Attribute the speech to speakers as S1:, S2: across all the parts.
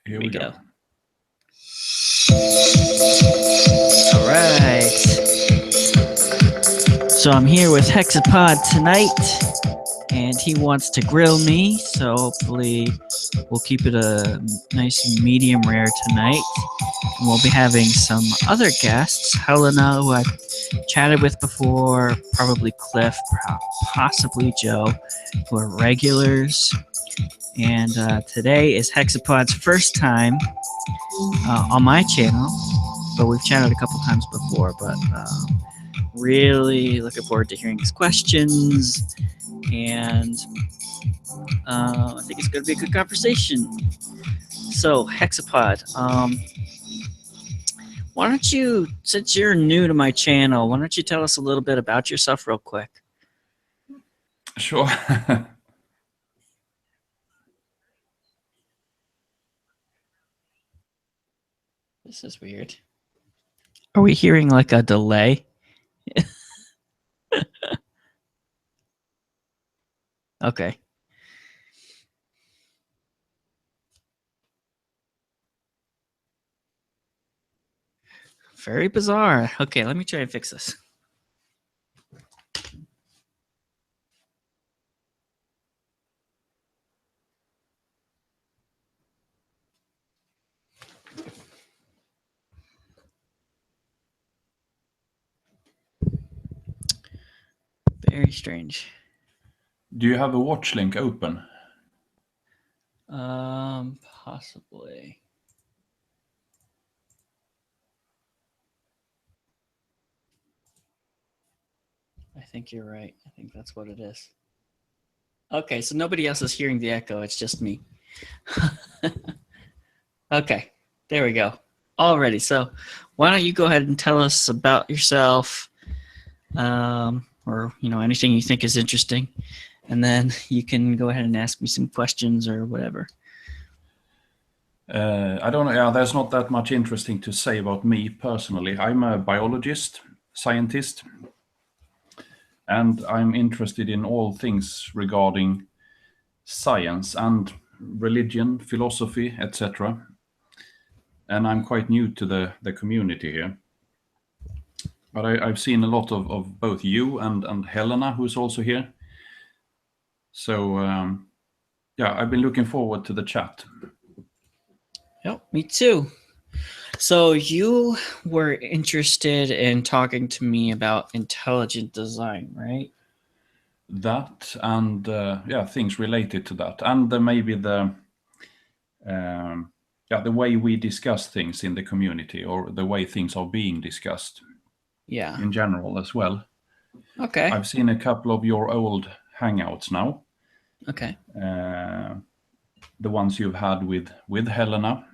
S1: Here we go.
S2: All right. So I'm here with Hexapod tonight, and he wants to grill me, so hopefully we'll keep it a nice medium rare tonight. And we'll be having some other guests, Helena, who I've chatted with before, probably Cliff, possibly Joe, who are regulars. And today is Hexapod's first time on my channel, but we've chatted a couple times before, but really looking forward to hearing his questions, and I think it's going to be a good conversation. So, Hexapod, why don't you, since you're new to my channel, why don't you tell us a little bit about yourself real quick?
S1: Sure.
S2: This is weird. Are we hearing like a delay? Okay. Very bizarre. Okay, let me try and fix this. Very strange.
S1: Do you have a watch link open?
S2: Possibly. I think you're right. I think that's what it is. Okay, so nobody else is hearing the echo. It's just me. Okay, there we go. Alrighty, so why don't you go ahead and tell us about yourself, or anything you think is interesting, and then you can go ahead and ask me some questions or whatever.
S1: I don't know. Yeah, there's not that much interesting to say about me personally. I'm a biologist, scientist, and I'm interested in all things regarding science and religion, philosophy, etc. And I'm quite new to the community here. But I've seen a lot of both you and Helena, who's also here. So, yeah, I've been looking forward to the chat.
S2: Yep, me too. So you were interested in talking to me about intelligent design, right?
S1: That and yeah, things related to that, and maybe the way we discuss things in the community, or the way things are being discussed.
S2: Yeah.
S1: In general as well.
S2: Okay.
S1: I've seen a couple of your old hangouts now.
S2: Okay.
S1: The ones you've had with Helena,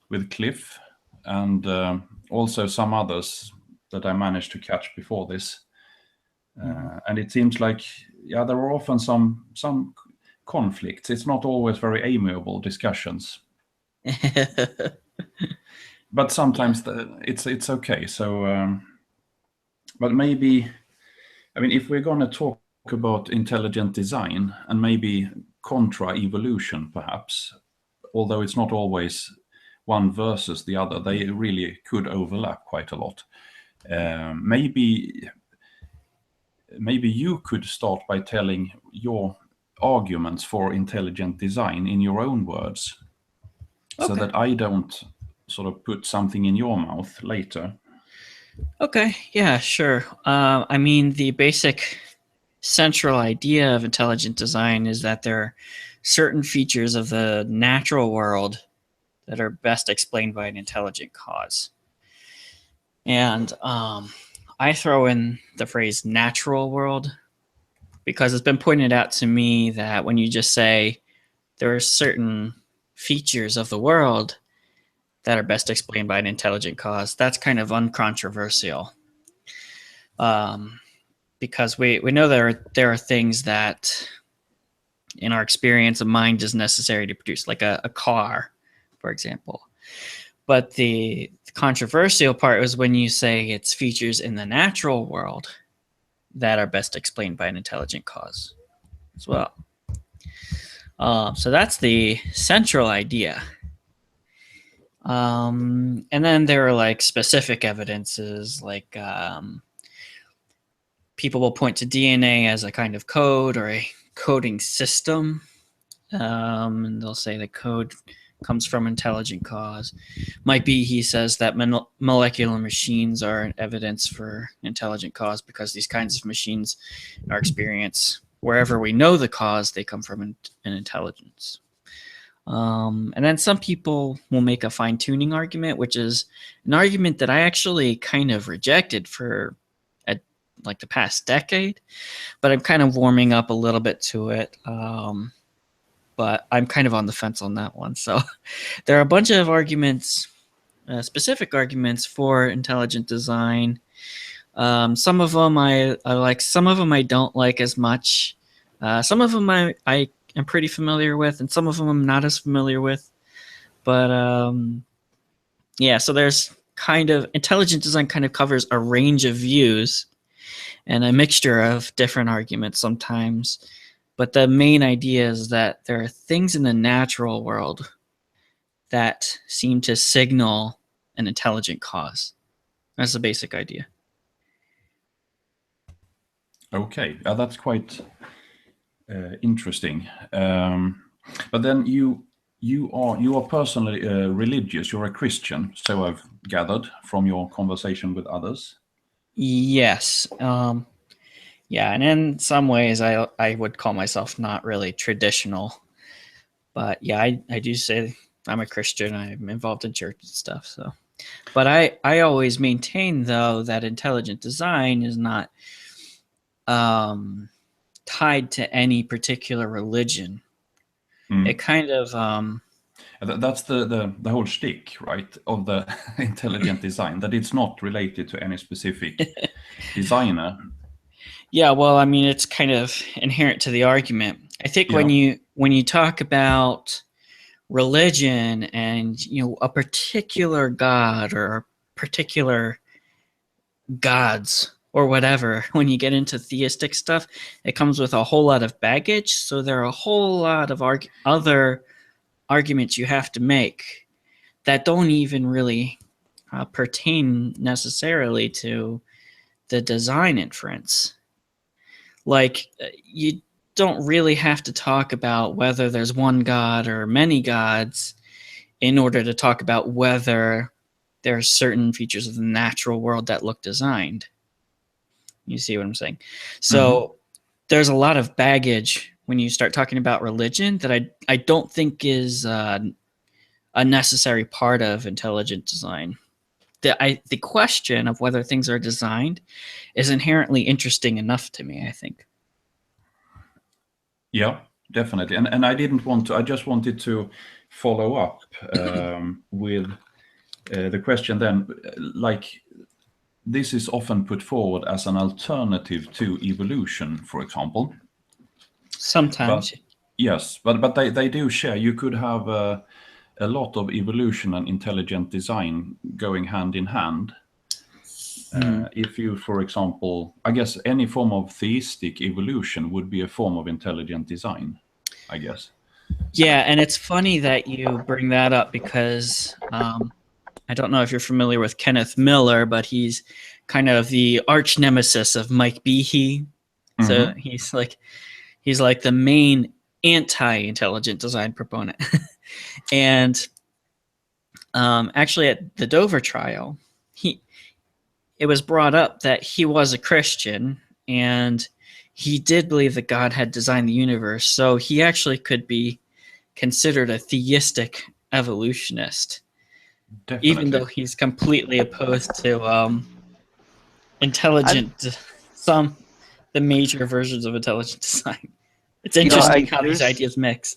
S1: with Cliff, and also some others that I managed to catch before this. And it seems like, yeah, there are often some conflicts. It's not always very amiable discussions. But sometimes it's okay. So, but maybe, I mean, if we're going to talk about intelligent design and maybe contra evolution, perhaps, although it's not always one versus the other, they really could overlap quite a lot. Maybe you could start by telling your arguments for intelligent design in your own words, so that I don't sort of put something in your mouth later.
S2: Okay, yeah, sure. I mean, the basic central idea of intelligent design is that there are certain features of the natural world that are best explained by an intelligent cause. And I throw in the phrase natural world because it's been pointed out to me that when you just say there are certain features of the world that are best explained by an intelligent cause, that's kind of uncontroversial. Because we know there are things that in our experience a mind is necessary to produce, like a car, for example. But the controversial part was when you say it's features in the natural world that are best explained by an intelligent cause as well. So that's the central idea. And then there are like specific evidences, like people will point to DNA as a kind of code or a coding system. And they'll say the code comes from intelligent cause. Might be, he says, that molecular machines are evidence for intelligent cause because these kinds of machines in our experience, wherever we know the cause, they come from an intelligence. And then some people will make a fine-tuning argument, which is an argument that I actually kind of rejected for like the past decade, but I'm kind of warming up a little bit to it. But I'm kind of on the fence on that one. So there are a bunch of arguments, specific arguments for intelligent design. Some of them I like, some of them I don't like as much. Some of them I am pretty familiar with, and some of them I'm not as familiar with. But yeah, so there's kind of, intelligent design kind of covers a range of views and a mixture of different arguments sometimes. But the main idea is that there are things in the natural world that seem to signal an intelligent cause. That's the basic idea.
S1: Okay, that's quite interesting. But then you are personally religious. You're a Christian, so I've gathered from your conversation with others.
S2: Yes. Yeah, and in some ways I would call myself not really traditional. But yeah, I do say I'm a Christian. I'm involved in church and stuff. So, but I always maintain though that intelligent design is not tied to any particular religion. It kind of
S1: That's the whole shtick, right, of the intelligent design, that it's not related to any specific designer.
S2: yeah, well, I mean, it's kind of inherent to the argument. I think when you talk about religion and a particular god or particular gods or whatever, when you get into theistic stuff, it comes with a whole lot of baggage. So there are a whole lot of other arguments you have to make that don't even really pertain necessarily to the design inference. Like, you don't really have to talk about whether there's one god or many gods in order to talk about whether there are certain features of the natural world that look designed. You see what I'm saying? So there's a lot of baggage when you start talking about religion that I don't think is a necessary part of intelligent design. The question of whether things are designed is inherently interesting enough to me, I think.
S1: Yeah, definitely. And I didn't want to, I just wanted to follow up with the question then, like, this is often put forward as an alternative to evolution, for example.
S2: Sometimes.
S1: But yes, but they do share. You could have a lot of evolution and intelligent design going hand in hand. If you, for example, I guess any form of theistic evolution would be a form of intelligent design, I guess.
S2: Yeah, and it's funny that you bring that up because I don't know if you're familiar with Kenneth Miller, but he's kind of the arch nemesis of Mike Behe. So he's like the main anti-intelligent design proponent. And actually, at the Dover trial, it was brought up that he was a Christian and he did believe that God had designed the universe. So he actually could be considered a theistic evolutionist,
S1: Definitely.
S2: even though he's completely opposed to the major versions of intelligent design. It's interesting how these ideas mix.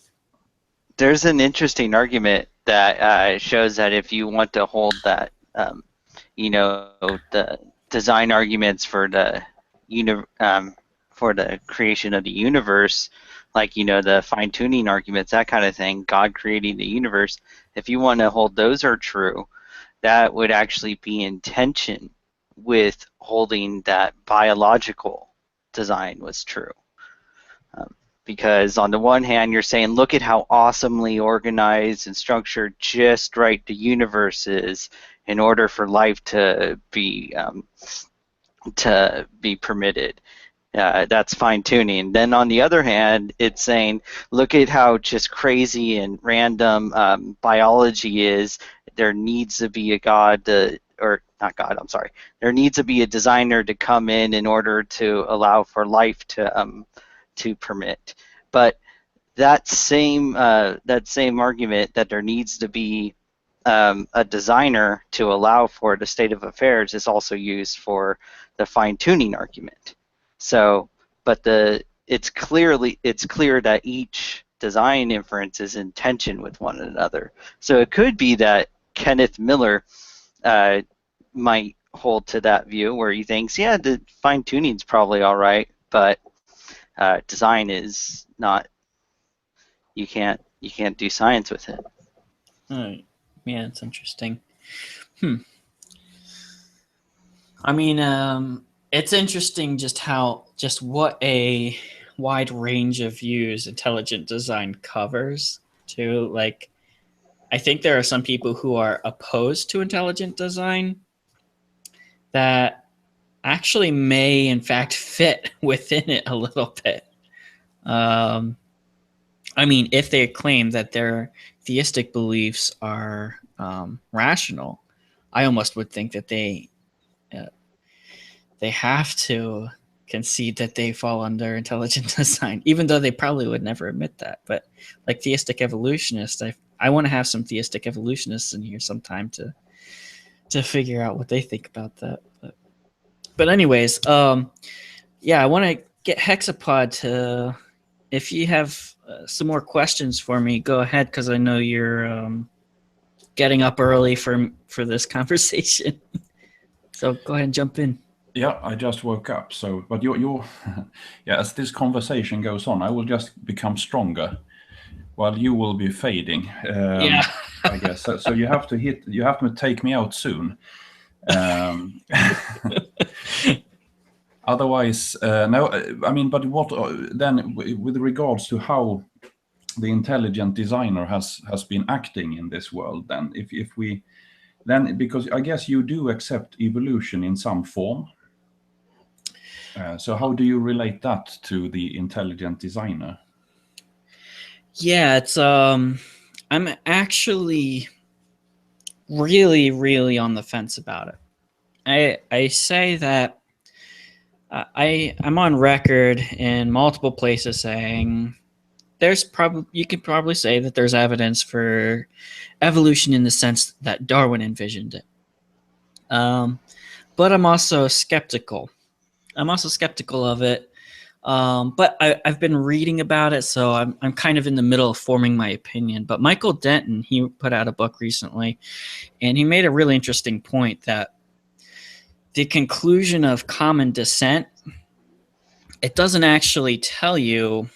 S3: There's an interesting argument that shows that if you want to hold that, the design arguments for the creation of the universe, like the fine-tuning arguments, that kind of thing, God creating the universe, if you want to hold those are true, that would actually be in tension with holding that biological design was true. because on the one hand you're saying, look at how awesomely organized and structured just right the universe is in order for life to be permitted. That's fine tuning. Then on the other hand, it's saying, look at how just crazy and random biology is. There needs to be a God or not God, I'm sorry. There needs to be a designer to come in order to allow for life to permit. But that same argument that there needs to be a designer to allow for the state of affairs is also used for the fine-tuning argument. So, but it's clear that each design inference is in tension with one another. So it could be that Kenneth Miller might hold to that view where he thinks, yeah, the fine-tuning is probably all right, but design is not. You can't do science with it.
S2: Right. Yeah, it's interesting. I mean, it's interesting just what a wide range of views intelligent design covers too. Like, I think there are some people who are opposed to intelligent design that actually may in fact fit within it a little bit. I mean, if they claim that their theistic beliefs are rational, I almost would think that they have to concede that they fall under intelligent design, even though they probably would never admit that. But like theistic evolutionists, I want to have some theistic evolutionists in here sometime to figure out what they think about that. But anyways, yeah, I want to get Hexapod to, if you have some more questions for me, go ahead, because I know you're getting up early for this conversation. So go ahead and jump in.
S1: Yeah, I just woke up. So, but you're yeah. As this conversation goes on, I will just become stronger, while you will be fading.
S2: Yeah.
S1: I guess so. You have to take me out soon. Otherwise, no. I mean, but what then with regards to how the intelligent designer has been acting in this world? Then, if we then, because I guess you do accept evolution in some form. So how do you relate that to the intelligent designer?
S2: Yeah, it's I'm actually really, really on the fence about it. I say that I'm on record in multiple places saying you could probably say that there's evidence for evolution in the sense that Darwin envisioned it. But I'm also skeptical. Of it. But I've been reading about it, so I'm kind of in the middle of forming my opinion. But Michael Denton, he put out a book recently, and he made a really interesting point that the conclusion of common descent, it doesn't actually tell you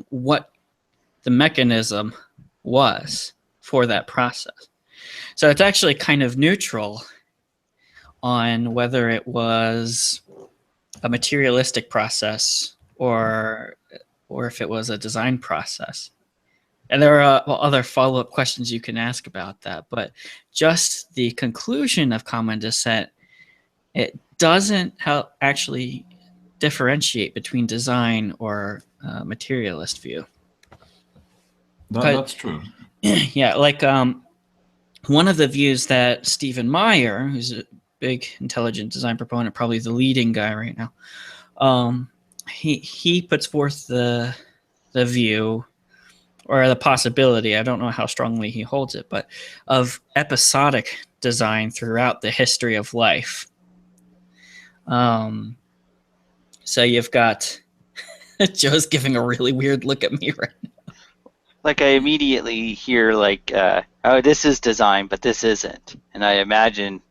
S2: what the mechanism was for that process. So it's actually kind of neutral on whether it was a materialistic process or if it was a design process. And there are other follow-up questions you can ask about that, but just the conclusion of common descent, it doesn't help actually differentiate between design or materialist view.
S1: That's true.
S2: Yeah, like one of the views that Stephen Meyer, who's a big intelligent design proponent, probably the leading guy right now, he puts forth the view or the possibility, I don't know how strongly he holds it, but of episodic design throughout the history of life. So you've got Joe's giving a really weird look at me right now.
S3: Like I immediately hear like, oh, this is design, but this isn't. And I imagine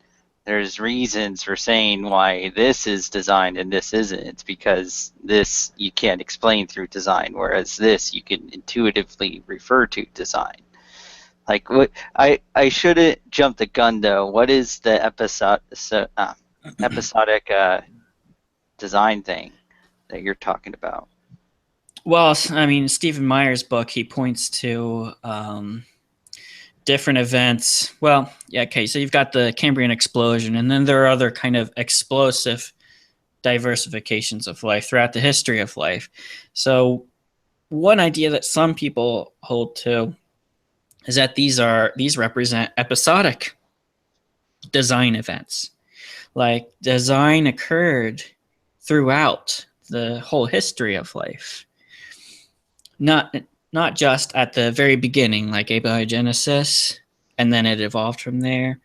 S3: there's reasons for saying why this is design and this isn't. It's because this you can't explain through design, whereas this you can intuitively refer to design. Like what I shouldn't jump the gun though. What is the episodic design thing that you're talking about?
S2: Well, I mean, Stephen Meyer's book, he points to different events. Well, yeah, okay, so you've got the Cambrian explosion, and then there are other kind of explosive diversifications of life throughout the history of life. So one idea that some people hold to is that these represent episodic design events. Like design occurred throughout the whole history of life. Not just at the very beginning, like abiogenesis, and then it evolved from there.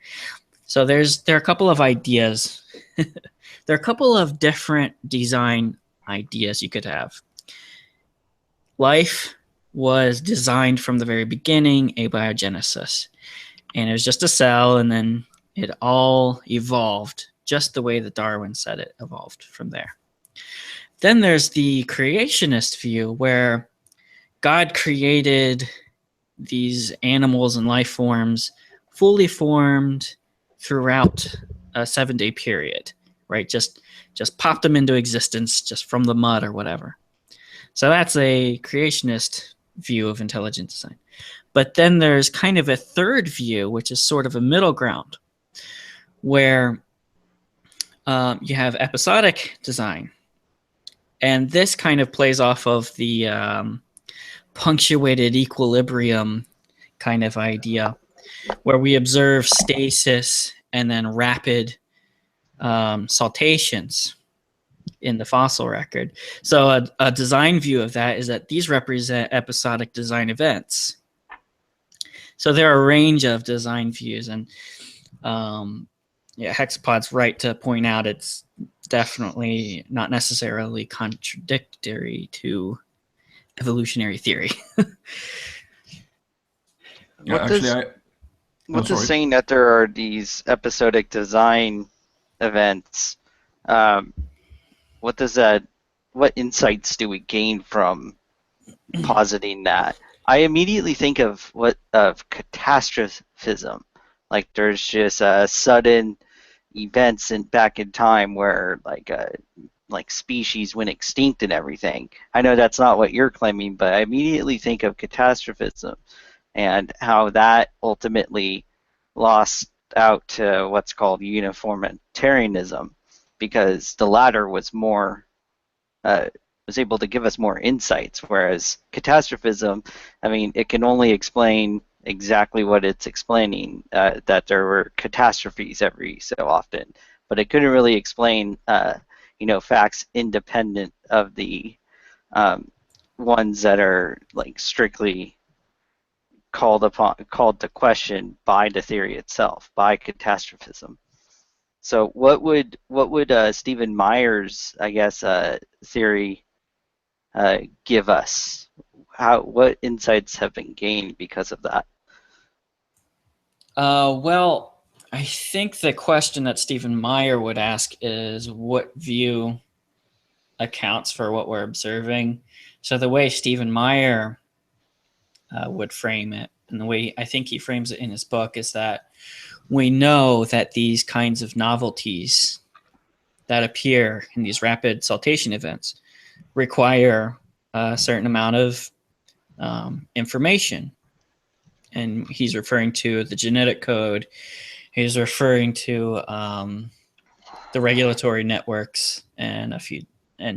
S2: So there are a couple of ideas. There are a couple of different design ideas you could have. Life was designed from the very beginning, abiogenesis, and it was just a cell, and then it all evolved just the way that Darwin said it evolved from there. Then there's the creationist view, where God created these animals and life forms fully formed throughout a 7-day period, right? Just popped them into existence just from the mud or whatever. So that's a creationist view of intelligent design. But then there's kind of a third view, which is sort of a middle ground, where you have episodic design. And this kind of plays off of the punctuated equilibrium kind of idea, where we observe stasis and then rapid saltations in the fossil record. So a design view of that is that these represent episodic design events. So there are a range of design views, and Hexapod's right to point out it's definitely not necessarily contradictory to evolutionary theory.
S3: What's the saying that there are these episodic design events? What insights do we gain from positing that? I immediately think of catastrophism. Like there's just sudden events back in time where like species went extinct and everything. I know that's not what you're claiming, but I immediately think of catastrophism and how that ultimately lost out to what's called uniformitarianism, because the latter was able to give us more insights, whereas catastrophism, I mean, it can only explain exactly what it's explaining, that there were catastrophes every so often, but it couldn't really explain facts independent of the ones that are like strictly called to question by the theory itself, by catastrophism. So what would Stephen Meyer's, I guess, theory give us? What insights have been gained because of that?
S2: Well, I think the question that Stephen Meyer would ask is what view accounts for what we're observing. So the way Stephen Meyer would frame it, and the way I think he frames it in his book, is that we know that these kinds of novelties that appear in these rapid saltation events require a certain amount of information. And he's referring to the genetic code. He's referring to the regulatory networks and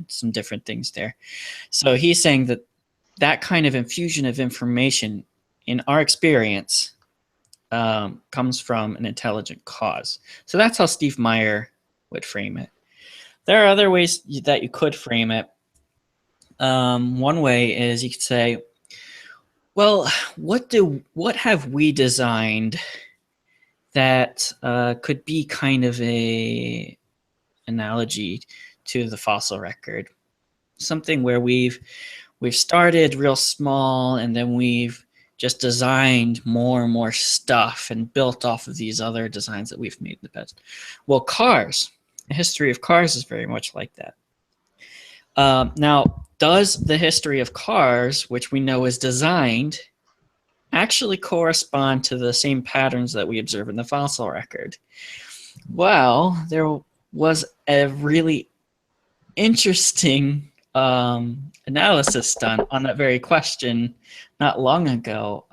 S2: some different things there. So he's saying that kind of infusion of information, in our experience, comes from an intelligent cause. So that's how Steve Meyer would frame it. There are other ways that you could frame it. One way is you could say, well, what have we designed that could be kind of a analogy to the fossil record? Something where we've started real small, and then we've just designed more and more stuff and built off of these other designs that we've made in the past. Well, cars, the history of cars is very much like that. Now, does the history of cars, which we know is designed, actually correspond to the same patterns that we observe in the fossil record? Well, there was a really interesting analysis done on that very question not long ago.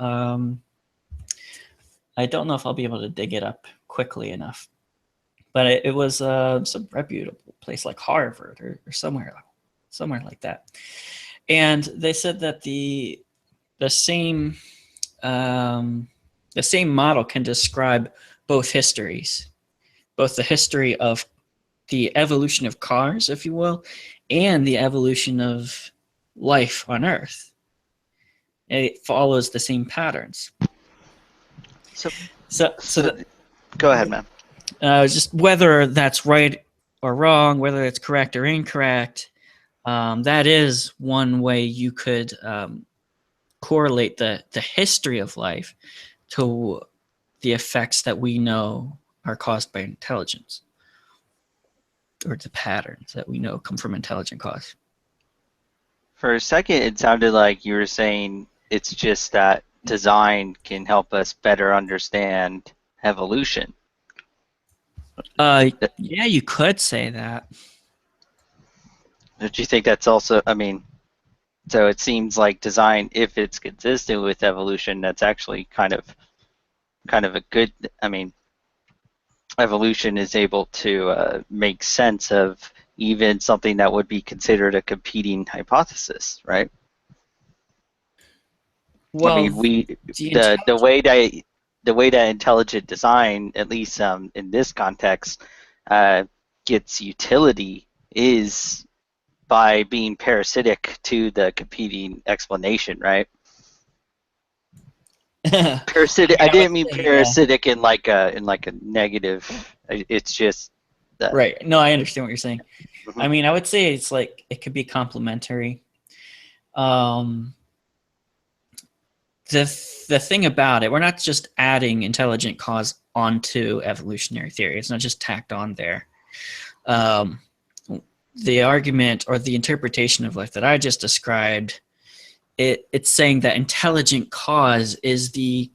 S2: I don't know if I'll be able to dig it up quickly enough, but it was some reputable place like Harvard or somewhere like that. And they said that the same model can describe both histories, both the history of the evolution of cars, if you will, and the evolution of life on Earth. It follows the same patterns.
S3: So
S2: Go
S3: ahead, man.
S2: Just whether that's right or wrong, whether it's correct or incorrect, that is one way you could correlate the history of life to the effects that we know are caused by intelligence, or the patterns that we know come from intelligent cause.
S3: For a second, it sounded like you were saying it's just that design can help us better understand evolution.
S2: Yeah, you could say that.
S3: Do you think that's also, so it seems like design, if it's consistent with evolution, that's actually kind of a good, evolution is able to make sense of even something that would be considered a competing hypothesis, right?
S2: Well,
S3: the way that intelligent design, at least in this context, gets utility is by being parasitic to the competing explanation, right? Parasitic. I didn't mean parasitic in like a negative. It's just that.
S2: Right. No, I understand what you're saying.
S3: Mm-hmm.
S2: I would say it's like it could be complementary. The thing about it, we're not just adding intelligent cause onto evolutionary theory. It's not just tacked on there. The argument or the interpretation of life that I just described, it's saying that intelligent cause is the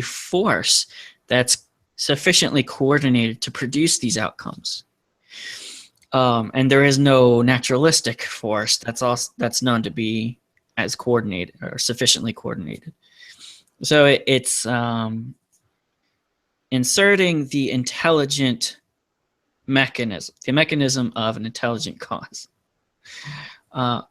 S2: force that's sufficiently coordinated to produce these outcomes. And there is no naturalistic force that's known to be as coordinated or sufficiently coordinated. So it's inserting the intelligent mechanism, the mechanism of an intelligent cause,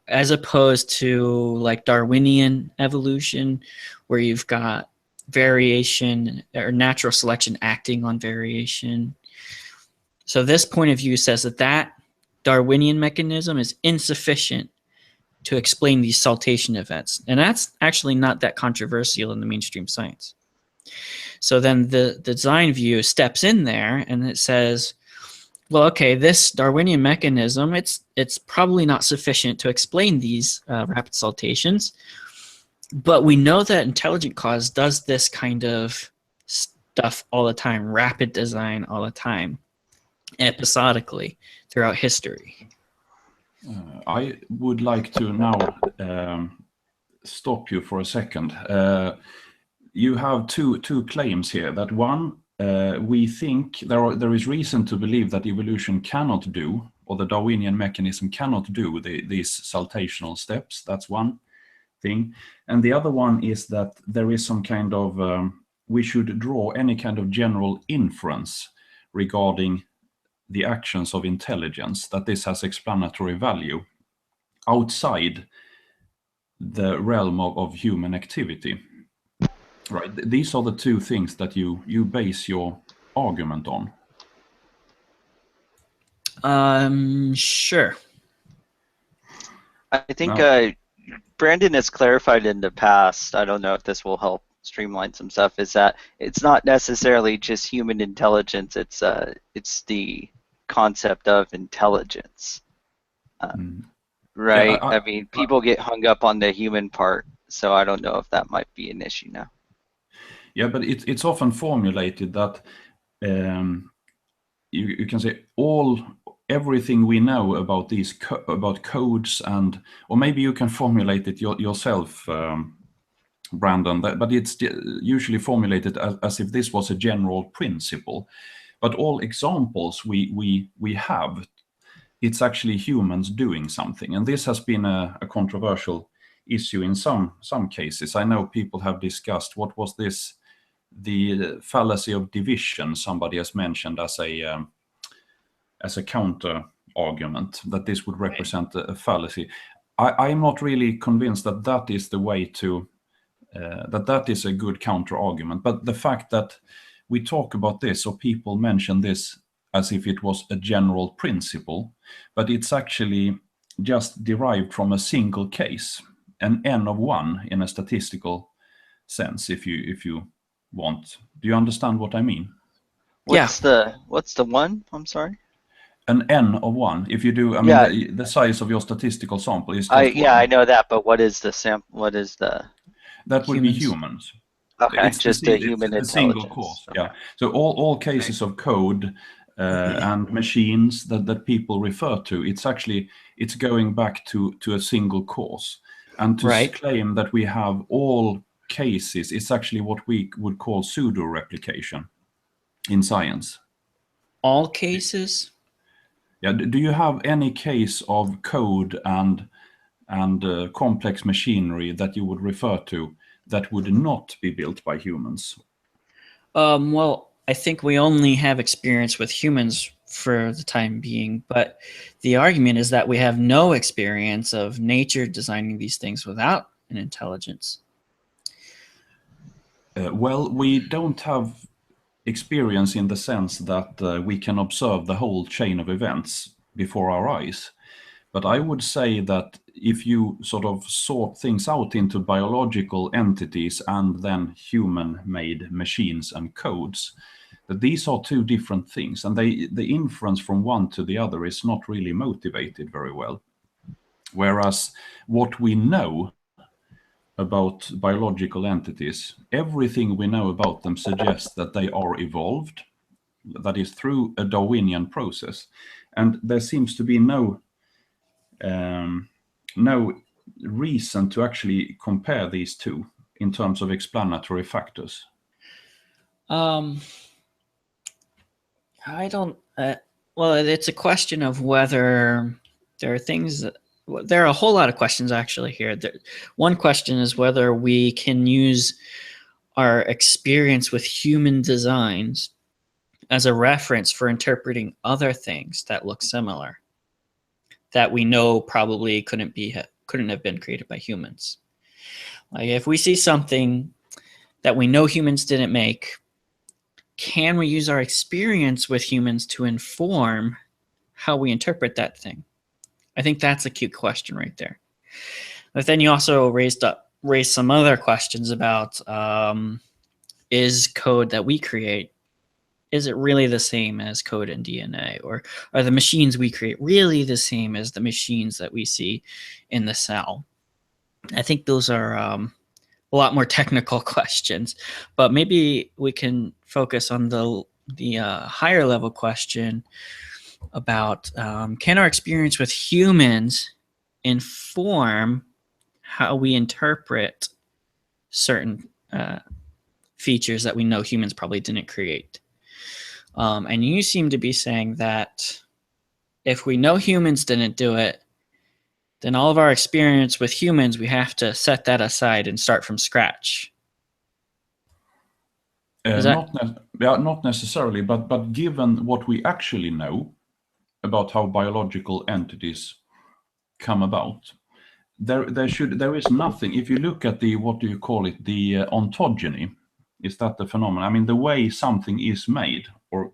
S2: as opposed to like Darwinian evolution, where you've got variation or natural selection acting on variation. So this point of view says that Darwinian mechanism is insufficient to explain these saltation events. And that's actually not that controversial in the mainstream science. So then the design view steps in there and it says, well, okay, this Darwinian mechanism, it's probably not sufficient to explain these rapid saltations, but we know that intelligent cause does this kind of stuff all the time, rapid design all the time, episodically throughout history.
S1: I would like to now stop you for a second. You have two claims here. That one, we think there is reason to believe that evolution cannot do, or the Darwinian mechanism cannot do these saltational steps. That's one thing. And the other one is that there is some kind of, we should draw any kind of general inference regarding the actions of intelligence, that this has explanatory value outside the realm of human activity. Right. These are the two things that you base your argument on.
S2: Sure.
S3: I think Brandon has clarified in the past, I don't know if this will help streamline some stuff, is that it's not necessarily just human intelligence, it's the concept of intelligence. Right? Yeah, people get hung up on the human part, so I don't know if that might be an issue now.
S1: Yeah, but it's often formulated that you can say everything we know about these about codes, and or maybe you can formulate it yourself, Brandon. But it's usually formulated as if this was a general principle. But all examples we have it's actually humans doing something. And this has been a controversial issue in some cases. I know people have discussed what was this, the fallacy of division somebody has mentioned as a counter argument, that this would represent a fallacy. I'm not really convinced that that is the way to that is a good counter argument. But the fact that we talk about this, or people mention this as if it was a general principle, but it's actually just derived from a single case, an n of 1 in a statistical sense, if you want. Do you understand what I mean?
S3: What's the one? I'm sorry.
S1: An n of 1. If you do, I mean,
S3: Yeah.
S1: the size of your statistical sample is just
S3: Yeah,
S1: 1.
S3: I know that, but what is the What is the?
S1: That would be
S2: Humans.
S1: humans.
S3: Okay,
S1: It's
S3: just a human
S1: it's a single
S3: intelligence.
S1: cause.
S3: Okay.
S1: Yeah. So all cases of code and machines that people refer to, it's going back to a single cause. And to
S2: Right.
S1: claim that we have all cases, it's actually what we would call pseudo replication in science.
S2: All cases?
S1: Yeah. Do you have any case of code and complex machinery that you would refer to that would not be built by humans?
S2: Well, I think we only have experience with humans for the time being, but the argument is that we have no experience of nature designing these things without an intelligence.
S1: Well, we don't have experience in the sense that we can observe the whole chain of events before our eyes. But I would say that if you sort of sort things out into biological entities and then human-made machines and codes, that these are two different things, and the inference from one to the other is not really motivated very well. Whereas what we know about biological entities, everything we know about them suggests that they are evolved, that is through a Darwinian process. And there seems to be no reason to actually compare these two in terms of explanatory factors.
S2: I don't. Well, it's a question of whether there are things. There are a whole lot of questions actually here. One question is whether we can use our experience with human designs as a reference for interpreting other things that look similar, that we know probably couldn't have been created by humans. Like if we see something that we know humans didn't make, can we use our experience with humans to inform how we interpret that thing? I think that's a cute question right there. But then you also raised some other questions about is code that we create, is it really the same as code in DNA? Or are the machines we create really the same as the machines that we see in the cell? I think those are a lot more technical questions, but maybe we can focus on the higher level question about can our experience with humans inform how we interpret certain features that we know humans probably didn't create. And you seem to be saying that if we know humans didn't do it, then all of our experience with humans, we have to set that aside and start from scratch.
S1: Not necessarily, but given what we actually know about how biological entities come about, there is nothing. If you look at the, what do you call it, the ontogeny, is that the phenomenon? I mean, the way something is made or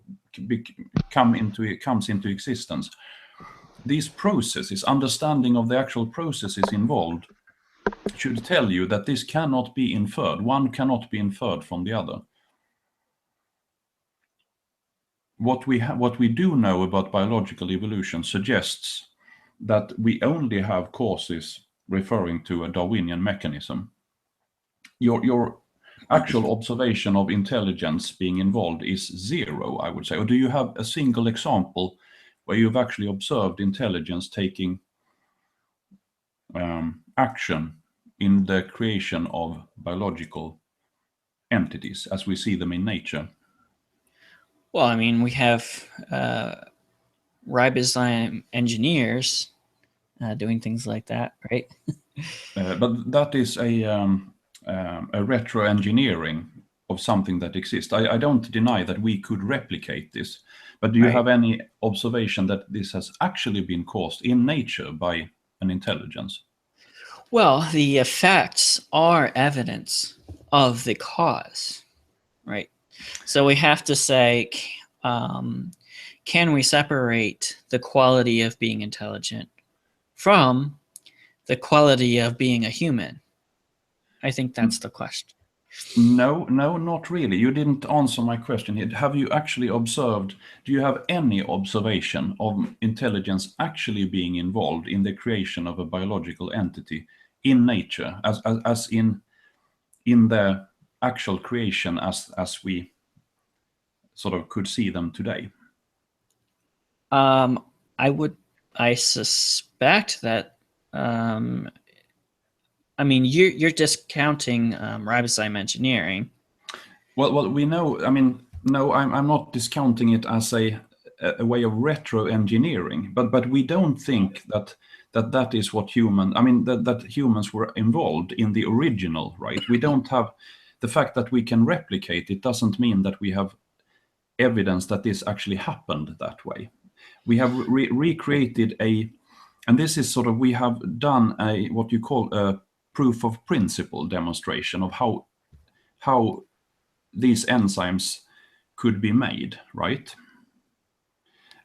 S1: comes into existence. These processes, understanding of the actual processes involved, should tell you that this cannot be inferred. One cannot be inferred from the other. What we do know about biological evolution suggests that we only have causes referring to a Darwinian mechanism. Your actual observation of intelligence being involved is zero, I would say. Or do you have a single example where you've actually observed intelligence taking action in the creation of biological entities as we see them in nature?
S2: Well, I mean, we have ribozyme engineers doing things like that, right?
S1: But that is a retro engineering of something that exists. I don't deny that we could replicate this, but do you
S2: Right.
S1: have any observation that this has actually been caused in nature by an intelligence?
S2: Well, the effects are evidence of the cause, right? So we have to say, can we separate the quality of being intelligent from the quality of being a human? I think that's the question.
S1: No, not really. You didn't answer my question here. Have you actually observed, do you have any observation of intelligence actually being involved in the creation of a biological entity in nature, as in the actual creation as we sort of could see them today?
S2: I suspect that. I mean, you're discounting ribozyme engineering.
S1: Well, we know. I mean, no, I'm not discounting it as a way of retro engineering, but we don't think that is what human. I mean, that humans were involved in the original, right? We don't have the fact that we can replicate it doesn't mean that we have evidence that this actually happened that way. We have recreated and this is sort of, we have done a what you call a proof of principle demonstration of how these enzymes could be made, right?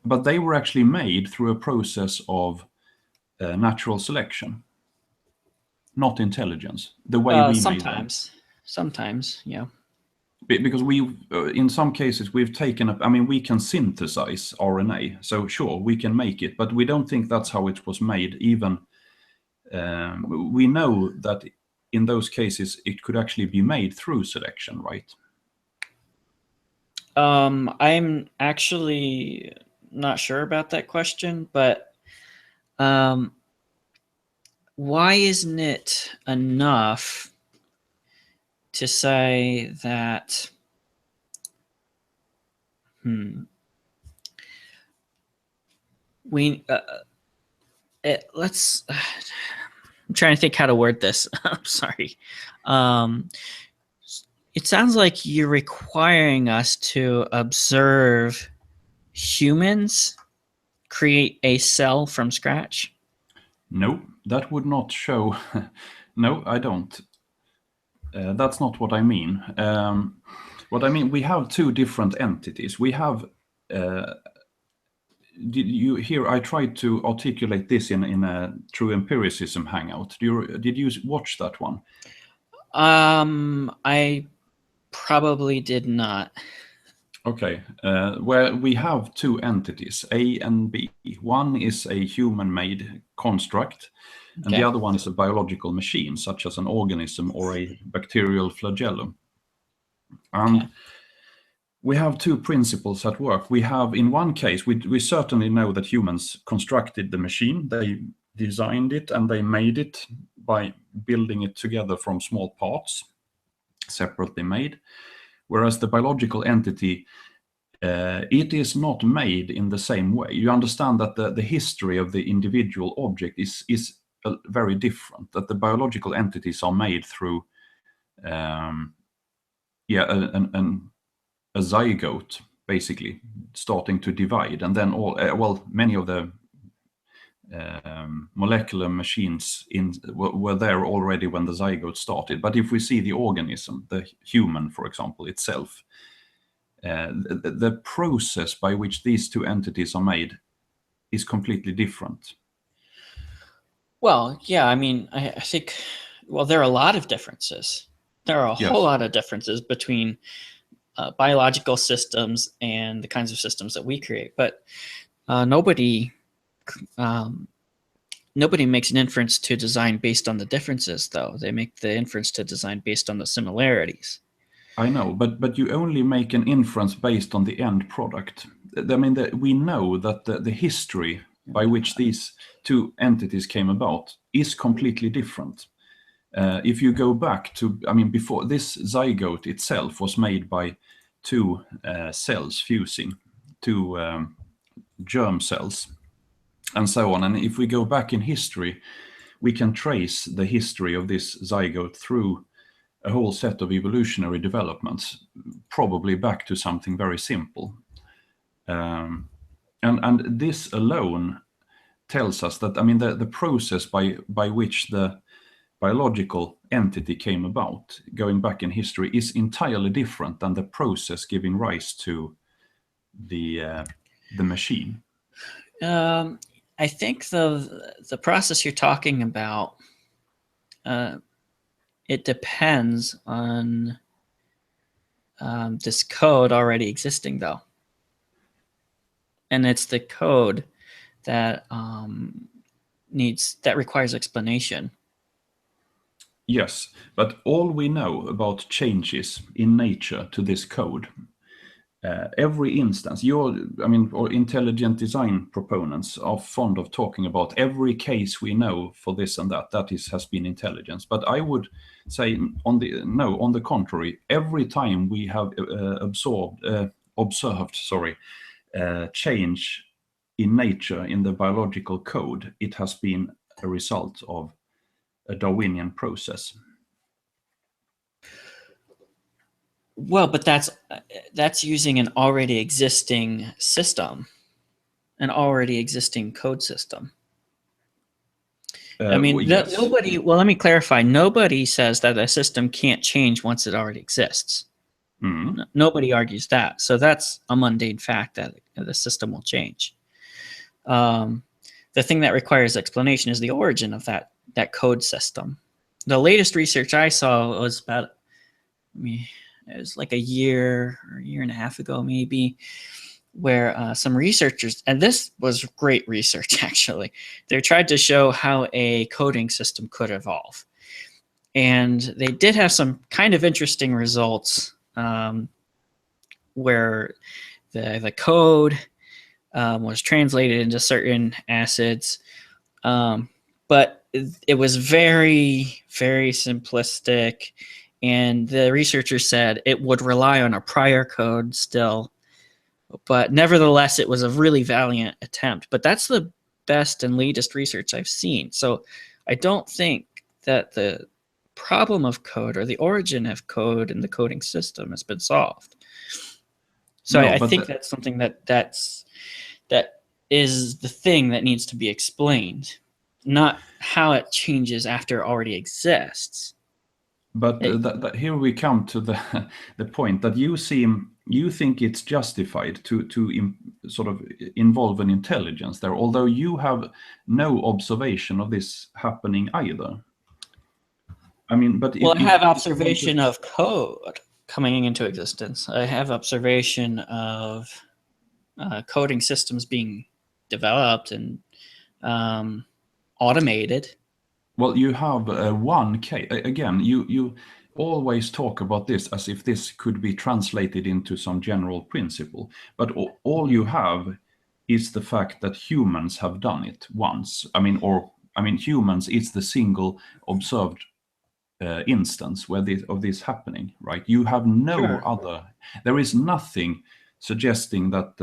S1: But they were actually made through a process of natural selection, not intelligence, the way we made them.
S2: Sometimes, yeah.
S1: Because in some cases, we've taken up, I mean, we can synthesize RNA, so sure, we can make it, but we don't think that's how it was made. Even we know that in those cases, it could actually be made through selection, right?
S2: I'm actually not sure about that question, but why isn't it enough to say that we let's I'm trying to think how to word this. I'm sorry. It sounds like you're requiring us to observe humans create a cell from scratch.
S1: No, that would not show. No, I don't. That's not what I mean. What I mean, we have two different entities. We have. Did you hear? I tried to articulate this in a true empiricism hangout. Did you watch that one?
S2: I probably did not.
S1: Okay, where we have two entities, A and B. One is a human-made construct, and the other one is a biological machine, such as an organism or a bacterial flagellum. And we have two principles at work. We have, in one case, we certainly know that humans constructed the machine. They designed it and they made it by building it together from small parts, separately made. Whereas the biological entity, it is not made in the same way. You understand that the history of the individual object is very different, that the biological entities are made through a zygote, basically starting to divide, and then many of the molecular machines were there already when the zygote started. But if we see the organism, the human, for example, itself, the process by which these two entities are made is completely different.
S2: Well, yeah, I mean, I think, well, there are a lot of differences. There are a whole lot of differences between biological systems and the kinds of systems that we create. But nobody makes an inference to design based on the differences, though. They make the inference to design based on the similarities.
S1: I know, but you only make an inference based on the end product. I mean, we know that the history by which these two entities came about is completely different. If you go back to, I mean, before this zygote itself was made by two cells fusing, two germ cells, and so on. And if we go back in history, we can trace the history of this zygote through a whole set of evolutionary developments, probably back to something very simple. And this alone tells us that, I mean, the process by which the biological entity came about, going back in history, is entirely different than the process giving rise to the machine.
S2: I think the process you're talking about, it depends on this code already existing, though, and it's the code that requires explanation.
S1: Yes, but all we know about changes in nature to this code, every instance, or intelligent design proponents are fond of talking about every case we know for this and that has been intelligence. But I would say on the contrary, every time we have observed change in nature in the biological code, it has been a result of a Darwinian process.
S2: Well, but that's using an already existing system, an already existing code system. I mean,
S1: yes.
S2: nobody. Well, let me clarify. Nobody says that a system can't change once it already exists.
S1: Mm.
S2: Nobody argues that. So that's a mundane fact that the system will change. The thing that requires explanation is the origin of that code system. The latest research I saw was about, it was like a year or a year and a half ago, maybe, where some researchers, and this was great research actually, they tried to show how a coding system could evolve. And they did have some kind of interesting results, where the code was translated into certain acids, but it was very, very simplistic. And the researchers said it would rely on a prior code still, but nevertheless, it was a really valiant attempt. But that's the best and latest research I've seen. So I don't think that the problem of code or the origin of code in the coding system has been solved. So I think that's something that is the thing that needs to be explained, not how it changes after it already exists.
S1: But here we come to the point that you think it's justified to sort of involve an intelligence there, although you have no observation of this happening either. I mean, but
S2: I have observation of code coming into existence. I have observation of coding systems being developed and automated.
S1: Well, you have one case. Again, you always talk about this as if this could be translated into some general principle. But all you have is the fact that humans have done it once. I mean, humans is the single observed instance of this happening, right? You have no other. There is nothing suggesting that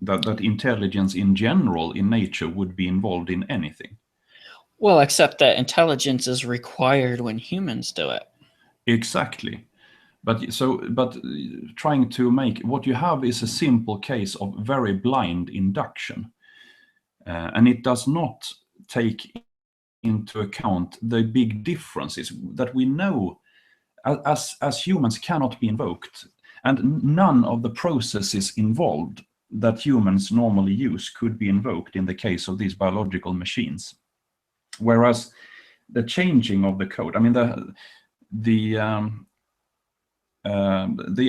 S1: that intelligence in general in nature would be involved in anything.
S2: Well, except that intelligence is required when humans do it.
S1: Exactly. But trying to make what you have is a simple case of very blind induction. And it does not take into account the big differences that we know as humans cannot be invoked. And none of the processes involved that humans normally use could be invoked in the case of these biological machines. Whereas the changing of the code, I mean, the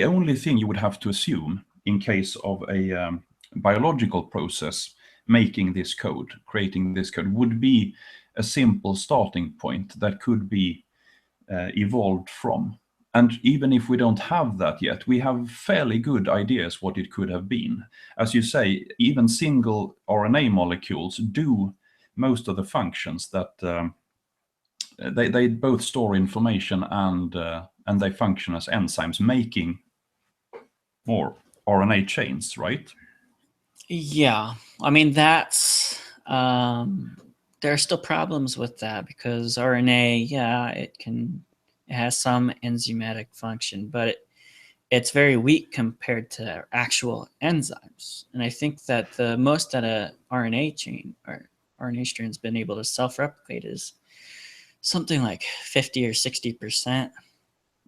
S1: only thing you would have to assume in case of a biological process making this code, creating this code, would be a simple starting point that could be evolved from. And even if we don't have that yet, we have fairly good ideas what it could have been. As you say, even single RNA molecules do most of the functions that they both store information and they function as enzymes, making more RNA chains, right?
S2: Yeah, I mean that's there are still problems with that because RNA, yeah, it has some enzymatic function, but it's very weak compared to actual enzymes. And I think that the most that a RNA chain or RNA strand's been able to self-replicate is something like 50 or 60%.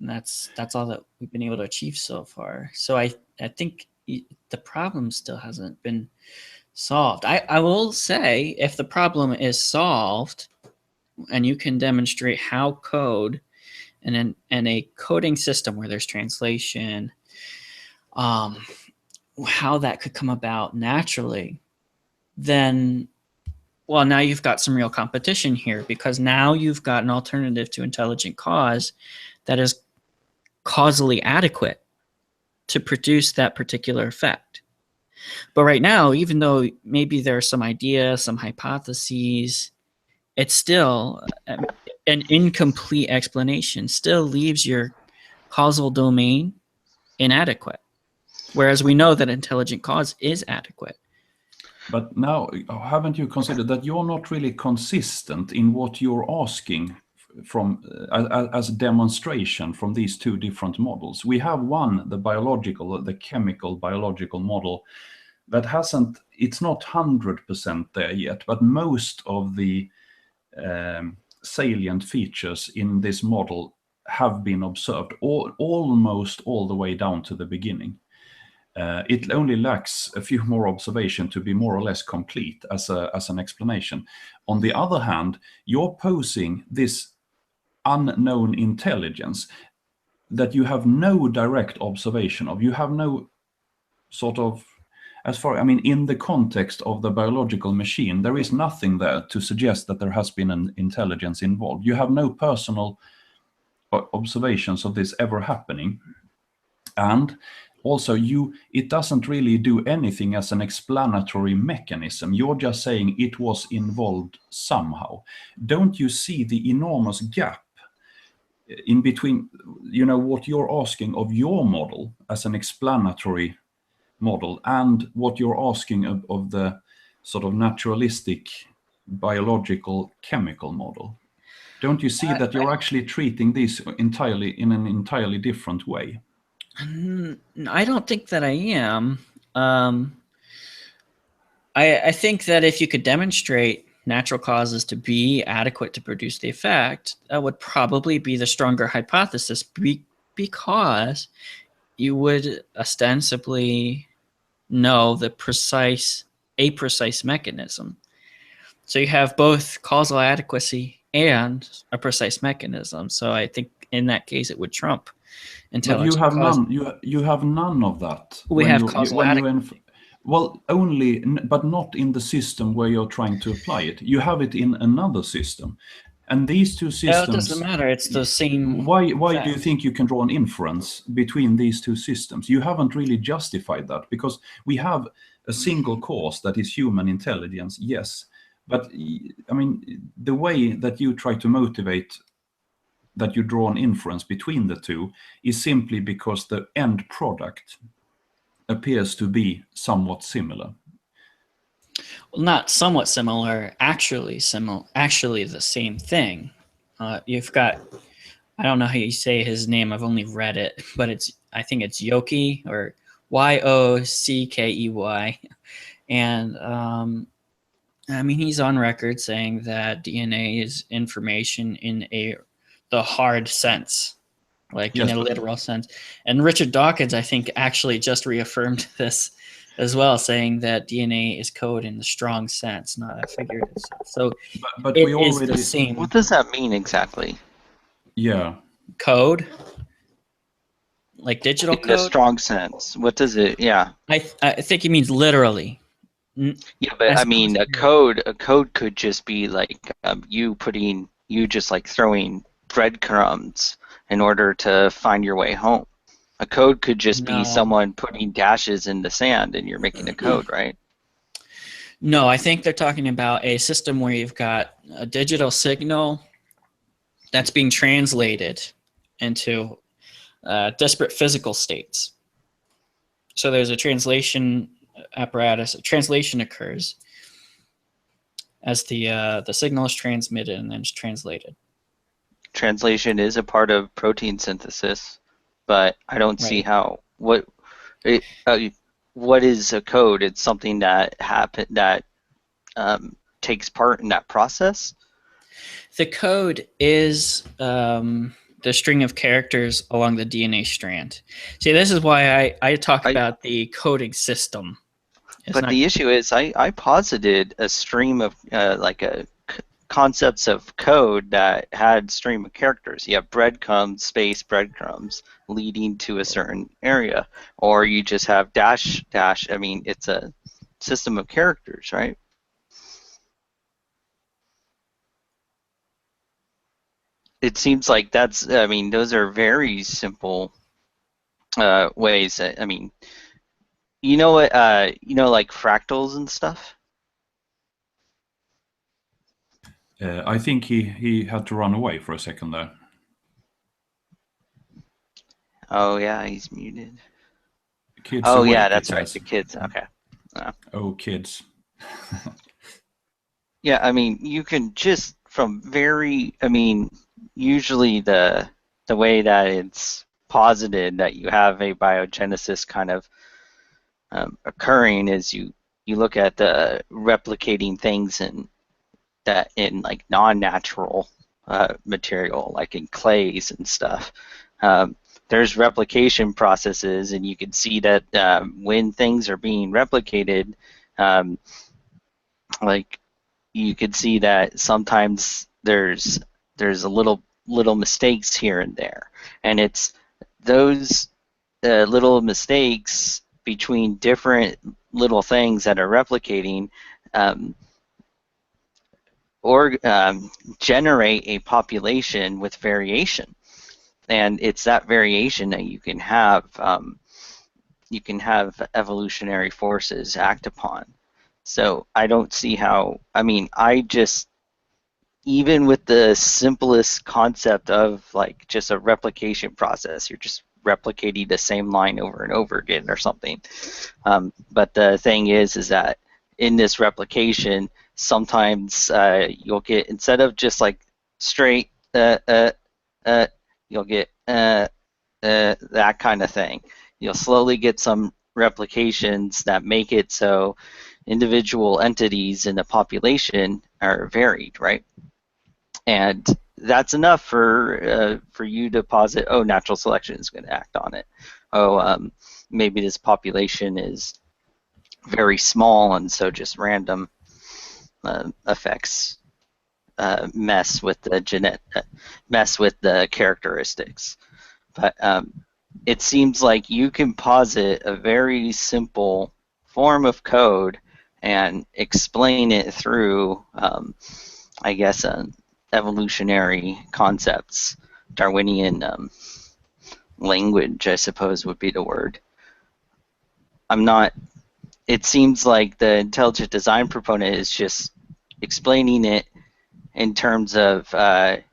S2: And that's all that we've been able to achieve so far. So I think the problem still hasn't been solved. I will say if the problem is solved and you can demonstrate how code and a coding system where there's translation, um, how that could come about naturally, then well, now you've got some real competition here because now you've got an alternative to intelligent cause that is causally adequate to produce that particular effect. But right now, even though maybe there are some ideas, some hypotheses, it's still an incomplete explanation, still leaves your causal domain inadequate. Whereas we know that intelligent cause is adequate.
S1: But now, haven't you considered that you're not really consistent in what you're asking from as a demonstration from these two different models? We have one, the chemical biological model, that it's not 100% there yet, but most of the salient features in this model have been observed almost all the way down to the beginning. It only lacks a few more observations to be more or less complete as an explanation. On the other hand, you're posing this unknown intelligence that you have no direct observation of. You have no sort of, in the context of the biological machine, there is nothing there to suggest that there has been an intelligence involved. You have no personal observations of this ever happening. And also, it doesn't really do anything as an explanatory mechanism. You're just saying it was involved somehow. Don't you see the enormous gap in between, what you're asking of your model as an explanatory model and what you're asking of the sort of naturalistic biological chemical model? Don't you see that you're actually treating these in an entirely different way?
S2: I don't think that I am. I think that if you could demonstrate natural causes to be adequate to produce the effect, that would probably be the stronger hypothesis because you would ostensibly know a precise mechanism. So you have both causal adequacy and a precise mechanism. So I think in that case it would trump intelligent cause.
S1: You have none of that.
S2: We have causal adequacy.
S1: Well, only, but not in the system where you're trying to apply it. You have it in another system. And these two systems...
S2: It doesn't matter. It's the same...
S1: Why do you think you can draw an inference between these two systems? You haven't really justified that, because we have a single cause that is human intelligence, yes. But, the way that you try to motivate that you draw an inference between the two is simply because the end product appears to be somewhat similar.
S2: Well, not somewhat similar, actually the same thing. You've got, I don't know how you say his name, I've only read it, but I think it's Yoki, or Yockey. And he's on record saying that DNA is information in the hard sense, like in a literal sense. And Richard Dawkins, I think, actually just reaffirmed this as well, saying that DNA is code in the strong sense, not a figurative sense. So
S1: but
S2: it
S1: we already
S2: is the same.
S3: What does that mean exactly?
S1: Yeah.
S2: Code? Like digital code?
S3: In a strong sense. What does it, yeah.
S2: I think he means literally.
S3: Yeah, but a code could just be like you just like throwing breadcrumbs in order to find your way home. A code could just be someone putting dashes in the sand and you're making a code, right?
S2: No, I think they're talking about a system where you've got a digital signal that's being translated into disparate physical states. So there's a translation apparatus, translation occurs as the signal is transmitted and then it's translated.
S3: Translation is a part of protein synthesis, but I don't see
S2: Right.
S3: how what is a code? It's something that takes part in that process.
S2: The code is the string of characters along the DNA strand. See, this is why I talk about the coding system.
S3: But the issue is, I posited a stream of concepts of code that had stream of characters. You have breadcrumbs, space breadcrumbs leading to a certain area, or you just have dash dash. I mean, it's a system of characters, right? It seems like that's, I mean, those are very simple ways. I mean, you know what, like fractals and stuff?
S1: I think he had to run away for a second there.
S3: Oh yeah, he's muted.
S1: Kids
S3: oh
S1: awake,
S3: yeah, that's
S1: it
S3: right,
S1: says.
S3: the kids, okay.
S1: Oh, kids.
S3: Yeah, I mean, you can just from very, I mean, usually the way that it's posited that you have a biogenesis kind of occurring is you look at the replicating things in like non-natural material, like in clays and stuff. There's replication processes, and you can see that when things are being replicated, like you could see that sometimes there's a little mistakes here and there, and it's those little mistakes between different little things that are replicating or generate a population with variation, and it's that variation that you can have evolutionary forces act upon. So I don't see how, I mean, even with the simplest concept of like just a replication process, you're just replicating the same line over and over again or something. But the thing is that in this replication, sometimes you'll get, instead of just like straight, you'll get that kind of thing. You'll slowly get some replications that make it so individual entities in the population are varied, right? And that's enough for you to posit, oh, natural selection is going to act on it. Oh, maybe this population is very small, and so just random effects mess with the characteristics. But it seems like you can posit a very simple form of code and explain it through, I guess, evolutionary concepts. Darwinian language, I suppose, would be the word. It seems like the intelligent design proponent is just explaining it in terms of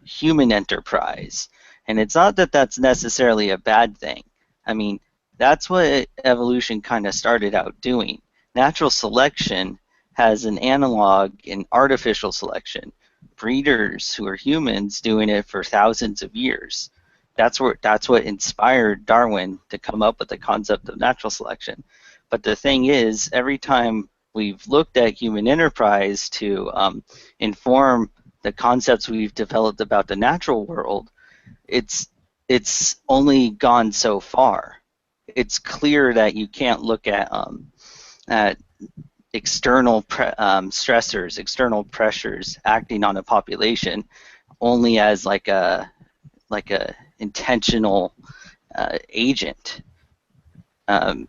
S3: human enterprise. And it's not that that's necessarily a bad thing. I mean, that's what evolution kind of started out doing. Natural selection has an analog in artificial selection. Breeders who are humans doing it for thousands of years. That's what inspired Darwin to come up with the concept of natural selection. But the thing is, every time we've looked at human enterprise to inform the concepts we've developed about the natural world, it's only gone so far. It's clear that you can't look at external stressors, external pressures acting on a population only as like a intentional agent.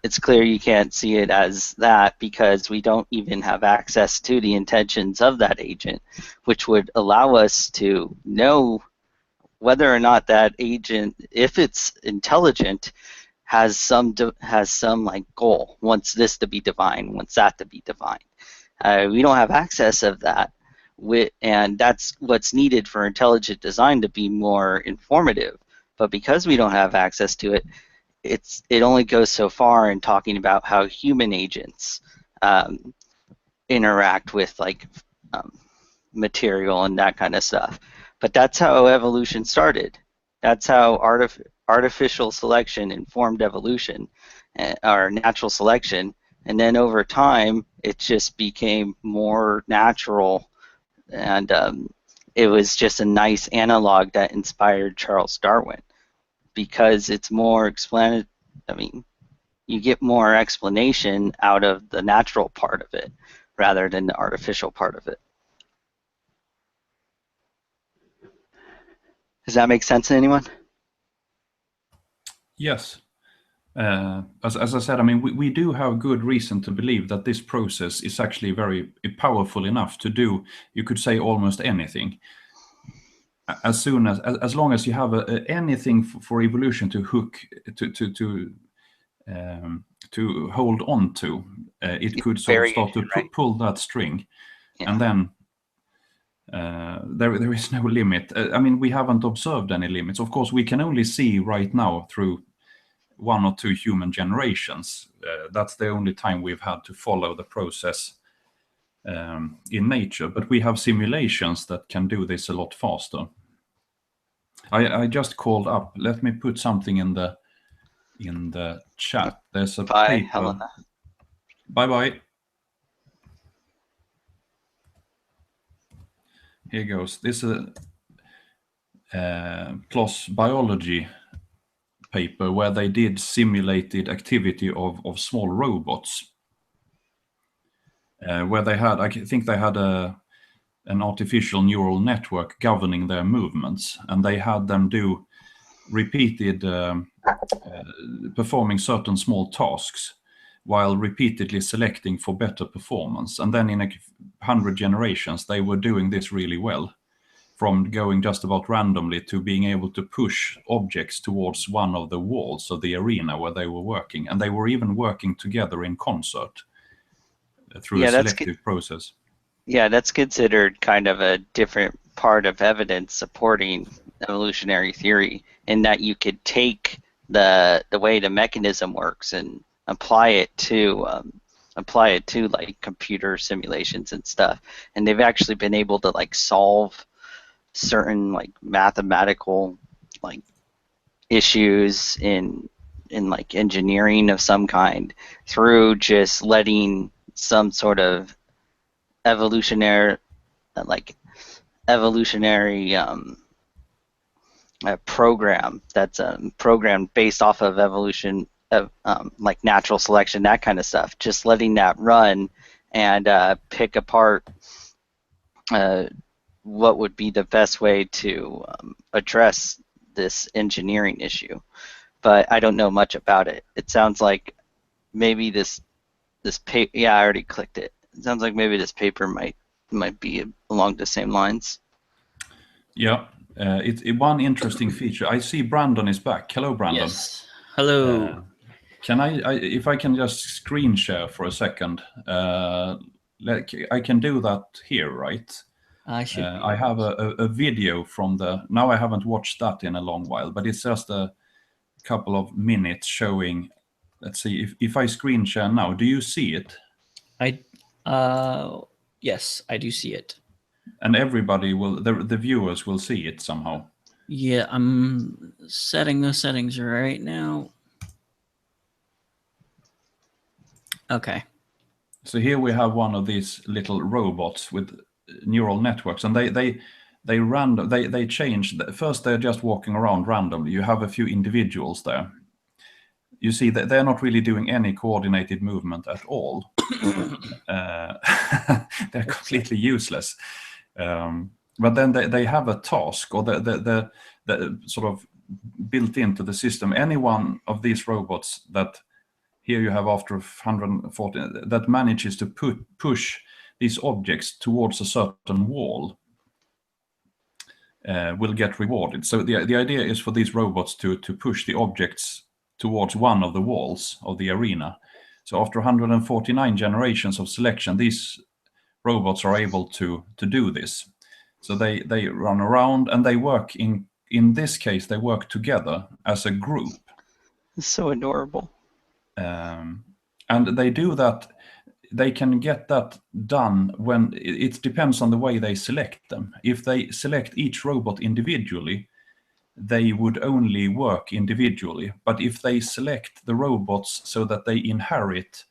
S3: It's clear you can't see it as that because we don't even have access to the intentions of that agent, which would allow us to know whether or not that agent, if it's intelligent, has some like goal, wants this to be divine, wants that to be divine. We don't have access of that, and that's what's needed for intelligent design to be more informative. But because we don't have access to it, it only goes so far in talking about how human agents interact with like material and that kind of stuff. But that's how evolution started. That's how artificial selection informed evolution, or natural selection, and then over time it just became more natural, and it was just a nice analog that inspired Charles Darwin, because it's more explanatory. I mean, you get more explanation out of the natural part of it rather than the artificial part of it. Does that make sense to anyone?
S1: Yes. As I said, I mean, we do have good reason to believe that this process is actually very powerful enough to do, you could say, almost anything. As long as you have anything for evolution to hook to hold on to, it could sort of start to pull that string, and then there is no limit. I mean, we haven't observed any limits. Of course, we can only see right now through 1 or 2 human generations. That's the only time we've had to follow the process in nature. But we have simulations that can do this a lot faster. I just called up. Let me put something in the chat. There's a
S3: Bye,
S1: paper.
S3: Helena.
S1: Bye. Here goes. This is a PLOS biology paper where they did simulated activity of small robots, where they had, I think they had an artificial neural network governing their movements, and they had them do repeated performing certain small tasks while repeatedly selecting for better performance. And then in 100 generations, they were doing this really well, from going just about randomly to being able to push objects towards one of the walls of the arena where they were working. And they were even working together in concert through a selective process.
S3: Yeah, that's considered kind of a different part of evidence supporting evolutionary theory, in that you could take the way the mechanism works and apply it to like computer simulations and stuff. And they've actually been able to like solve certain like mathematical like issues in like engineering of some kind through just letting some sort of evolutionary program that's programmed based off of evolution of like natural selection, that kind of stuff, just letting that run and pick apart what would be the best way to address this engineering issue. But I don't know much about it. It sounds like maybe this paper, yeah, I already clicked it. It sounds like maybe this paper might be along the same lines.
S1: Yeah, it's one interesting feature. I see Brandon is back. Hello, Brandon.
S2: Yes. Hello.
S1: Can if I can just screen share for a second? I can do that here, right?
S2: I should.
S1: I have a video from now I haven't watched that in a long while, but it's just a couple of minutes showing. Let's see if I screen share now. Do you see it?
S2: Yes, I do see it.
S1: And everybody will, the viewers will see it somehow.
S2: Yeah, I'm setting those settings right now. Okay.
S1: So here we have one of these little robots with neural networks, and they change. First, they're just walking around randomly. You have a few individuals there. You see that they're not really doing any coordinated movement at all. They're completely useless. But then they have a task, or the sort of built into the system. Any one of these robots that here you have after 140 that manages to push these objects towards a certain wall will get rewarded. So the idea is for these robots to push the objects towards one of the walls of the arena. So after 149 generations of selection, these robots are able to do this. So they run around, and they work in this case they work together as a group.
S3: It's so adorable.
S1: And they do that. They can get that done when it depends on the way they select them. If they select each robot individually, they would only work individually. But if they select the robots so that they inherit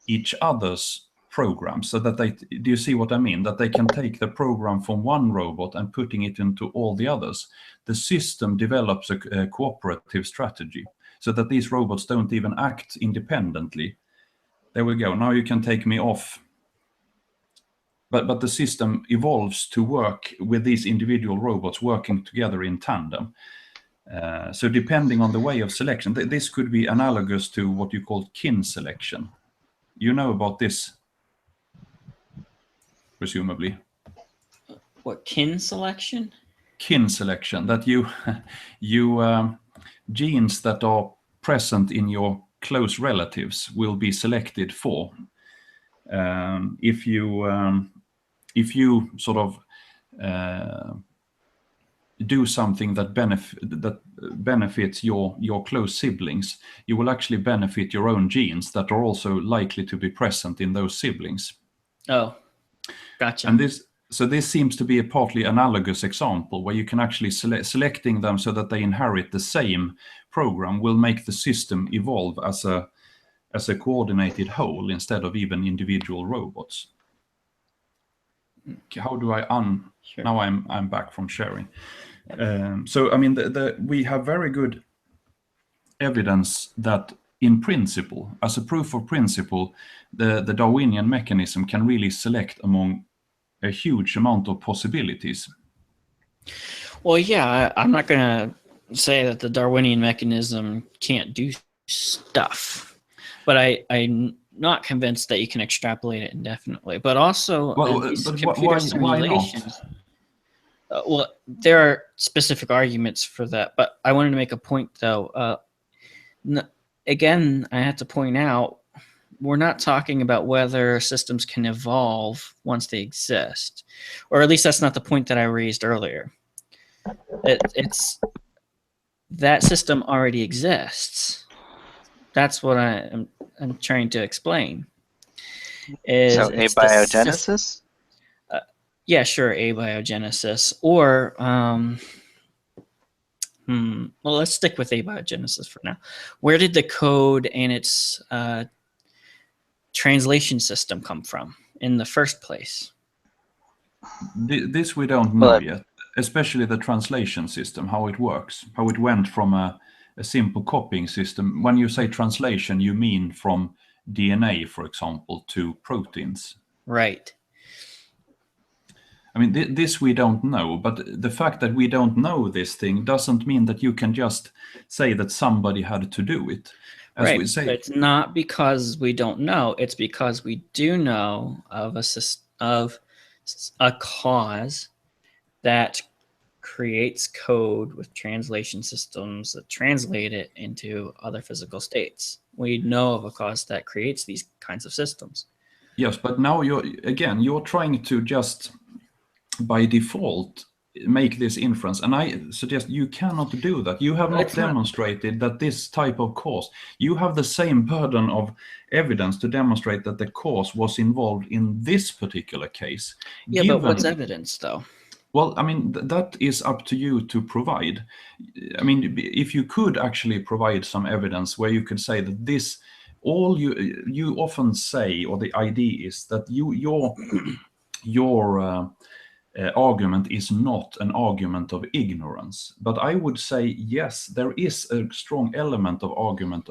S1: each other's program, so that do you see what I mean? That they can take the program from one robot and putting it into all the others. The system develops a cooperative strategy so that these robots don't even act independently. There we go. Now you can take me off. But the system evolves to work with these individual robots working together in tandem. So depending on the way of selection, this could be analogous to what you call kin selection. You know about this, presumably.
S2: What, kin selection?
S1: Kin selection, that you genes that are present in your close relatives will be selected for. If you sort of do something that benefits your close siblings, you will actually benefit your own genes that are also likely to be present in those siblings.
S2: Oh, gotcha.
S1: And this seems to be a partly analogous example where you can actually selecting them so that they inherit the same program will make the system evolve as a coordinated whole instead of even individual robots. How do I
S2: Sure.
S1: Now I'm back from sharing. So I mean, we have very good evidence that in principle, as a proof of principle, the Darwinian mechanism can really select among a huge amount of possibilities.
S2: Well, yeah, I'm not going to say that the Darwinian mechanism can't do stuff, but I'm not convinced that you can extrapolate it indefinitely. But also, these computer simulations. Well, there are specific arguments for that, but I wanted to make a point, though. Again, I have to point out, we're not talking about whether systems can evolve once they exist, or at least that's not the point that I raised earlier. It's that system already exists. That's what I'm trying to explain.
S3: So abiogenesis?
S2: Yeah, sure, abiogenesis. Or, well, let's stick with abiogenesis for now. Where did the code and its translation system come from in the first place?
S1: This we don't know yet, especially the translation system, how it works, how it went from a simple copying system. When you say translation, you mean from DNA, for example, to proteins.
S2: Right.
S1: I mean, this we don't know, but the fact that we don't know this thing doesn't mean that you can just say that somebody had to do it. As
S2: right.
S1: we say,
S2: but it's not because we don't know. It's because we do know of a cause that creates code with translation systems that translate it into other physical states. We know of a cause that creates these kinds of systems.
S1: Yes, but now you're trying to just by default make this inference, and I suggest you cannot do that. You have not demonstrated that this type of cause. You have the same burden of evidence to demonstrate that the cause was involved in this particular case.
S2: Yeah, but what's evidence, though?
S1: Well, I mean, that is up to you to provide. I mean, if you could actually provide some evidence where you could say that this, all you often say, or the idea is that your argument is not an argument of ignorance. But I would say, yes, there is a strong element of argument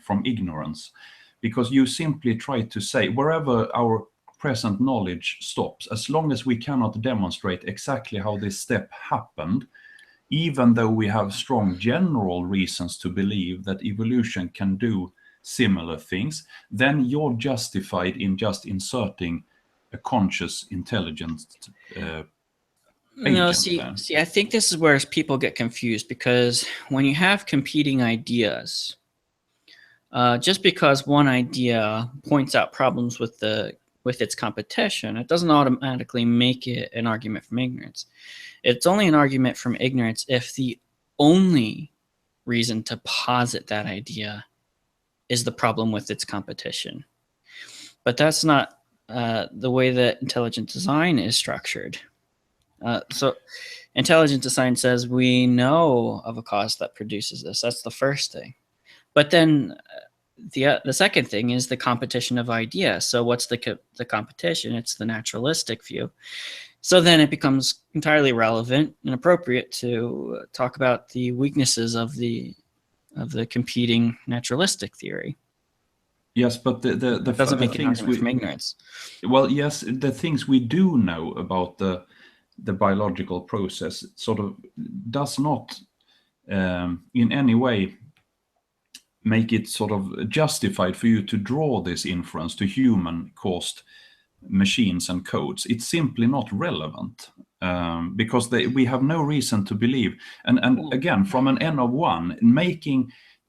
S1: from ignorance, because you simply try to say, wherever our present knowledge stops, as long as we cannot demonstrate exactly how this step happened, even though we have strong general reasons to believe that evolution can do similar things, then you're justified in just inserting a conscious, intelligent
S2: No,
S1: agent.
S2: see, I think this is where people get confused, because when you have competing ideas, just because one idea points out problems with its competition, it doesn't automatically make it an argument from ignorance. It's only an argument from ignorance if the only reason to posit that idea is the problem with its competition. But that's not the way that intelligent design is structured. So intelligent design says we know of a cause that produces this. That's the first thing. But then the second thing is the competition of ideas. So what's the competition? It's the naturalistic view. So then it becomes entirely relevant and appropriate to talk about the weaknesses of the competing naturalistic theory.
S1: Yes, but the
S2: doesn't make an
S1: things
S2: argument from ignorance.
S1: well, yes, the things we do know about the biological process sort of does not in any way make it sort of justified for you to draw this inference to human-caused machines and codes. It's simply not relevant because we have no reason to believe. And again, from an n of 1,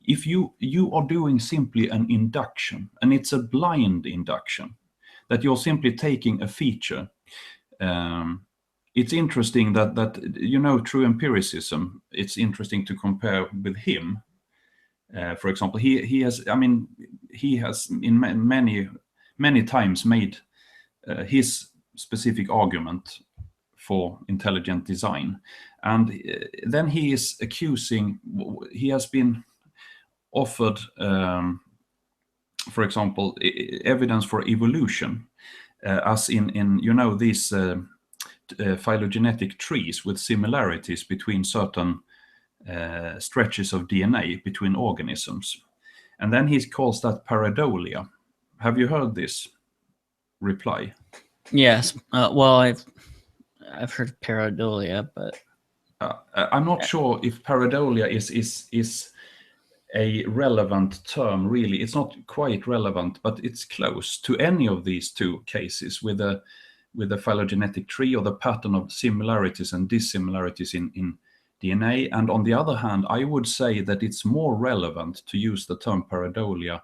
S1: if you are doing simply an induction, and it's a blind induction, that you're simply taking a feature. It's interesting that true empiricism, it's interesting to compare with him. For example, he has in many times made his specific argument for intelligent design, and then he is accusing. He has been offered, for example, evidence for evolution, as in these phylogenetic trees with similarities between certain stretches of DNA between organisms. And then he calls that pareidolia. Have you heard this reply?
S2: Yes. Well, I've heard of pareidolia, but
S1: I'm not sure if pareidolia is a relevant term, really. It's not quite relevant, but it's close to any of these two cases with the phylogenetic tree, or the pattern of similarities and dissimilarities in DNA. And on the other hand, I would say that it's more relevant to use the term pareidolia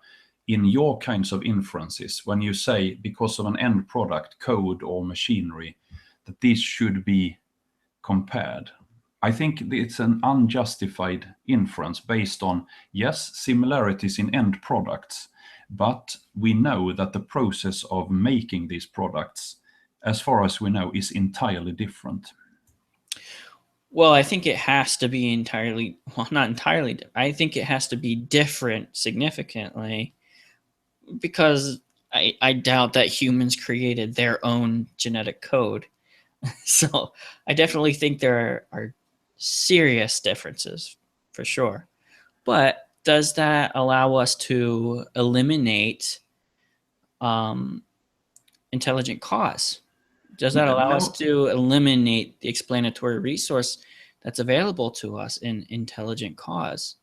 S1: in your kinds of inferences, when you say because of an end product, code or machinery, that these should be compared. I think it's an unjustified inference based on, yes, similarities in end products, but we know that the process of making these products, as far as we know, is entirely different.
S2: Well, I think it has to be not entirely. I think it has to be different significantly, because I doubt that humans created their own genetic code. So I definitely think there are serious differences, for sure. But does that allow us to eliminate intelligent cause? Does that allow us to eliminate the explanatory resource that's available to us in intelligent cause?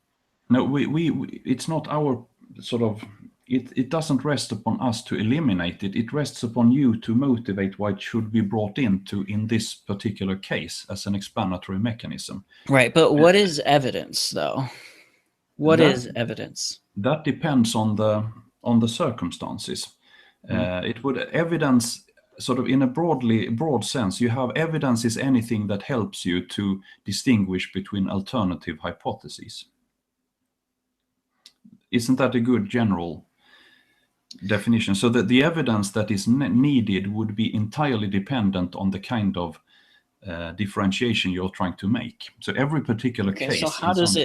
S1: No, it's not our sort of, it doesn't rest upon us to eliminate it. It rests upon you to motivate why it should be brought into in this particular case as an explanatory mechanism.
S2: Right, but what is evidence, though? What is evidence?
S1: That depends on the circumstances. It would evidence, sort of in a broad sense, you have evidence is anything that helps you to distinguish between alternative hypotheses. Isn't that a good general definition? So that the evidence that is needed would be entirely dependent on the kind of differentiation you're trying to make. So every particular case.
S2: So how does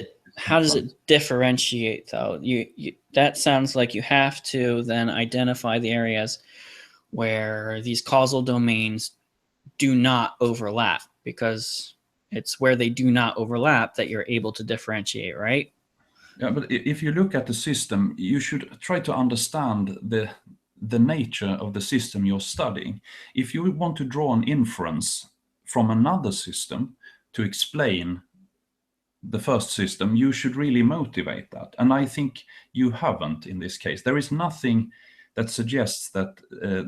S2: it differentiate, though? You that sounds like you have to then identify the areas where these causal domains do not overlap, because it's where they do not overlap that you're able to differentiate, right?
S1: Yeah, but if you look at the system, you should try to understand the nature of the system you're studying. If you want to draw an inference from another system to explain the first system, you should really motivate that. And I think you haven't in this case. There is nothing that suggests that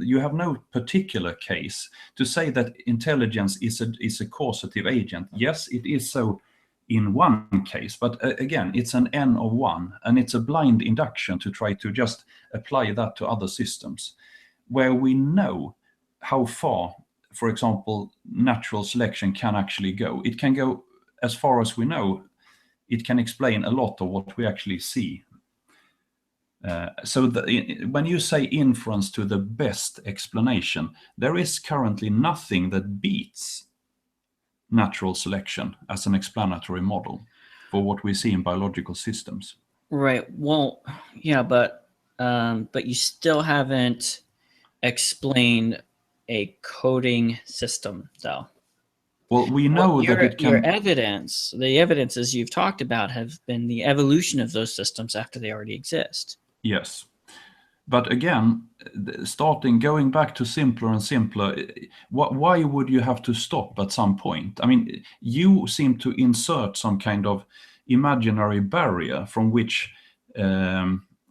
S1: you have no particular case to say that intelligence is a causative agent. Yes, it is so in one case, but again, it's an n of 1, and it's a blind induction to try to just apply that to other systems where we know how far, for example, natural selection can actually go. It can go as far as we know it can explain a lot of what we actually see. So when you say inference to the best explanation, there is currently nothing that beats natural selection as an explanatory model for what we see in biological systems.
S2: Right. Well, yeah, but you still haven't explained a coding system, though.
S1: Well, we know that it
S2: Your
S1: can.
S2: evidence, the evidences you've talked about, have been the evolution of those systems after they already exist.
S1: Yes. But again, going back to simpler and simpler, why would you have to stop at some point? I mean, you seem to insert some kind of imaginary barrier from which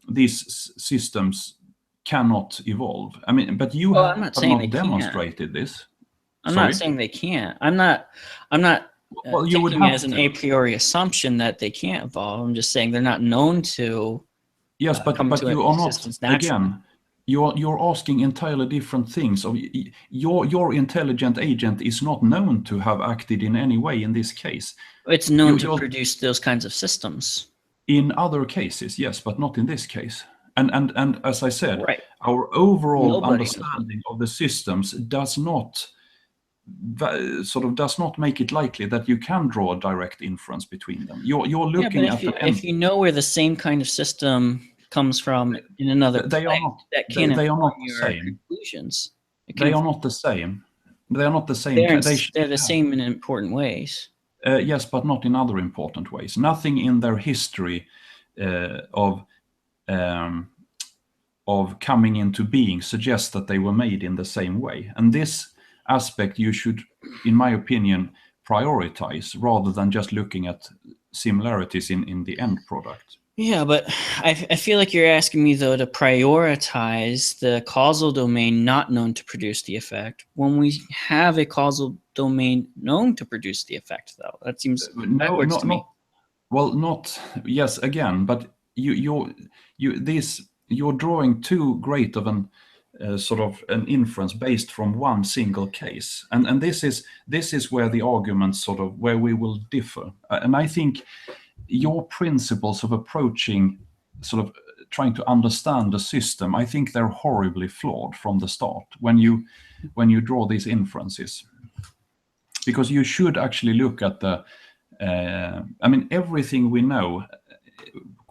S1: these systems cannot evolve. I mean, but you
S2: Well, I'm not
S1: have
S2: saying they
S1: not
S2: can't.
S1: demonstrated this.
S2: I'm
S1: Sorry?
S2: not saying they can't. I'm not
S1: Well, you would
S2: taking it
S1: have
S2: as an
S1: to.
S2: a priori assumption that they can't evolve. I'm just saying they're not known to
S1: Yes,
S2: come
S1: but
S2: to
S1: you are not,
S2: existence naturally.
S1: again, you're asking entirely different things. Your intelligent agent is not known to have acted in any way in this case.
S2: It's known to
S1: You're,
S2: produce those kinds of systems.
S1: in other cases, yes, but not in this case. And as I said,
S2: Right.
S1: our overall
S2: Nobody knows.
S1: understanding of the systems does not make it likely that you can draw a direct inference between them. You're
S2: Yeah, but
S1: looking at
S2: if you know where the same kind of system comes from in another
S1: they
S2: place,
S1: are not
S2: that can
S1: they are
S2: inform
S1: not the
S2: your
S1: same.
S2: conclusions. It
S1: They
S2: can
S1: are not the same. They are not the same.
S2: they're the same in important ways.
S1: Yes, but not in other important ways. Nothing in their history of coming into being suggests that they were made in the same way. And this aspect you should, in my opinion, prioritize rather than just looking at similarities in the end product.
S2: Yeah, but I feel like you're asking me, though, to prioritize the causal domain not known to produce the effect when we have a causal domain known to produce the effect, though. That seems backwards to me.
S1: Yes, again, but you're drawing too great of an sort of an inference based from one single case, and this is where the arguments where we will differ. And I think your principles of approaching trying to understand the system, I think they're horribly flawed from the start when you draw these inferences, because you should actually look at everything we know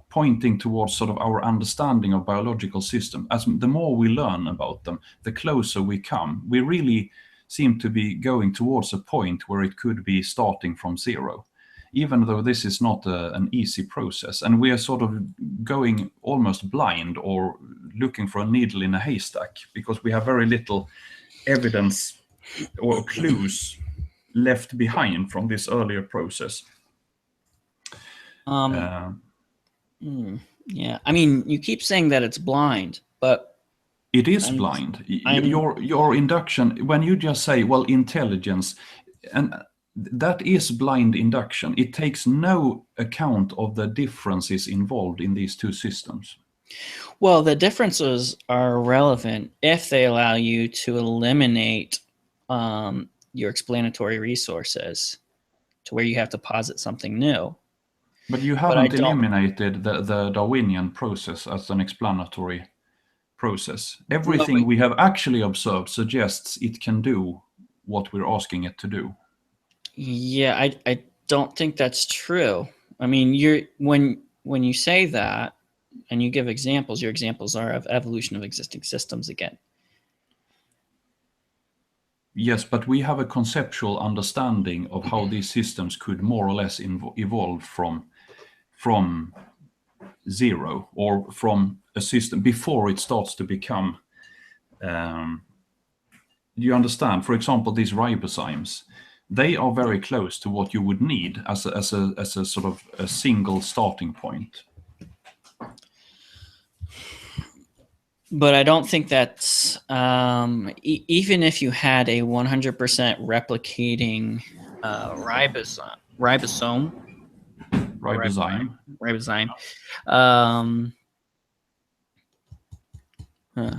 S1: pointing towards our understanding of biological systems. As the more we learn about them, the closer we come. We really seem to be going towards a point where it could be starting from zero, even though this is not an easy process. And we are going almost blind or looking for a needle in a haystack because we have very little evidence or clues left behind from this earlier process.
S2: Yeah, I mean, you keep saying that it's blind, but
S1: it is blind. Your induction, when you just say, well, intelligence, and that is blind induction. It takes no account of the differences involved in these two systems.
S2: Well, the differences are relevant if they allow you to eliminate your explanatory resources to where you have to posit something new.
S1: But you haven't eliminated the Darwinian process as an explanatory process. Everything we have actually observed suggests it can do what we're asking it to do.
S2: Yeah, I don't think that's true. I mean, when you say that and you give examples, your examples are of evolution of existing systems again.
S1: Yes, but we have a conceptual understanding of how these systems could more or less evolve from zero, or from a system before it starts to become. You understand? For example, these ribozymes, they are very close to what you would need as a sort of a single starting point.
S2: But I don't think that's even if you had a 100% replicating ribozyme.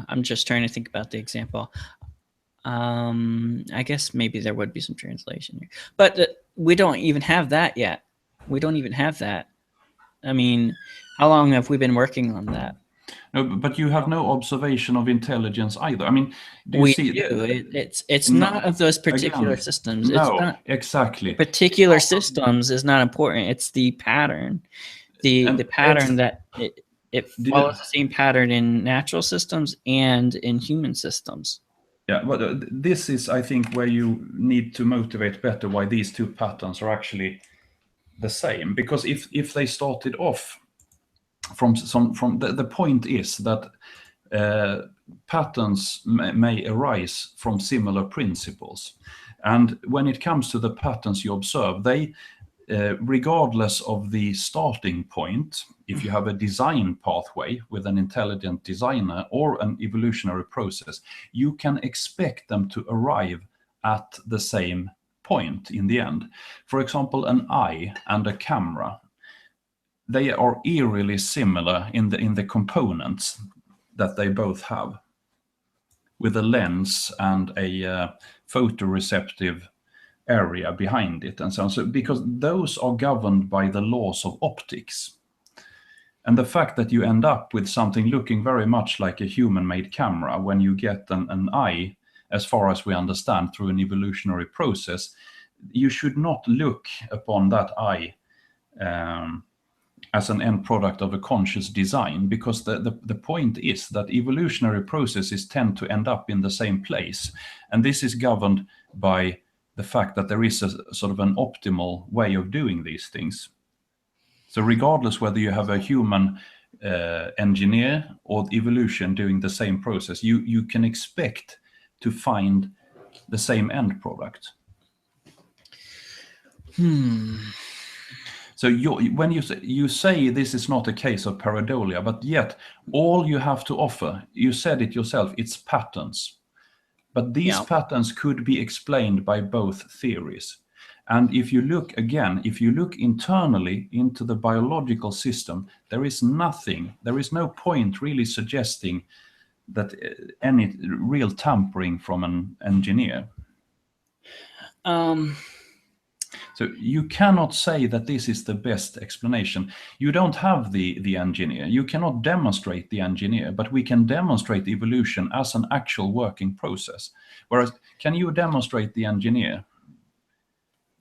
S2: I'm just trying to think about the example. I guess maybe there would be some translation here, but we don't even have that yet. We don't even have that. I mean, how long have we been working on that?
S1: No, but you have no observation of intelligence either. I mean, do you
S2: We
S1: see?
S2: do. It's
S1: No,
S2: not of those particular
S1: again,
S2: systems. It's
S1: no,
S2: not
S1: exactly.
S2: particular systems is not important. It's the pattern. The
S1: And
S2: pattern that it
S1: the,
S2: follows the same pattern in natural systems and in human systems.
S1: yeah, but this is, I think, where you need to motivate better why these two patterns are actually the same. Because if they started off from the point is that patterns may arise from similar principles, and when it comes to the patterns you observe, they regardless of the starting point, if you have a design pathway with an intelligent designer or an evolutionary process, you can expect them to arrive at the same point in the end. For example, an eye and a camera, they are eerily similar in the components that they both have, with a lens and a photoreceptive area behind it and so on. So because those are governed by the laws of optics. And the fact that you end up with something looking very much like a human-made camera when you get an eye, as far as we understand, through an evolutionary process, you should not look upon that eye as an end product of a conscious design, because the point is that evolutionary processes tend to end up in the same place. And this is governed by the fact that there is a sort of an optimal way of doing these things. So regardless whether you have a human engineer or evolution doing the same process, you can expect to find the same end product. So when you say this is not a case of pareidolia, but yet all you have to offer, you said it yourself, it's patterns. But these patterns could be explained by both theories. And if you look internally into the biological system, there is no point really suggesting that any real tampering from an engineer. So you cannot say that this is the best explanation. You don't have the engineer. You cannot demonstrate the engineer, but we can demonstrate evolution as an actual working process. Whereas, can you demonstrate the engineer?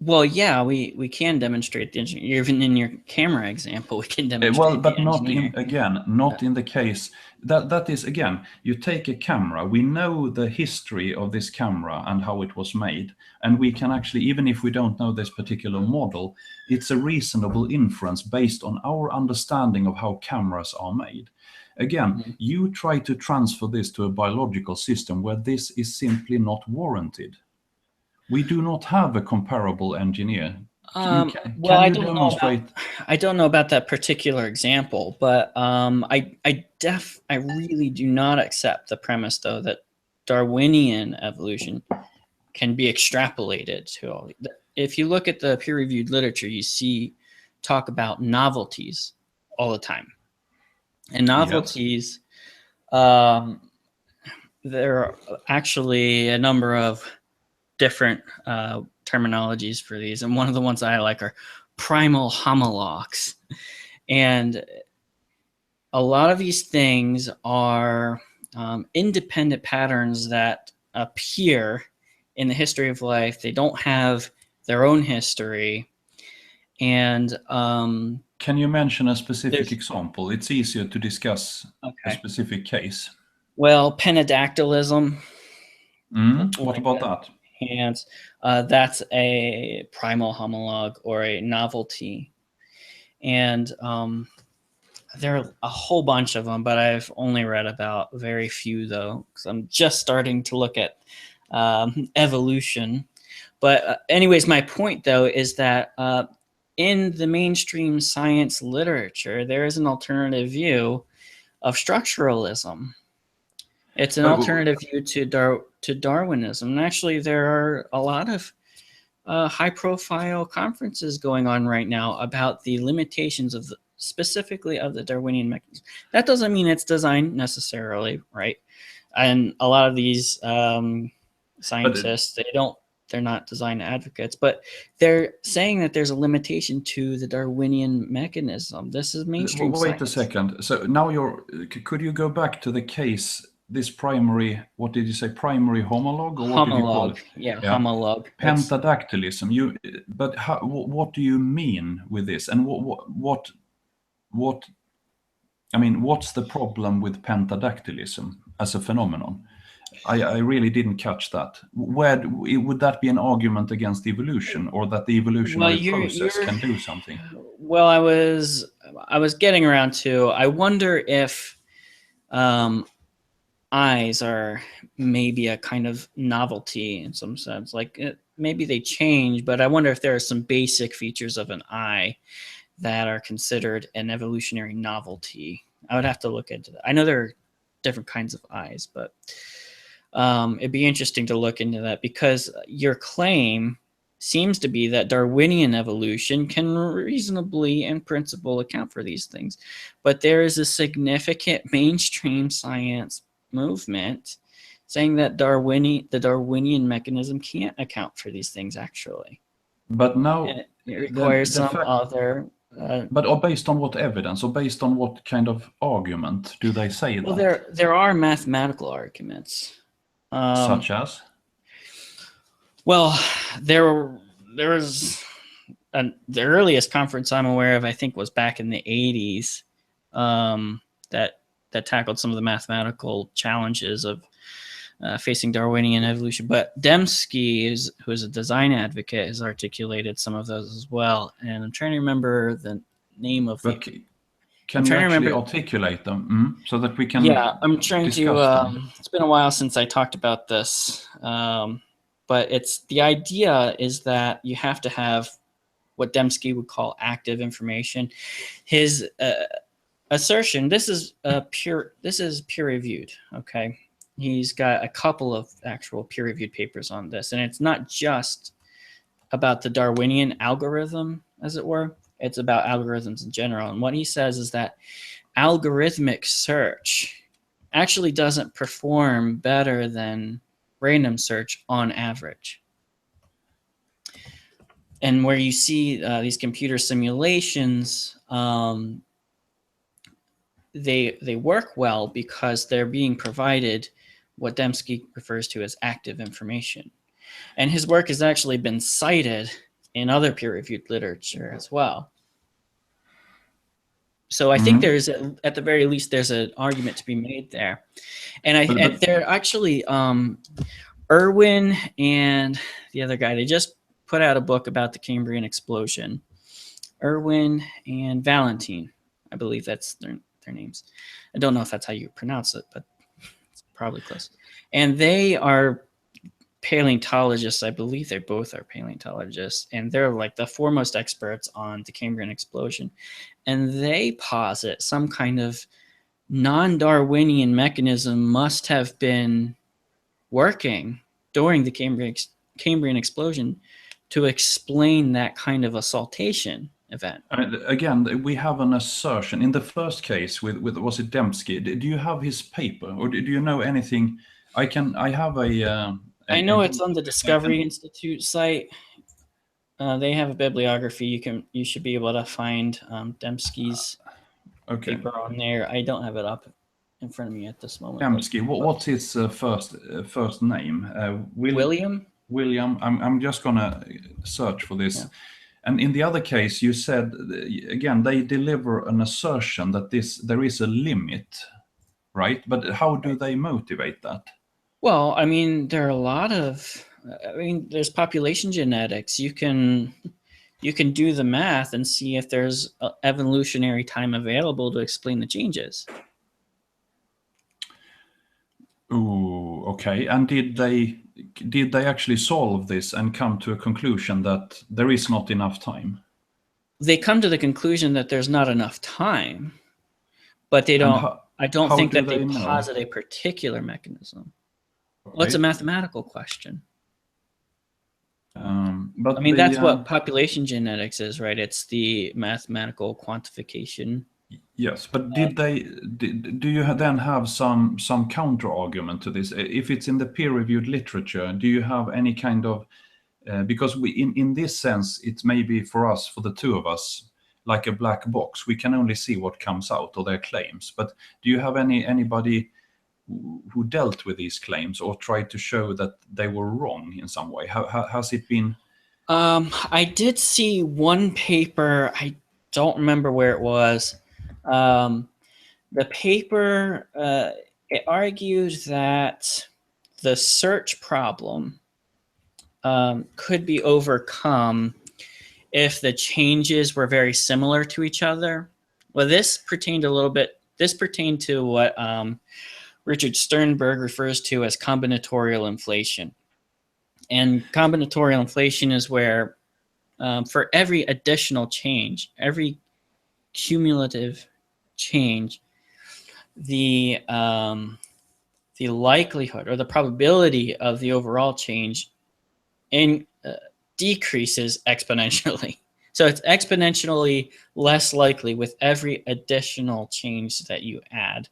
S2: Well, yeah, we can demonstrate the engineer. Even in your camera example, we can demonstrate
S1: Well, but
S2: the engineer.
S1: not in the case that is, again, you take a camera. We know the history of this camera and how it was made, and we can actually, even if we don't know this particular model, it's a reasonable inference based on our understanding of how cameras are made. Again, you try to transfer this to a biological system where this is simply not warranted. We do not have a comparable engineer.
S2: Well, I don't know about that particular example, but I really do not accept the premise, though, that Darwinian evolution can be extrapolated to all. If you look at the peer-reviewed literature, you see talk about novelties all the time, and novelties. Yes. There are actually a number of different terminologies for these, and one of the ones I like are primal homologs. And a lot of these things are independent patterns that appear in the history of life. They don't have their own history. And
S1: can you mention a specific example? It's easier to discuss a specific case.
S2: Well, penadactylism.
S1: What about that?
S2: Hands. That's a primal homolog or a novelty. And there are a whole bunch of them, but I've only read about very few, though, because I'm just starting to look at evolution. But anyways, my point, though, is that in the mainstream science literature, there is an alternative view of structuralism. It's an alternative view to Darwinism. And actually, there are a lot of high-profile conferences going on right now about the limitations of specifically of the Darwinian mechanism. That doesn't mean it's designed necessarily, right? And a lot of these scientists, they don't they're not design advocates, but they're saying that there's a limitation to the Darwinian mechanism. This is mainstream
S1: Wait a
S2: science.
S1: second. So now could you go back to the case, this primary, what did you say, primary homologue, or what did you call
S2: Homologue,
S1: it?
S2: yeah,
S1: Yeah.
S2: homologue.
S1: Pentadactylism. But what do you mean with this? And what I mean, what's the problem with pentadactylism as a phenomenon? I really didn't catch that. Would that be an argument against evolution, or that the
S2: Well,
S1: evolutionary process can do something?
S2: Well, I was getting around to. I wonder if eyes are maybe a kind of novelty in some sense. Like maybe they change, but I wonder if there are some basic features of an eye that are considered an evolutionary novelty. I would have to look into that. I know there are different kinds of eyes, but it'd be interesting to look into that, because your claim seems to be that Darwinian evolution can reasonably, in principle, account for these things. But there is a significant mainstream science movement saying that the Darwinian mechanism can't account for these things, actually.
S1: But now
S2: And it requires
S1: the
S2: some
S1: fact,
S2: other...
S1: but based on what evidence, or based on what kind of argument do they say
S2: well,
S1: that?
S2: there are mathematical arguments.
S1: Such as?
S2: Well, there was the earliest conference I'm aware of, I think, was back in the 80s, that tackled some of the mathematical challenges of facing Darwinian evolution. But Dembski, who is a design advocate, has articulated some of those as well. And I'm trying to remember the name of
S1: But
S2: the...
S1: can you actually articulate them so that we can
S2: I'm trying
S1: discuss
S2: to...
S1: them?
S2: It's been a while since I talked about this. But the idea is that you have to have what Dembski would call active information. His assertion, this is peer reviewed. Okay, he's got a couple of actual peer reviewed papers on this, and it's not just about the Darwinian algorithm, as it were. It's about algorithms in general. And what he says is that algorithmic search actually doesn't perform better than random search on average. And where you see these computer simulations, they work well because they're being provided what Dembski refers to as active information. And his work has actually been cited in other peer-reviewed literature as well. So I think there's, at the very least, there's an argument to be made there. And they're actually... Irwin and the other guy, they just put out a book about the Cambrian explosion. Irwin and Valentine, I believe that's their names. I don't know if that's how you pronounce it, but it's probably close. And they are paleontologists. I believe they both are paleontologists, and they're like the foremost experts on the Cambrian explosion. And they posit some kind of non-Darwinian mechanism must have been working during the Cambrian explosion to explain that kind of a saltation event.
S1: Again, we have an assertion. In the first case with was it Dembski? Do you have his paper, or do you know anything? I have a...
S2: I know it's on the Discovery Institute site. They have a bibliography. You should be able to find Dembski's paper on there. I don't have it up in front of me at this moment.
S1: Dembski. What's his first name?
S2: William.
S1: William. I'm just gonna search for this. Yeah. And in the other case, you said again they deliver an assertion that there is a limit, right? But how do they motivate that?
S2: Well, I mean, there are a lot of. I mean, there's population genetics. You can do the math and see if there's evolutionary time available to explain the changes.
S1: Oh, okay. And did they actually solve this and come to a conclusion that there is not enough time?
S2: They come to the conclusion that there's not enough time, but they don't. I don't think that they posit a particular mechanism. Okay. Well, it's a mathematical question. But I mean, that's what population genetics is, right? It's the mathematical quantification.
S1: Yes, but do you then have some counter argument to this? If it's in the peer-reviewed literature, do you have any kind of because in this sense, it may be for us, for the two of us, like a black box. We can only see what comes out, or their claims. But do you have anybody who dealt with these claims or tried to show that they were wrong in some way? How has it been?
S2: I did see one paper. I don't remember where it was. The paper, it argued that the search problem could be overcome if the changes were very similar to each other. Well, this pertained to what Richard Sternberg refers to as combinatorial inflation. And combinatorial inflation is where for every additional change, every cumulative change, the likelihood or the probability of the overall change decreases exponentially. So it's exponentially less likely with every additional change that you add.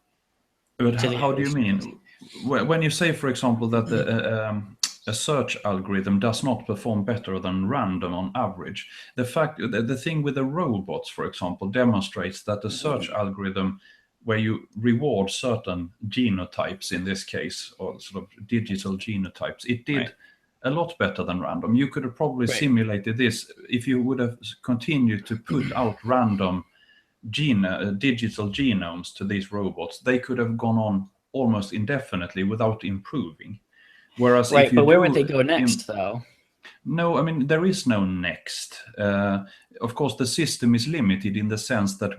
S1: But how do you mean? When you say, for example, that a search algorithm does not perform better than random on average, the thing with the robots, for example, demonstrates that the search algorithm, where you reward certain genotypes in this case, or sort of digital genotypes, it did a lot better than random. You could have probably simulated this if you would have continued to put out random digital genomes to these robots. They could have gone on almost indefinitely without improving. Whereas if you
S2: but where would they go next, though?
S1: No, I mean, there is no next. Of course, the system is limited in the sense that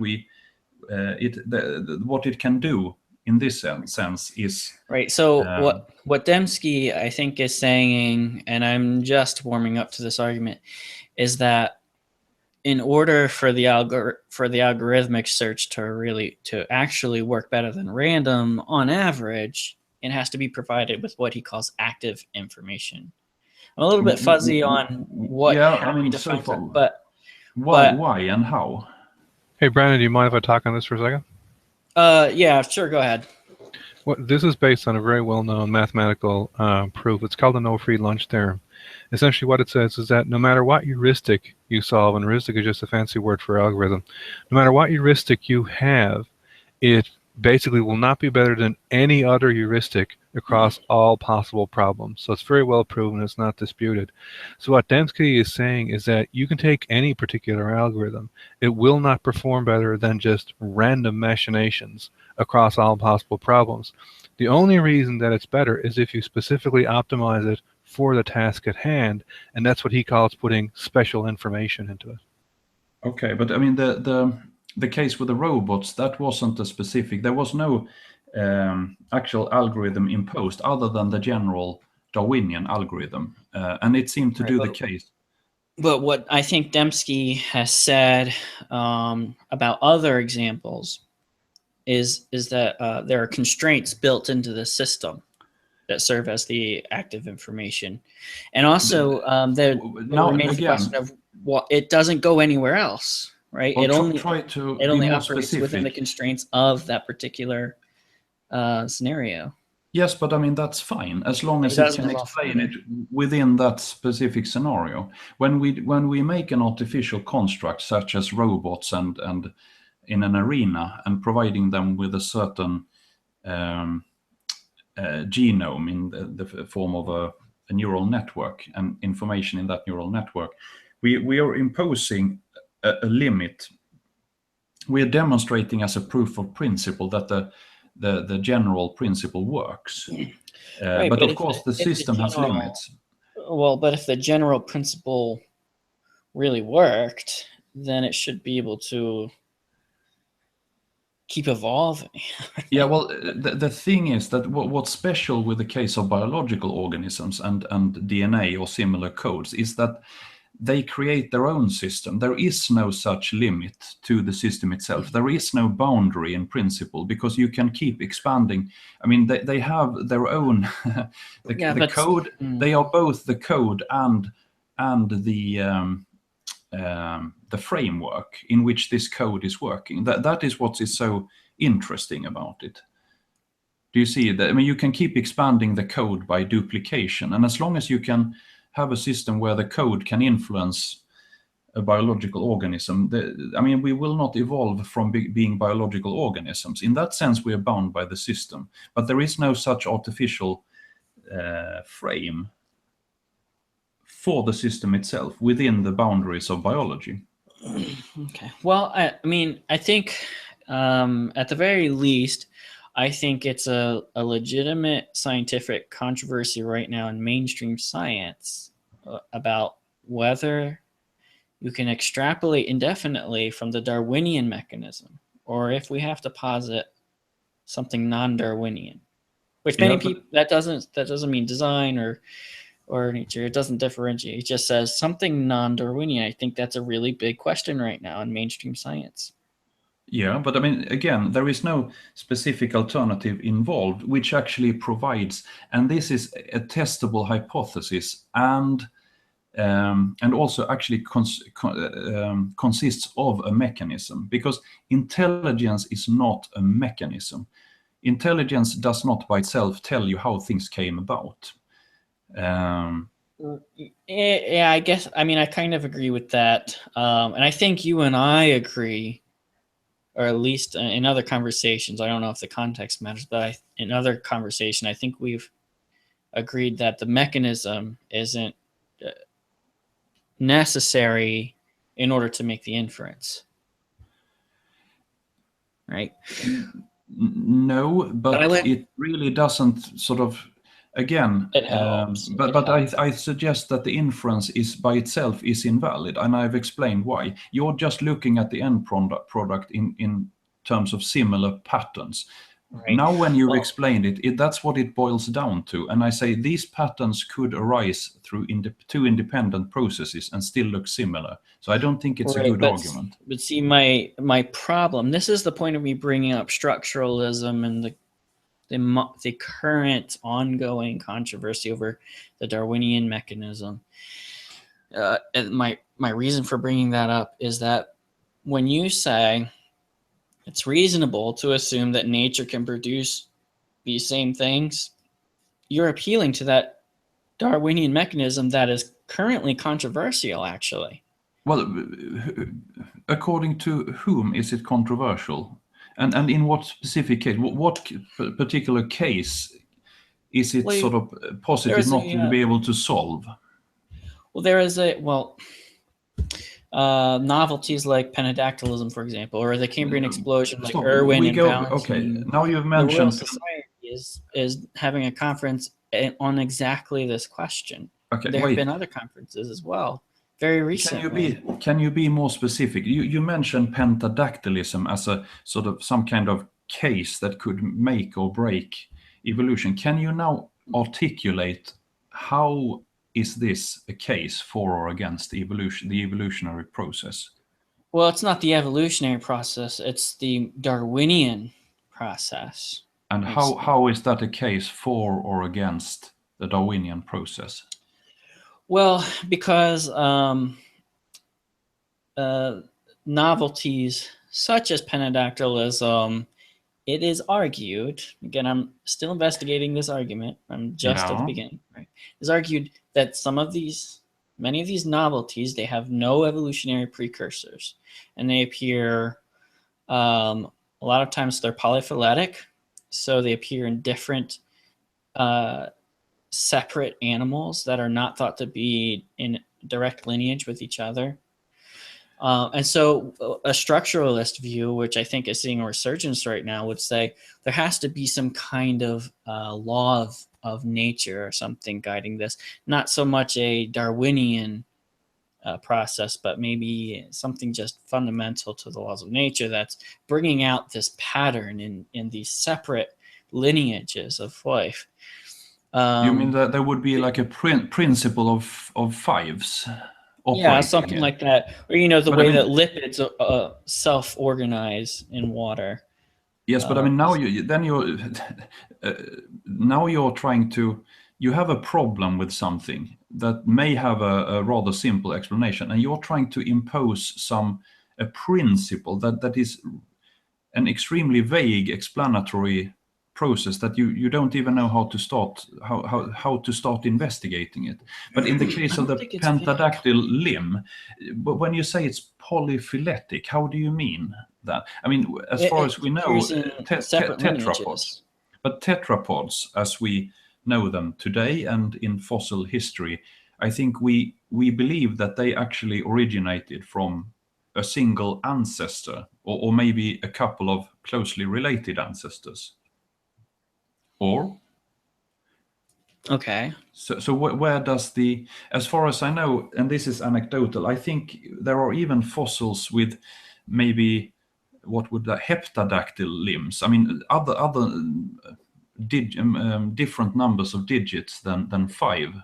S1: what it can do in this sense is
S2: right. So what Dembski, I think, is saying, and I'm just warming up to this argument, is that in order for the algorithmic search to actually work better than random on average, it has to be provided with what he calls active information. I'm a little bit fuzzy on what he defines it, but
S1: why and how?
S4: Hey, Brandon, do you mind if I talk on this for a second?
S2: Yeah, sure, go ahead.
S4: Well, this is based on a very well-known mathematical proof. It's called the no-free lunch theorem. Essentially what it says is that no matter what heuristic you solve, and heuristic is just a fancy word for algorithm, no matter what heuristic you have, it basically will not be better than any other heuristic across all possible problems. So it's very well proven, it's not disputed. So what Dembski is saying is that you can take any particular algorithm, it will not perform better than just random machinations across all possible problems. The only reason that it's better is if you specifically optimize it for the task at hand, and that's what he calls putting special information into it.
S1: Okay, but I mean the case with the robots, that wasn't a specific. There was no actual algorithm imposed other than the general Darwinian algorithm, and it seemed to do the case.
S2: But what I think Dembski has said about other examples is that there are constraints built into the system that serve as the active information, and also there remains the question of it doesn't go anywhere else. Right,
S1: well,
S2: it only operates
S1: specific
S2: within the constraints of that particular scenario.
S1: Yes, but I mean that's fine as long as it can explain it within that specific scenario. When we make an artificial construct such as robots and in an arena and providing them with a certain genome in the form of a neural network and information in that neural network, we are imposing a limit. We are demonstrating as a proof of principle that the general principle works. But of course the system has limits.
S2: Well, but if the general principle really worked, then it should be able to keep evolving.
S1: Yeah, well, the thing is that what's special with the case of biological organisms and DNA or similar codes is that they create their own system. There is no such limit to the system itself. There is no boundary in principle because you can keep expanding. I mean, they have their own the code. They are both the code and the framework in which this code is working. That is what is so interesting about it. Do you see that? I mean, you can keep expanding the code by duplication, and as long as you can have a system where the code can influence a biological organism, we will not evolve from being biological organisms. In that sense, we are bound by the system. But there is no such artificial frame for the system itself within the boundaries of biology.
S2: Okay. Well, I think at the very least, I think it's a legitimate scientific controversy right now in mainstream science about whether you can extrapolate indefinitely from the Darwinian mechanism, or if we have to posit something non-Darwinian, which many people, that doesn't mean design or nature. It doesn't differentiate. It just says something non-Darwinian. I think that's a really big question right now in mainstream science.
S1: Yeah, but again, there is no specific alternative involved, which actually provides, and this is a testable hypothesis, and also actually consists of a mechanism, because intelligence is not a mechanism. Intelligence does not by itself tell you how things came about.
S2: Yeah, I guess. I kind of agree with that, and I think you and I agree, or at least in other conversations. I don't know if the context matters, but in other conversation, I think we've agreed that the mechanism isn't necessary in order to make the inference, right?
S1: No, but it really doesn't sort of. Again,
S2: it helps.
S1: But I suggest that the inference is by itself is invalid, and I've explained why. You're just looking at the end product in terms of similar patterns. Right. Now, when you've explained it, that's what it boils down to. And I say these patterns could arise through two independent processes and still look similar. So I don't think it's a good argument.
S2: But see, my problem. This is the point of me bringing up structuralism and the current ongoing controversy over the Darwinian mechanism. And my reason for bringing that up is that when you say it's reasonable to assume that nature can produce these same things, you're appealing to that Darwinian mechanism that is currently controversial, actually.
S1: Well, according to whom is it controversial? And in what specific case? What particular case is it sort of positive not to be able to solve?
S2: Well, there is novelties like penadactylism, for example, or the Cambrian explosion, like Irwin and Valentine.
S1: Okay, now you've mentioned
S2: the Royal Society is having a conference on exactly this question.
S1: Okay,
S2: there have been other conferences as well, very recently.
S1: Can you be more specific? You mentioned pentadactylism as a sort of some kind of case that could make or break evolution. Can you now articulate how is this a case for or against the evolutionary process?
S2: Well, it's not the evolutionary process, it's the Darwinian process.
S1: And how is that a case for or against the Darwinian process?
S2: Well, because novelties such as penadactylism, it is argued, again, I'm still investigating this argument, I'm just at the beginning, right? It's argued that many of these novelties, they have no evolutionary precursors, and they appear, a lot of times they're polyphyletic, so they appear in different separate animals that are not thought to be in direct lineage with each other. And so a structuralist view, which I think is seeing a resurgence right now, would say there has to be some kind of law of nature or something guiding this. Not so much a Darwinian process, but maybe something just fundamental to the laws of nature that's bringing out this pattern in these separate lineages of life.
S1: You mean that there would be like a principle of fives?
S2: Yeah, something like that. Or, the way that lipids self-organize in water.
S1: Yes, but now you're trying to, you have a problem with something that may have a rather simple explanation, and you're trying to impose a principle that is an extremely vague explanatory process that you don't even know how to start investigating it. But in the case of the pentadactyl limb, but when you say it's polyphyletic, how do you mean that? I mean, as far as we know, tetrapods. But tetrapods, as we know them today and in fossil history, I think we believe that they actually originated from a single ancestor, or maybe a couple of closely related ancestors. Or?
S2: Okay.
S1: So where does the, as far as I know, and this is anecdotal, I think there are even fossils with maybe what would the heptadactyl limbs. I mean, other different numbers of digits than 5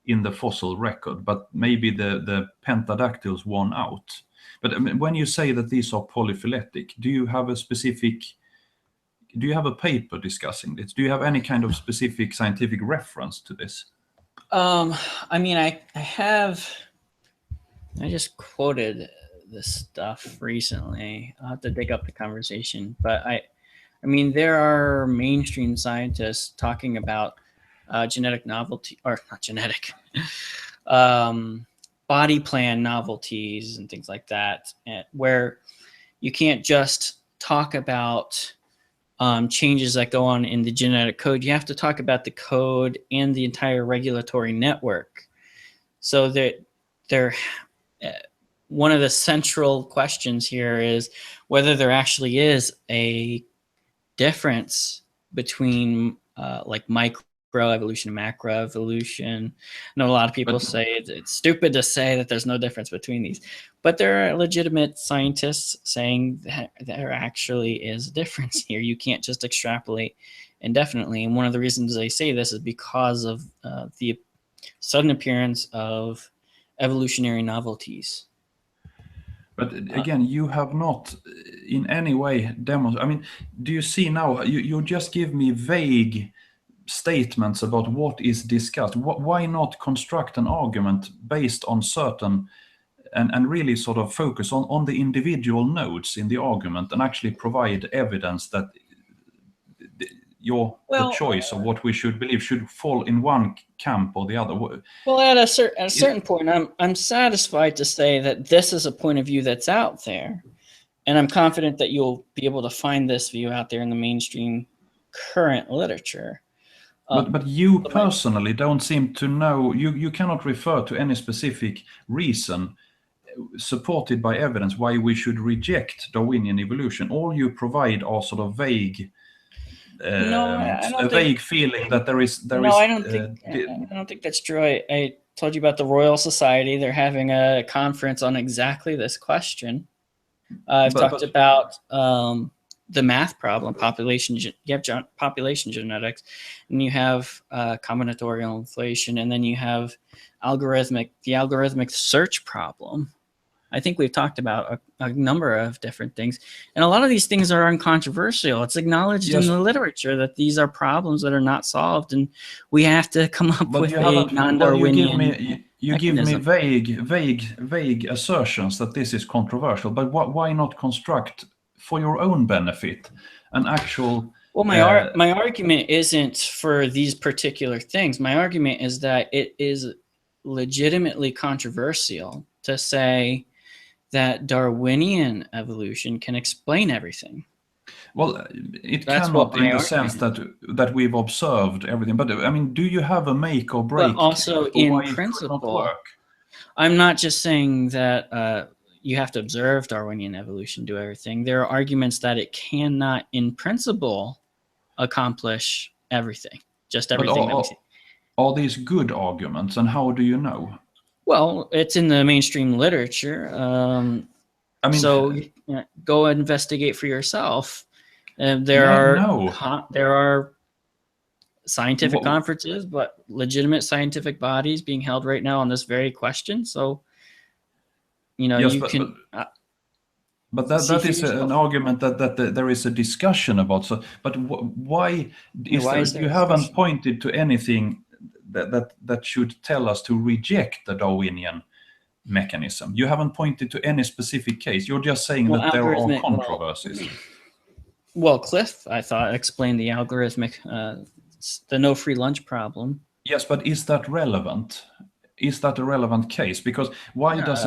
S1: in the fossil record, but maybe the pentadactyls won out. But I mean, when you say that these are polyphyletic, do you have a paper discussing this? Do you have any kind of specific scientific reference to this?
S2: I mean, I just quoted this stuff recently. I'll have to dig up the conversation, but I mean, there are mainstream scientists talking about genetic novelty, or not genetic, body plan novelties and things like that, where you can't just talk about changes that go on in the genetic code. You have to talk about the code and the entire regulatory network. So that one of the central questions here is whether there actually is a difference between like microevolution and macroevolution. I know a lot of people say it's stupid to say that there's no difference between these, but there are legitimate scientists saying that there actually is a difference here. You can't just extrapolate indefinitely. And one of the reasons they say this is because of the sudden appearance of evolutionary novelties.
S1: But again, you have not in any way demonstrated. I mean, do you see now, you just give me vague statements about what is discussed. Why not construct an argument based on certain, and really sort of focus on the individual nodes in the argument and actually provide evidence that the choice of what we should believe should fall in one camp or the other?
S2: Well, at a certain point, I'm satisfied to say that this is a point of view that's out there, and I'm confident that you'll be able to find this view out there in the mainstream current literature.
S1: But you personally don't seem to know. You cannot refer to any specific reason supported by evidence why we should reject Darwinian evolution. All you provide are sort of vague. Vague feeling that there is.
S2: I don't think that's true. I told you about the Royal Society. They're having a conference on exactly this question. I've talked about the math problem, population. You have population genetics, and you have combinatorial inflation, and then you have the algorithmic search problem. I think we've talked about a number of different things, and a lot of these things are uncontroversial. It's acknowledged in the literature that these are problems that are not solved, and we have to come up with a non-Darwinian.
S1: You give me vague assertions that this is controversial, but why not construct for your own benefit an actual?
S2: Well, my argument isn't for these particular things. My argument is that it is legitimately controversial to say that Darwinian evolution can explain everything.
S1: Well, it cannot in the sense that we've observed everything. But I mean, do you have a make or break?
S2: But also in principle, I'm not just saying that you have to observe Darwinian evolution, do everything. There are arguments that it cannot, in principle, accomplish everything. Just everything.
S1: Are these good arguments, and how do you know?
S2: Well, it's in the mainstream literature. I mean, so go investigate for yourself. There are scientific conferences, but legitimate scientific bodies being held right now on this very question. So,
S1: But that is an argument that there is a discussion about. So, but why is there you haven't pointed to anything that should tell us to reject the Darwinian mechanism? You haven't pointed to any specific case. You're just saying that there are controversies.
S2: Well, Cliff, I thought, explained the algorithmic, the no free lunch problem.
S1: Yes, but is that relevant? Is that a relevant case? Because why does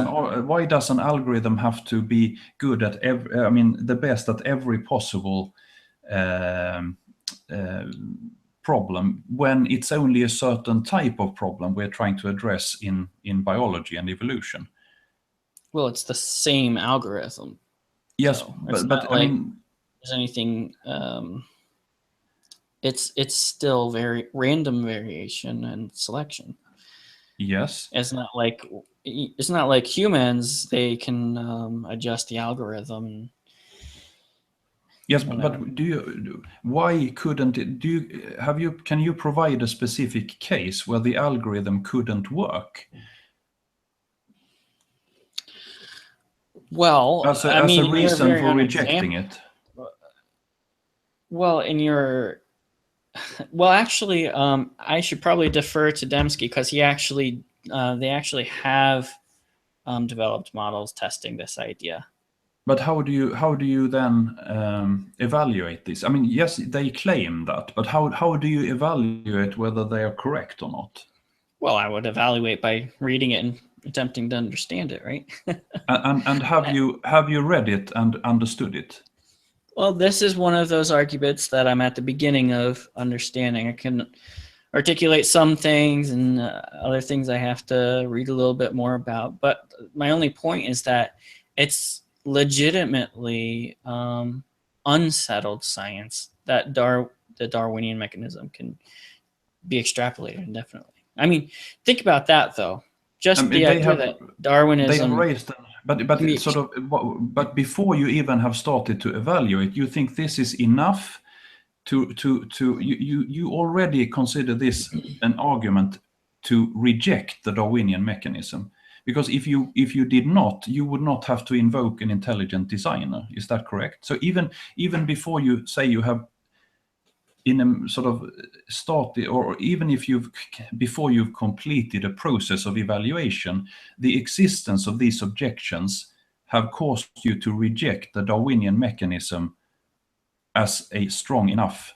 S1: an algorithm have to be good at the best at every possible um, uh, problem when it's only a certain type of problem we're trying to address in biology and evolution?
S2: Well, it's the same algorithm.
S1: Yes,
S2: So
S1: but I mean,
S2: there's anything. It's still very random variation and selection.
S1: yes.
S2: It's not like humans. They can adjust the algorithm.
S1: Yes, but why couldn't it? Can you provide a specific case where the algorithm couldn't work
S2: Well,
S1: as
S2: I
S1: a
S2: mean, you're
S1: reason
S2: very
S1: for
S2: on
S1: rejecting it?
S2: Well, actually, I should probably defer to Dembski because they actually have developed models testing this idea.
S1: But how do you then evaluate this? I mean, yes, they claim that, but how do you evaluate whether they are correct or not?
S2: Well, I would evaluate by reading it and attempting to understand it, right?
S1: And have you read it and understood it?
S2: Well, this is one of those arguments that I'm at the beginning of understanding. I can articulate some things, and other things I have to read a little bit more about. But my only point is that it's legitimately unsettled science that the Darwinian mechanism can be extrapolated indefinitely. I mean, think about that, though. Just the idea that Darwinism...
S1: They have raised, but before you even have started to evaluate, you think this is enough you already consider this an argument to reject the Darwinian mechanism. Because if you did not, you would not have to invoke an intelligent designer. Is that correct? So even before you say you have in a sort of started, or even before you've completed a process of evaluation, the existence of these objections have caused you to reject the Darwinian mechanism as a strong enough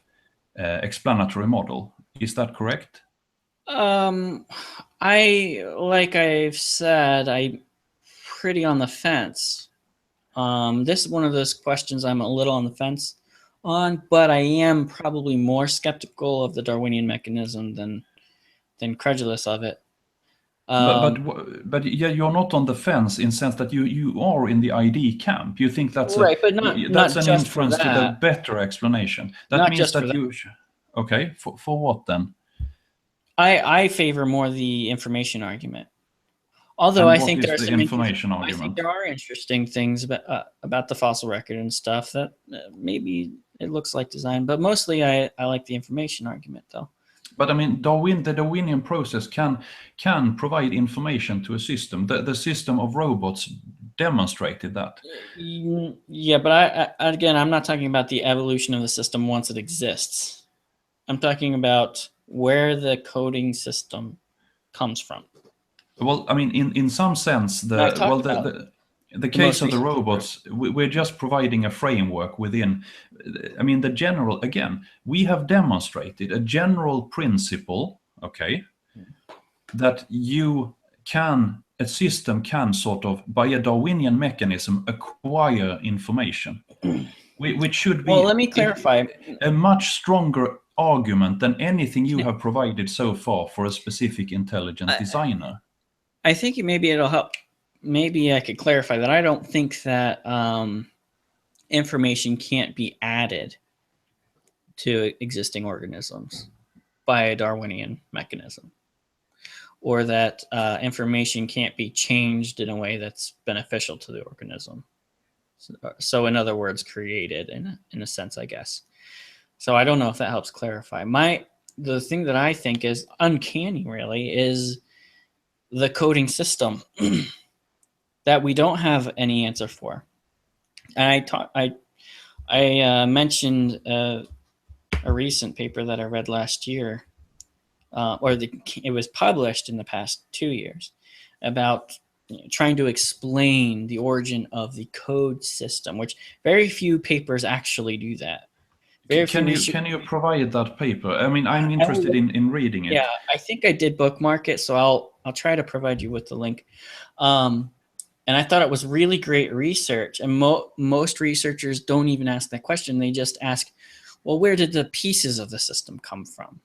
S1: explanatory model. Is that correct?
S2: Like I've said, I'm pretty on the fence. This is one of those questions I'm a little on the fence on, but I am probably more skeptical of the Darwinian mechanism than credulous of it.
S1: But yeah, you're not on the fence in the sense that you are in the ID camp. You think that's
S2: right, but not
S1: an
S2: just for
S1: inference to the
S2: that.
S1: better explanation. That
S2: Not
S1: means
S2: just
S1: that
S2: for that.
S1: you okay for what then?
S2: I favor more the information argument. Although
S1: And
S2: I think
S1: what
S2: there
S1: is
S2: are
S1: the
S2: some
S1: information
S2: I think
S1: argument?
S2: there are interesting things about the fossil record and stuff that maybe it looks like design, but mostly I like the information argument though.
S1: But I mean, the Darwinian process can provide information to a system. The system of robots demonstrated that.
S2: Yeah, but again, I'm not talking about the evolution of the system once it exists. I'm talking about where the coding system comes from.
S1: Well, I mean, in some sense, the case of the robots, we're just providing a framework within. I mean, we have demonstrated a general principle, okay, that a system can sort of, by a Darwinian mechanism, acquire information, which should be
S2: well, let me clarify.
S1: a much stronger argument than anything you have provided so far for a specific intelligent designer.
S2: I think maybe it'll help. Maybe I could clarify that I don't think that information can't be added to existing organisms by a Darwinian mechanism, or that information can't be changed in a way that's beneficial to the organism. So in other words, created in a sense, I guess. So I don't know if that helps clarify. The thing that I think is uncanny really is the coding system that we don't have any answer for. And I mentioned a recent paper that I read last year, it was published in the past 2 years, about trying to explain the origin of the code system, which very few papers actually do that.
S1: Can you provide that paper? I mean, I'm interested in reading it.
S2: Yeah, I think I did bookmark it, so I'll try to provide you with the link. And I thought it was really great research. And most researchers don't even ask that question. They just ask, well, where did the pieces of the system come from?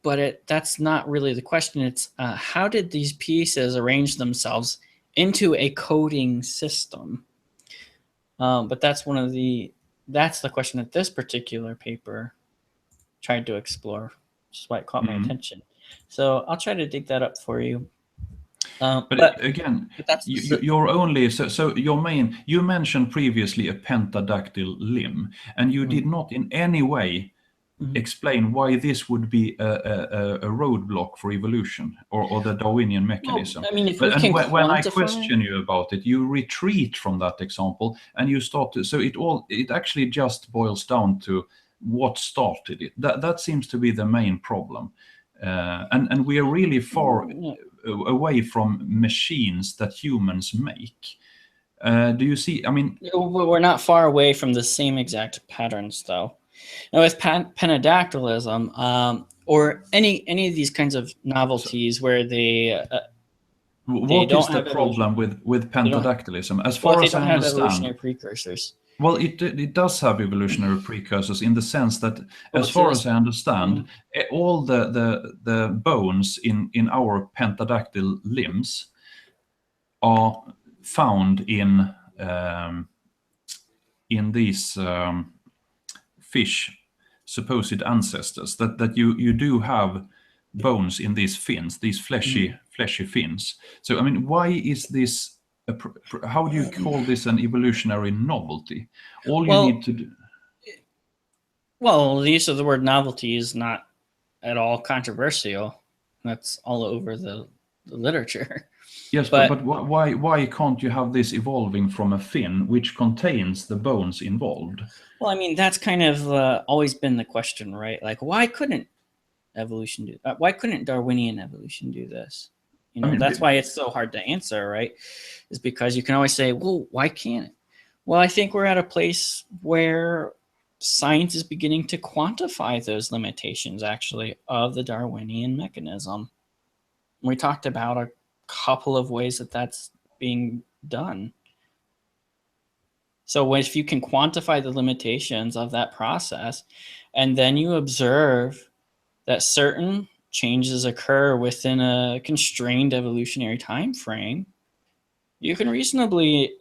S2: But that's not really the question. It's how did these pieces arrange themselves into a coding system? But that's the question that this particular paper tried to explore, which is why it caught my attention. So I'll try to dig that up for you.
S1: But again, you're only so your main. You mentioned previously a pentadactyl limb, and you did not in any way explain why this would be a roadblock for evolution or the Darwinian mechanism.
S2: Well, I mean, if
S1: when I question you about it, you retreat from that example and you start to. So it actually just boils down to what started it. That seems to be the main problem, and we are really far away from machines that humans make. Do you see? I mean,
S2: we're not far away from the same exact patterns, though. Now, with penadactylism, or any of these kinds of novelties where they
S1: what is the problem with pentadactylism? As far as I understand,
S2: evolutionary precursors.
S1: Well, it does have evolutionary precursors in the sense that, as far as I understand, all the bones in our pentadactyl limbs are found in these fish supposed ancestors. That you do have bones in these fins, these fleshy fins. So I mean, why is this? How do you call this an evolutionary novelty? All you need to do.
S2: Well, the use of the word novelty is not at all controversial. That's all over the literature.
S1: Yes, but why can't you have this evolving from a fin which contains the bones involved?
S2: Well, I mean, that's kind of always been the question, right? Like, why couldn't evolution do that? Why couldn't Darwinian evolution do this? You know, I mean, that's why it's so hard to answer, right? Is because you can always say, well, why can't it? Well, I think we're at a place where science is beginning to quantify those limitations, actually, of the Darwinian mechanism. We talked about a couple of ways that that's being done. So if you can quantify the limitations of that process, and then you observe that certain changes occur within a constrained evolutionary time frame, you can reasonably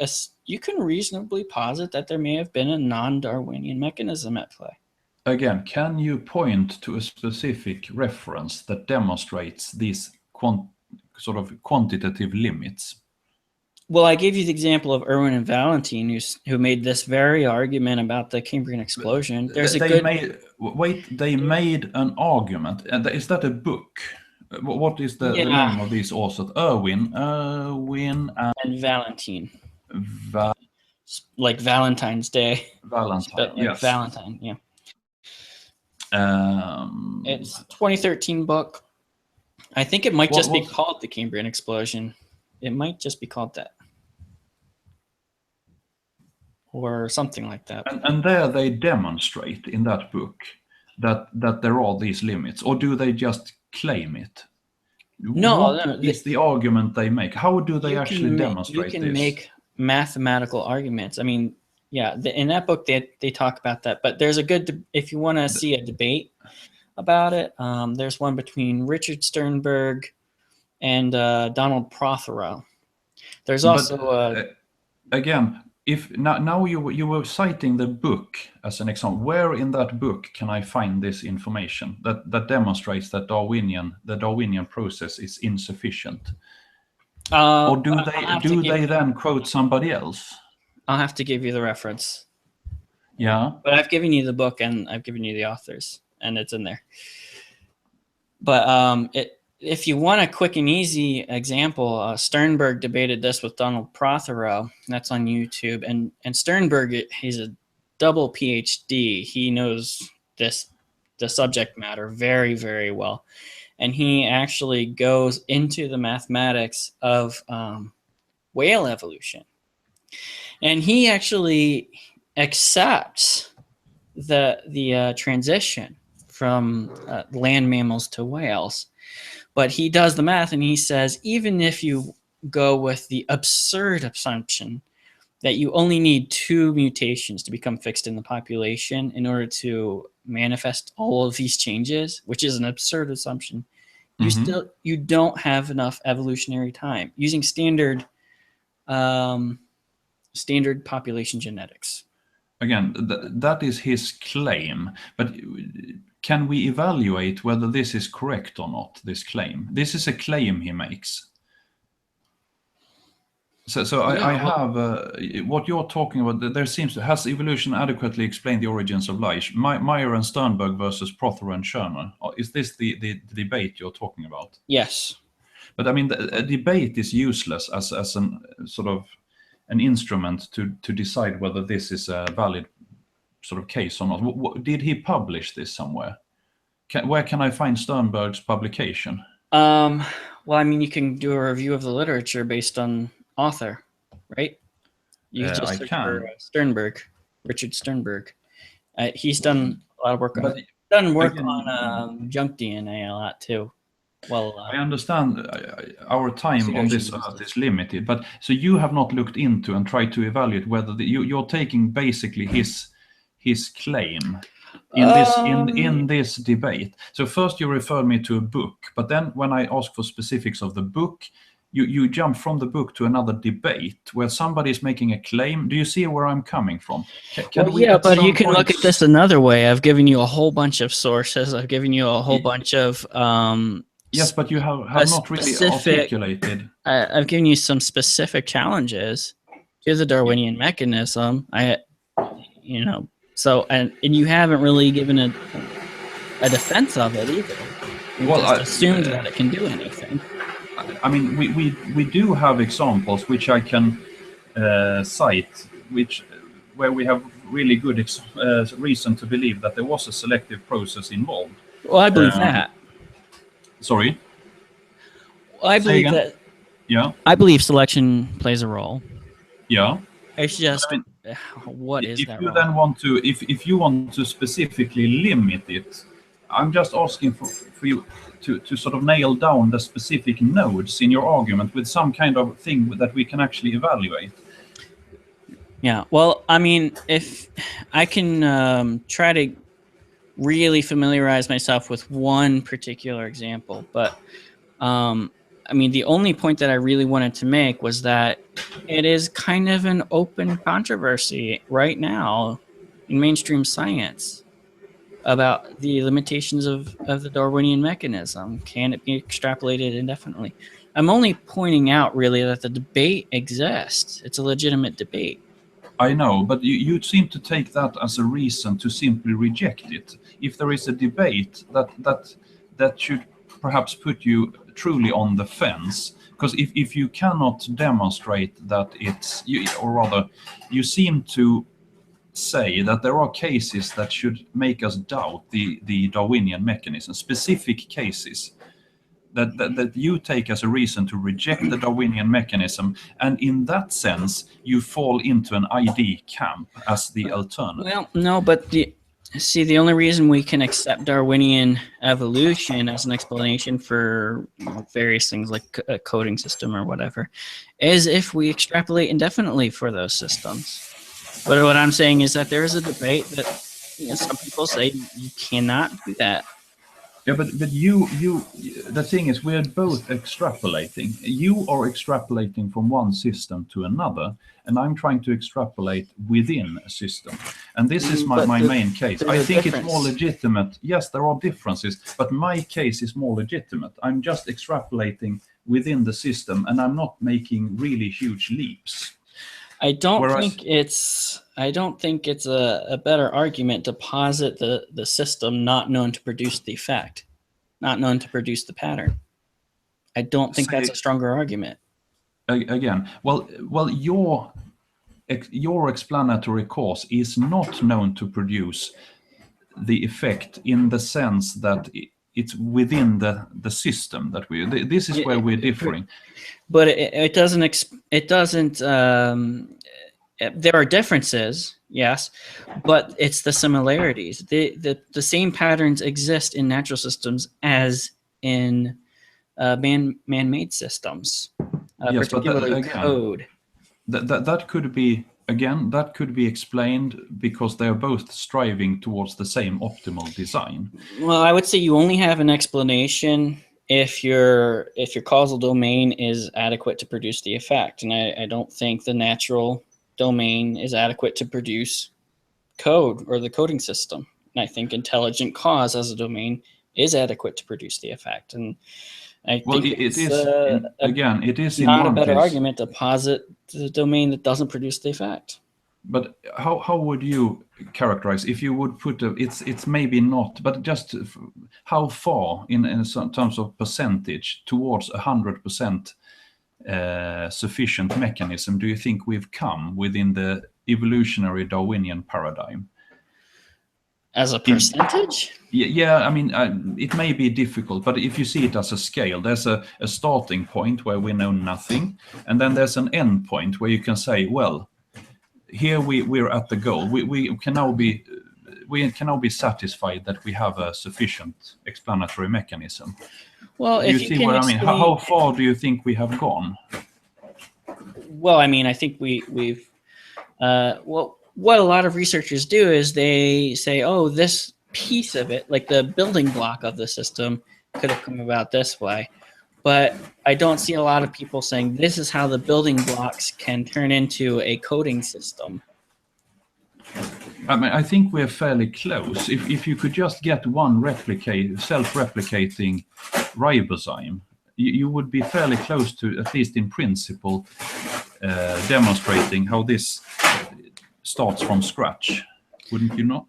S2: posit that there may have been a non-Darwinian mechanism at play.
S1: Again, can you point to a specific reference that demonstrates these sort of quantitative limits?
S2: Well, I gave you the example of Irwin and Valentine, who made this very argument about the Cambrian explosion.
S1: They made an argument. Is that a book? What is the name of these authors? Irwin and
S2: Valentine. Like Valentine's Day.
S1: Valentine, yes.
S2: Valentine, yeah. It's a 2013 book. I think it might just be called the Cambrian explosion. It might just be called that. Or something like that.
S1: And there they demonstrate in that book that there are these limits, or do they just claim it?
S2: No,
S1: it's the argument they make. How do they actually demonstrate this?
S2: You can make mathematical arguments. I mean, yeah, in that book they talk about that. But there's a good, if you want to see a debate about it, there's one between Richard Sternberg and Donald Prothero. There's also
S1: again. If now you were citing the book as an example, where in that book can I find this information that demonstrates that the Darwinian process is insufficient? Or do they then quote somebody else?
S2: I'll have to give you the reference.
S1: Yeah.
S2: But I've given you the book and I've given you the authors, and it's in there. But if you want a quick and easy example, Sternberg debated this with Donald Prothero. That's on YouTube. And Sternberg, he's a double PhD. He knows the subject matter very, very well. and he actually goes into the mathematics of whale evolution. And he actually accepts the transition from land mammals to whales. But he does the math and he says, even if you go with the absurd assumption that you only need 2 mutations to become fixed in the population in order to manifest all of these changes, which is an absurd assumption, you don't have enough evolutionary time using standard population genetics.
S1: Again, that is his claim, but can we evaluate whether this is correct or not, this claim? This is a claim he makes. So I have what you're talking about. There seems to has evolution adequately explained the origins of life? Meyer and Sternberg versus Prothero and Schermer. Is this the debate you're talking about?
S2: Yes.
S1: But I mean, a debate is useless as an sort of an instrument to decide whether this is a valid sort of case or not. Did he publish this somewhere? Where can I find Sternberg's publication?
S2: Well, I mean, you can do a review of the literature based on author, right? You can just search for Sternberg, Richard Sternberg. He's done a lot of work on junk DNA a lot too. Well,
S1: I understand our time on this earth is limited, but so you have not looked into and tried to evaluate whether you're taking basically his claim in this debate. So first you referred me to a book, but then when I asked for specifics of the book, you jump from the book to another debate where somebody is making a claim. Do you see where I'm coming from?
S2: But you can look at this another way. I've given you a whole bunch of sources. I've given you a whole bunch of
S1: yes, but you have not really articulated.
S2: I've given you some specific challenges to the Darwinian mechanism. So and you haven't really given a defense of it either. You just assumed that it can do anything.
S1: I mean, we do have examples which I can cite, where we have really good reason to believe that there was a selective process involved.
S2: Well, I believe that.
S1: Sorry?
S2: Well, I believe that.
S1: Yeah.
S2: I believe selection plays a role.
S1: Yeah.
S2: It's just, what is that role?
S1: Then want to, if you want to specifically limit it, I'm just asking for you to sort of nail down the specific nodes in your argument with some kind of thing that we can actually evaluate.
S2: Yeah, well, I mean, if I can try to really familiarize myself with one particular example, but I mean, the only point that I really wanted to make was that it is kind of an open controversy right now in mainstream science about the limitations of the Darwinian mechanism. Can it be extrapolated indefinitely? I'm only pointing out really that the debate exists. It's a legitimate debate.
S1: I know, but you seem to take that as a reason to simply reject it. If there is a debate, that should perhaps put you truly on the fence. Because if you cannot demonstrate that you seem to say that there are cases that should make us doubt the Darwinian mechanism, specific cases that you take as a reason to reject the Darwinian mechanism, and in that sense you fall into an ID camp as the alternative.
S2: Well, no, but the only reason we can accept Darwinian evolution as an explanation for various things like a coding system or whatever is if we extrapolate indefinitely for those systems. But what I'm saying is that there is a debate that some people say you cannot do that.
S1: Yeah, but the thing is, we're both extrapolating. You are extrapolating from one system to another, and I'm trying to extrapolate within a system. And this is my main case. I think it's more legitimate. Yes, there are differences, but my case is more legitimate. I'm just extrapolating within the system, and I'm not making really huge leaps.
S2: I don't think it's a better argument to posit the system not known to produce the effect, not known to produce the pattern. I don't think that's a stronger argument.
S1: Again, well, your explanatory cause is not known to produce the effect in the sense that it's within the system that this is where we're differing.
S2: But it doesn't. There are differences, yes, but it's the similarities. The same patterns exist in natural systems as in man-made systems,
S1: Yes, but
S2: particularly
S1: again,
S2: code.
S1: That could be, again, that could be explained because they are both striving towards the same optimal design.
S2: Well, I would say you only have an explanation if your causal domain is adequate to produce the effect, and I don't think the natural domain is adequate to produce code or the coding system. And I think intelligent cause as a domain is adequate to produce the effect. And I think
S1: it is in
S2: not a
S1: one
S2: better
S1: case.
S2: argument to posit the domain that doesn't produce the effect.
S1: But how would you characterize, if you would put it's maybe not, but just how far in terms of percentage towards 100% sufficient mechanism do you think we've come within the evolutionary Darwinian paradigm?
S2: As a percentage?
S1: Yeah, I mean, it may be difficult, but if you see it as a scale, there's a starting point where we know nothing, and then there's an end point where you can say, well, here we're at the goal. We can now be satisfied that we have a sufficient explanatory mechanism.
S2: Well,
S1: do you see what I mean? How far do you think we have gone?
S2: Well, I mean, I think we've what a lot of researchers do is they say, oh, this piece of it, like the building block of the system, could have come about this way. But I don't see a lot of people saying this is how the building blocks can turn into a coding system.
S1: I mean, I think we're fairly close. If you could just get one self-replicating ribozyme, you would be fairly close to, at least in principle, demonstrating how this starts from scratch. Wouldn't you not?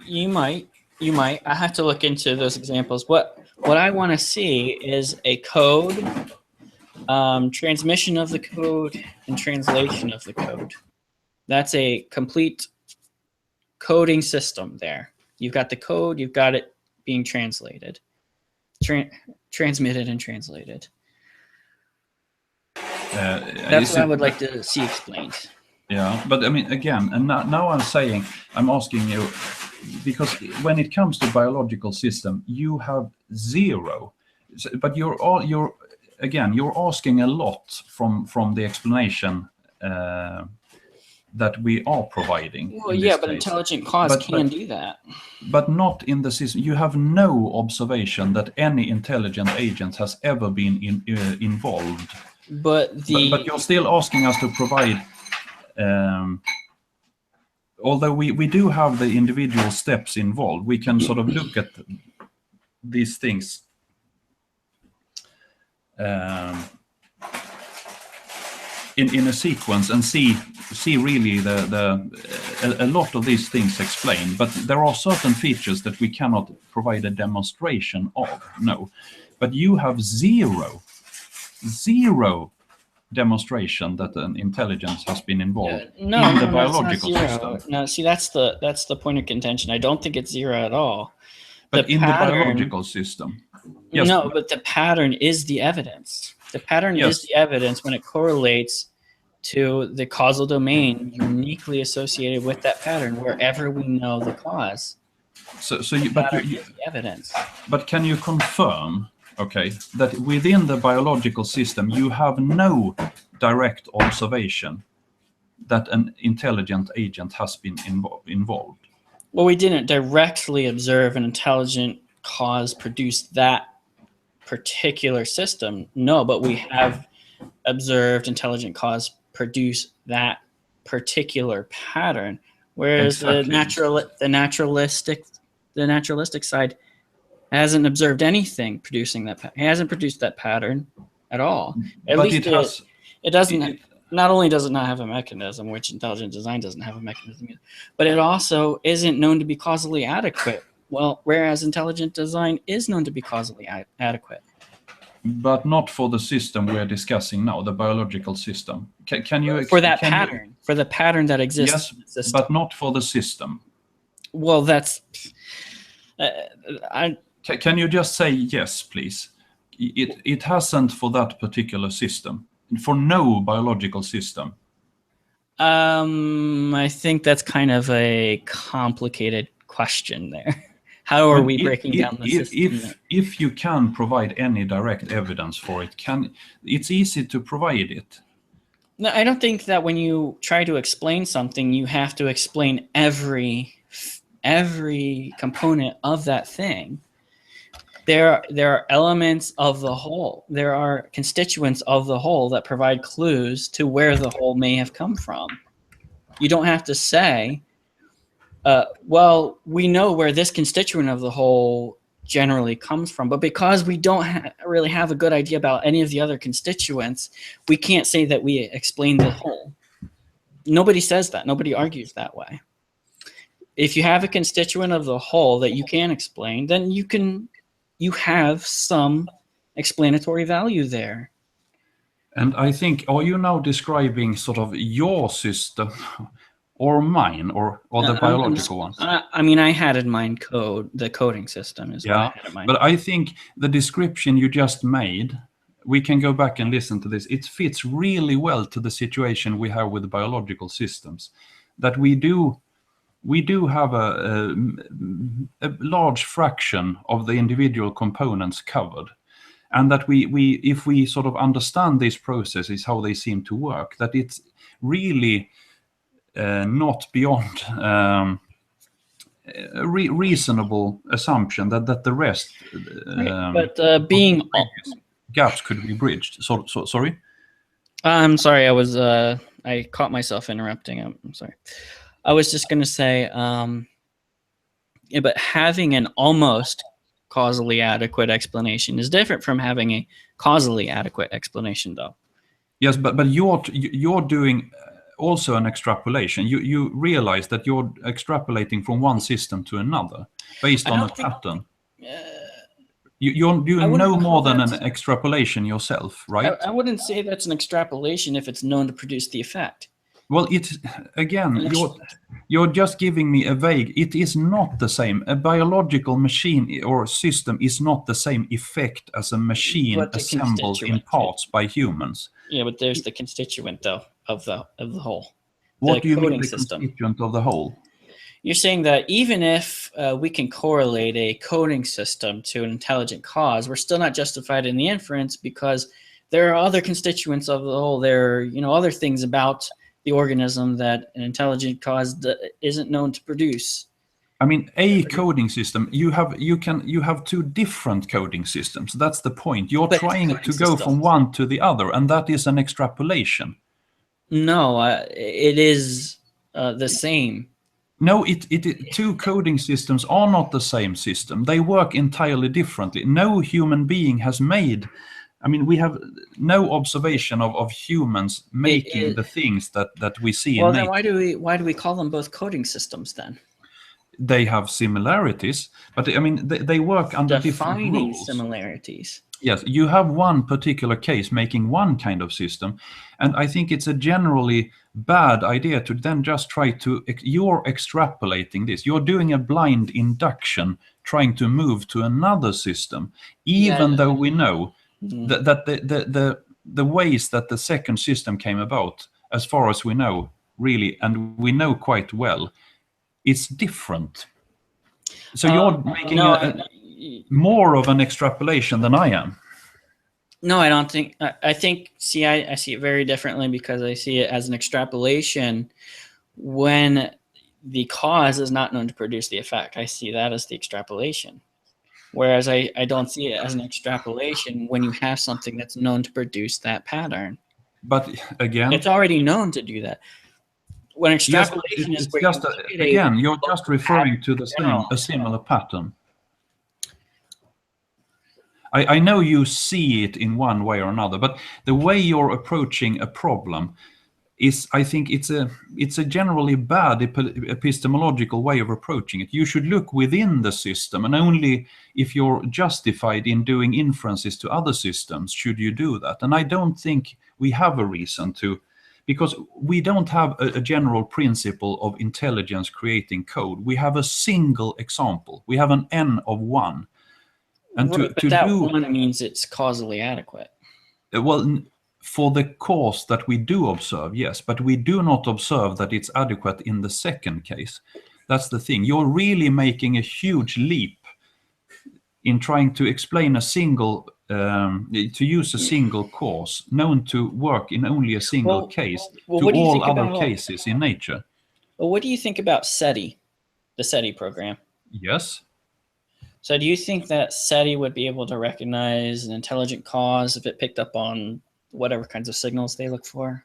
S2: You might. I have to look into those examples. What I want to see is a code, transmission of the code, and translation of the code. That's a complete coding system there. You've got the code, you've got it being translated, transmitted and translated. That's what I would like to see explained.
S1: Yeah, but I mean, again, and now I'm asking you, because when it comes to biological system, you have zero, but you're asking a lot from the explanation that we are providing.
S2: Well, yeah, but intelligent cause can do that.
S1: But not in the system. You have no observation that any intelligent agent has ever been involved. But you're still asking us to provide. Although we do have the individual steps involved, we can sort of look at these things in a sequence and see really a lot of these things explained. But there are certain features that we cannot provide a demonstration of. No, but you have zero demonstration that an intelligence has been involved in the biological system.
S2: No, see, that's the point of contention. I don't think it's zero at all.
S1: But in the biological system. Yes.
S2: No, but the pattern is the evidence. The pattern is the evidence when it correlates to the causal domain uniquely associated with that pattern wherever we know the cause.
S1: But
S2: the evidence.
S1: But can you confirm, that within the biological system you have no direct observation that an intelligent agent has been involved?
S2: Well, we didn't directly observe an intelligent cause produce that particular system. No, but we have observed intelligent cause produce that particular pattern. Whereas the naturalistic side hasn't observed anything producing that. It hasn't produced that pattern at all. At least it doesn't. Not only does it not have a mechanism, which intelligent design doesn't have a mechanism, but it also isn't known to be causally adequate. Well, whereas intelligent design is known to be causally adequate.
S1: But not for the system we're discussing now, the biological system. Can you
S2: for that pattern? For the pattern that exists.
S1: Yes,
S2: in the system.
S1: But not for the system.
S2: Well, that's
S1: Can you just say yes, please? It hasn't for that particular system, for no biological system.
S2: I think that's kind of a complicated question there. How are we breaking down the system?
S1: If you can provide any direct evidence for it, it's easy to provide it.
S2: No, I don't think that when you try to explain something, you have to explain every component of that thing. There are elements of the whole. There are constituents of the whole that provide clues to where the whole may have come from. You don't have to say, well, we know where this constituent of the whole generally comes from, but because we don't really have a good idea about any of the other constituents, we can't say that we explain the whole. Nobody says that. Nobody argues that way. If you have a constituent of the whole that you can explain, then you have some explanatory value there.
S1: And I think, are you now describing sort of your system or mine or the biological ones?
S2: I mean, I had in mind the coding system is what I had in mind.
S1: But I think the description you just made, we can go back and listen to this. It fits really well to the situation we have with the biological systems, that we do have a large fraction of the individual components covered. And that if we sort of understand these processes, how they seem to work, that it's really not beyond a reasonable assumption that the rest gaps could be bridged. So sorry?
S2: I'm sorry, I caught myself interrupting. I'm sorry. I was just going to say, but having an almost causally adequate explanation is different from having a causally adequate explanation, though.
S1: Yes, but you're doing also an extrapolation. You realize that you're extrapolating from one system to another based on a pattern. You're doing no more than an extrapolation yourself, right?
S2: I wouldn't say that's an extrapolation if it's known to produce the effect.
S1: Well, it's again, you're just giving me a vague. It is not the same. A biological machine or system is not the same effect as a machine assembled in parts by humans.
S2: Yeah, but there's the constituent though of the whole.
S1: What do you mean the constituent of the whole?
S2: You're saying that even if we can correlate a coding system to an intelligent cause, we're still not justified in the inference because there are other constituents of the whole. There are other things about the organism that an intelligent cause isn't known to produce.
S1: I mean, a coding system, you have two different coding systems. That's the point. You're trying to go from one to the other, and that is an extrapolation.
S2: No, it is the same.
S1: No, two coding systems are not the same system. They work entirely differently. No human being has made. I mean, we have no observation of humans making the things that we see in nature.
S2: Well, then why do we call them both coding systems then?
S1: They have similarities, but I mean, they work under different rules.
S2: Similarities.
S1: Yes, you have one particular case making one kind of system, and I think it's a generally bad idea to then just try to, you're extrapolating this. You're doing a blind induction, trying to move to another system, even though we know that the ways that the second system came about, as far as we know, really, and we know quite well, it's different. So you're making more of an extrapolation than I am.
S2: No, I don't think. I think. See, I see it very differently because I see it as an extrapolation when the cause is not known to produce the effect. I see that as the extrapolation. Whereas I don't see it as an extrapolation when you have something that's known to produce that pattern.
S1: But again,
S2: it's already known to do that. When extrapolation is where
S1: you're just referring to a similar pattern. I know you see it in one way or another, but the way you're approaching a problem is, I think it's a generally bad epistemological way of approaching it. You should look within the system, and only if you're justified in doing inferences to other systems should you do that. And I don't think we have a reason to, because we don't have a general principle of intelligence creating code. We have a single example. We have an N of 1. And
S2: Right, but that one means it's causally adequate.
S1: well, for the cause that we do observe, yes, but we do not observe that it's adequate in the second case. That's the thing. You're really making a huge leap in trying to explain a single, to use a single cause known to work in only a single case
S2: well,
S1: to
S2: what do you
S1: all
S2: think
S1: other
S2: about-
S1: cases in nature.
S2: Well, what do you think about SETI, the SETI program?
S1: Yes.
S2: So do you think that SETI would be able to recognize an intelligent cause if it picked up on whatever kinds of signals they look for?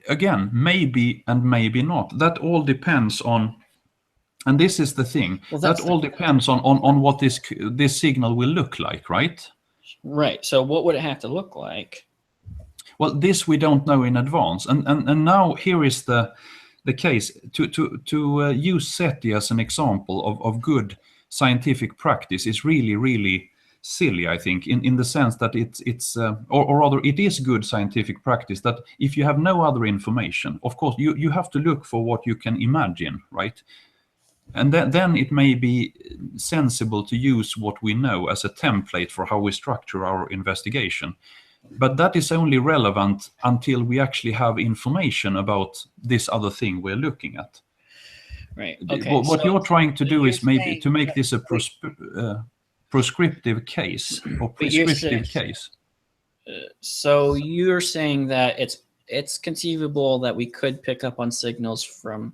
S1: Again, maybe and maybe not. That all depends on, and this is the thing,
S2: Well,
S1: that
S2: that's
S1: all depends on what this signal will look like, right?
S2: Right. So what would it have to look like?
S1: Well, this we don't know in advance, and now here is the case to use SETI as an example of good scientific practice is really silly, I think, in the sense that it's or rather it is good scientific practice that if you have no other information, of course you have to look for what you can imagine, right? And then it may be sensible to use what we know as a template for how we structure our investigation. But that is only relevant until we actually have information about this other thing we're looking at.
S2: Right. Okay.
S1: What you're trying to do is maybe
S2: saying
S1: to make this a prescriptive case or
S2: But you're
S1: prescriptive
S2: saying-
S1: case.
S2: So you're saying that it's conceivable that we could pick up on signals from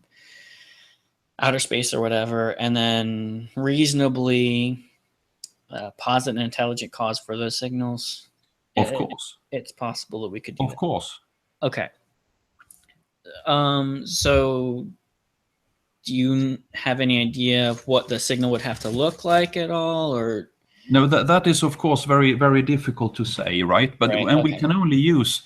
S2: outer space or whatever, and then reasonably posit an intelligent cause for those signals.
S1: Of course.
S2: It's possible that we could do
S1: Of
S2: that.
S1: course.
S2: Okay. So do you have any idea of what the signal would have to look like at all, or?
S1: No, that is of course very difficult to say, right? But
S2: Right,
S1: and we
S2: okay.
S1: can only use,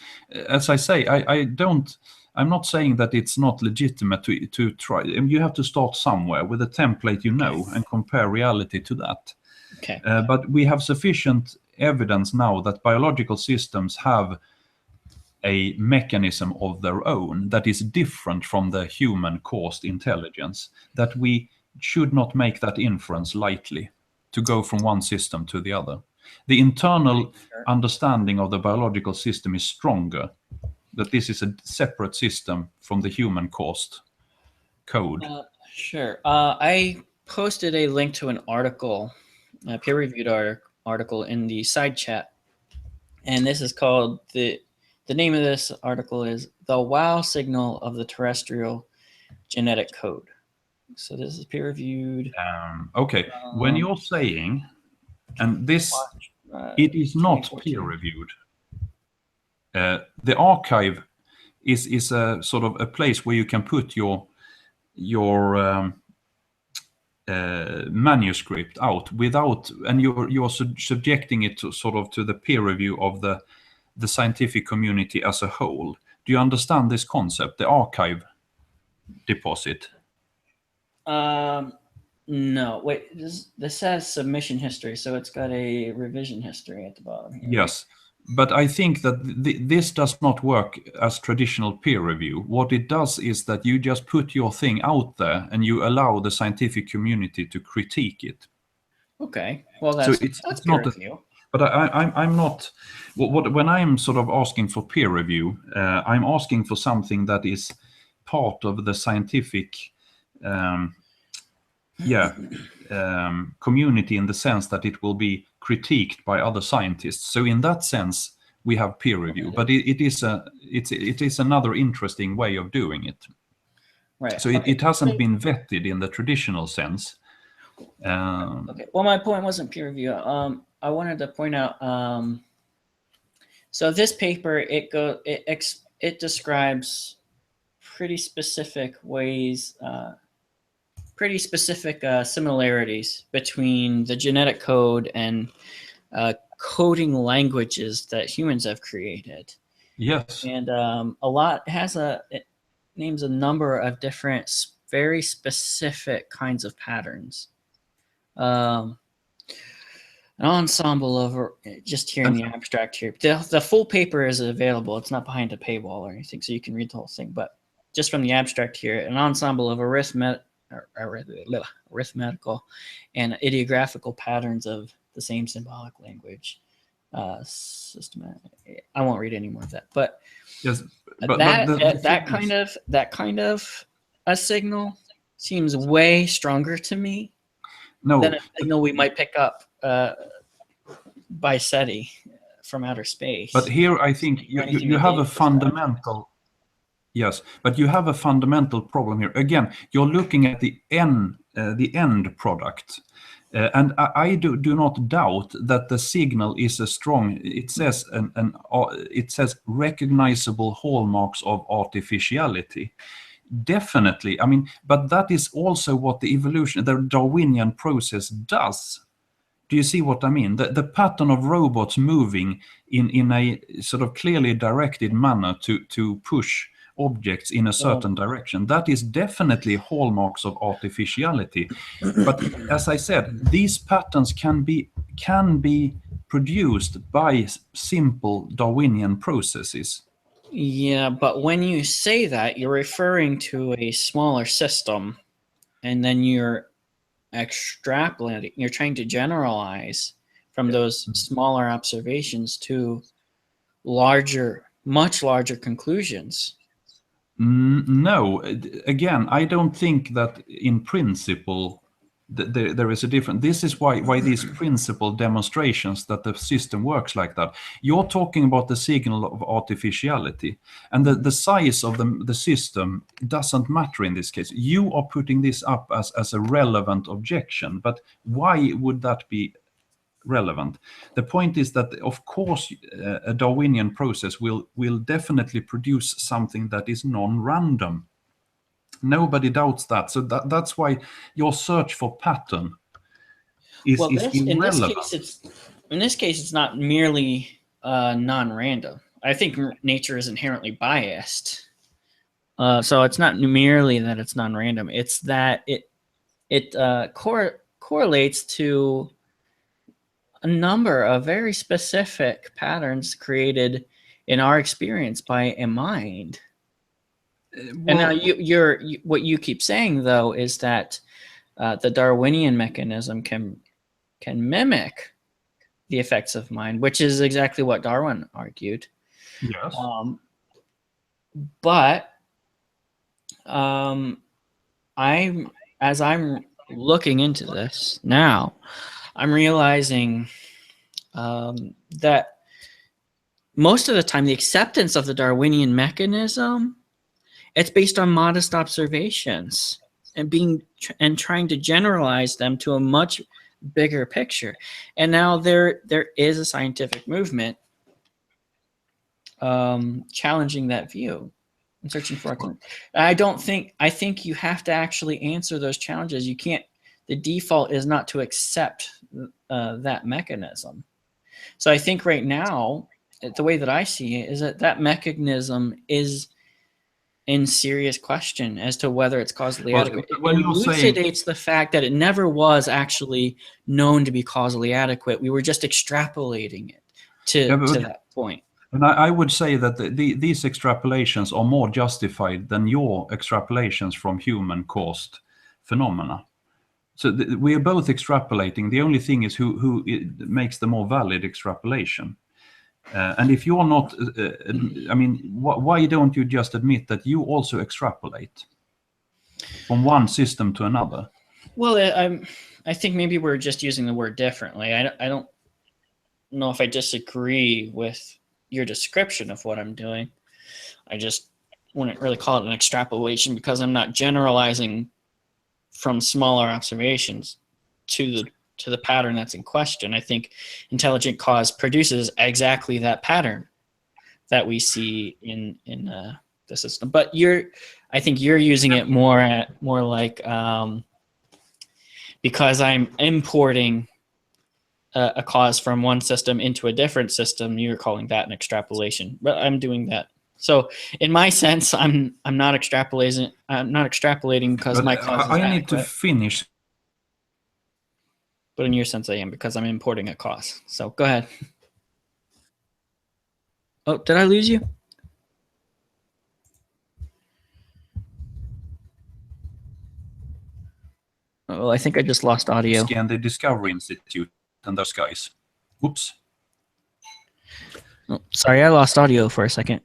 S1: as I say, I'm not saying that it's not legitimate to try. You have to start somewhere with a template and compare reality to that.
S2: Okay.
S1: But we have sufficient evidence now that biological systems have a mechanism of their own that is different from the human-caused intelligence, that we should not make that inference lightly to go from one system to the other. The internal understanding of the biological system is stronger, that this is a separate system from the human-caused code.
S2: Sure. I posted a link to an article, a peer-reviewed article in the side chat, and this is called the name of this article is "The Wow Signal of the Terrestrial Genetic Code." So this is peer-reviewed.
S1: Okay, when you're saying, and this, it is not
S2: 2014.
S1: peer-reviewed. The archive is a sort of a place where you can put your manuscript out without, and you're subjecting it to sort of to the peer review of the scientific community as a whole. Do you understand this concept, the archive deposit?
S2: No, wait. This says submission history, so it's got a revision history at the bottom here.
S1: Yes, but I think that this does not work as traditional peer review. What it does is that you just put your thing out there and you allow the scientific community to critique it.
S2: Okay. Well,
S1: So
S2: that's
S1: it's
S2: peer
S1: not a-
S2: review.
S1: But I'm not. When I'm sort of asking for peer review, I'm asking for something that is part of the scientific, community in the sense that it will be critiqued by other scientists. So in that sense, we have peer review. But it is another interesting way of doing it.
S2: Right.
S1: So it hasn't been vetted in the traditional sense.
S2: Okay. Well, my point wasn't peer review. I wanted to point out. So this paper, it describes pretty specific ways, pretty specific similarities between the genetic code and coding languages that humans have created.
S1: Yes.
S2: And it names a number of different, very specific kinds of patterns. An ensemble of, just here in the abstract here. The full paper is available. It's not behind a paywall or anything, so you can read the whole thing. But just from the abstract here, an ensemble of arithmetical and ideographical patterns of the same symbolic language. Systematic. I won't read any more of that, but
S1: Yes,
S2: that kind of a signal seems way stronger to me than a signal we might pick up by SETI from outer space.
S1: But here I think you have a fundamental. Yes, but you have a fundamental problem here. Again, you're looking at the end product. And I do not doubt that the signal is a strong. It says it says recognizable hallmarks of artificiality. Definitely, I mean, but that is also what the Darwinian process does. Do you see what I mean? The pattern of robots moving in a sort of clearly directed manner to push objects in a certain direction, that is definitely hallmarks of artificiality. But as I said, these patterns can be produced by simple Darwinian processes.
S2: Yeah, but when you say that, you're referring to a smaller system, and then you're extrapolating, you're trying to generalize from those smaller observations to much larger conclusions.
S1: No, again, I don't think that in principle there is a difference. This is why these principle demonstrations that the system works like that. You're talking about the signal of artificiality, and the size of the system doesn't matter in this case. You are putting this up as a relevant objection, but why would that be relevant? The point is that, of course, a Darwinian process will definitely produce something that is non-random. Nobody doubts that. So that's why your search for pattern is irrelevant.
S2: In this case, it's not merely non-random. I think nature is inherently biased. So it's not merely that it's non-random. It's that it correlates to a number of very specific patterns created in our experience by a mind. And now what you keep saying, though, is that the Darwinian mechanism can mimic the effects of mind, which is exactly what Darwin argued.
S1: Yes.
S2: But as I'm looking into this now, I'm realizing that most of the time, the acceptance of the Darwinian mechanism, it's based on modest observations and trying to generalize them to a much bigger picture. And now there is a scientific movement challenging that view and searching for I think you have to actually answer those challenges. You can't. The default is not to accept that mechanism. So I think right now, the way that I see it is that mechanism is in serious question as to whether it's causally adequate. It elucidates the fact that it never was actually known to be causally adequate. We were just extrapolating it to that point.
S1: And I would say that these extrapolations are more justified than your extrapolations from human-caused phenomena. So we are both extrapolating. The only thing is who makes the more valid extrapolation. And if you're not, I mean, why don't you just admit that you also extrapolate from one system to another?
S2: Well, I think maybe we're just using the word differently. I don't know if I disagree with your description of what I'm doing. I just wouldn't really call it an extrapolation because I'm not generalizing from smaller observations to the pattern that's in question. I think intelligent cause produces exactly that pattern that we see in the system. But I think you're using it more like because I'm importing a cause from one system into a different system, you're calling that an extrapolation. But I'm doing that. So in my sense, I'm not extrapolating. I'm not extrapolating because my cause is
S1: I need to finish.
S2: But in your sense, I am because I'm importing a cause. So go ahead. Oh, did I lose you? Oh, I think I just lost audio.
S1: And the Discovery Institute and those guys. Whoops.
S2: Oh, sorry, I lost audio for a second.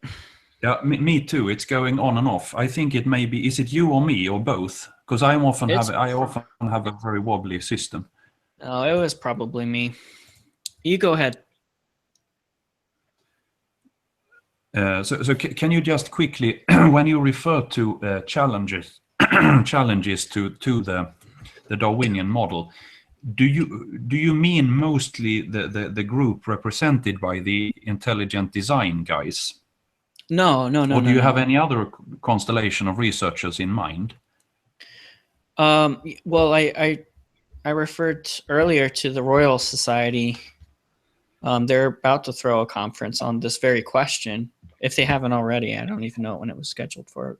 S1: Yeah, me too. It's going on and off. I think it may be. Is it you or me or both? Because I often have a very wobbly system.
S2: Oh, it was probably me. You go ahead.
S1: So can you just quickly, when you refer to challenges to the Darwinian model, do you mean mostly the group represented by the intelligent design guys?
S2: No.
S1: Or do you have any other constellation of researchers in mind?
S2: Well, I referred earlier to the Royal Society. They're about to throw a conference on this very question. If they haven't already, I don't even know when it was scheduled for.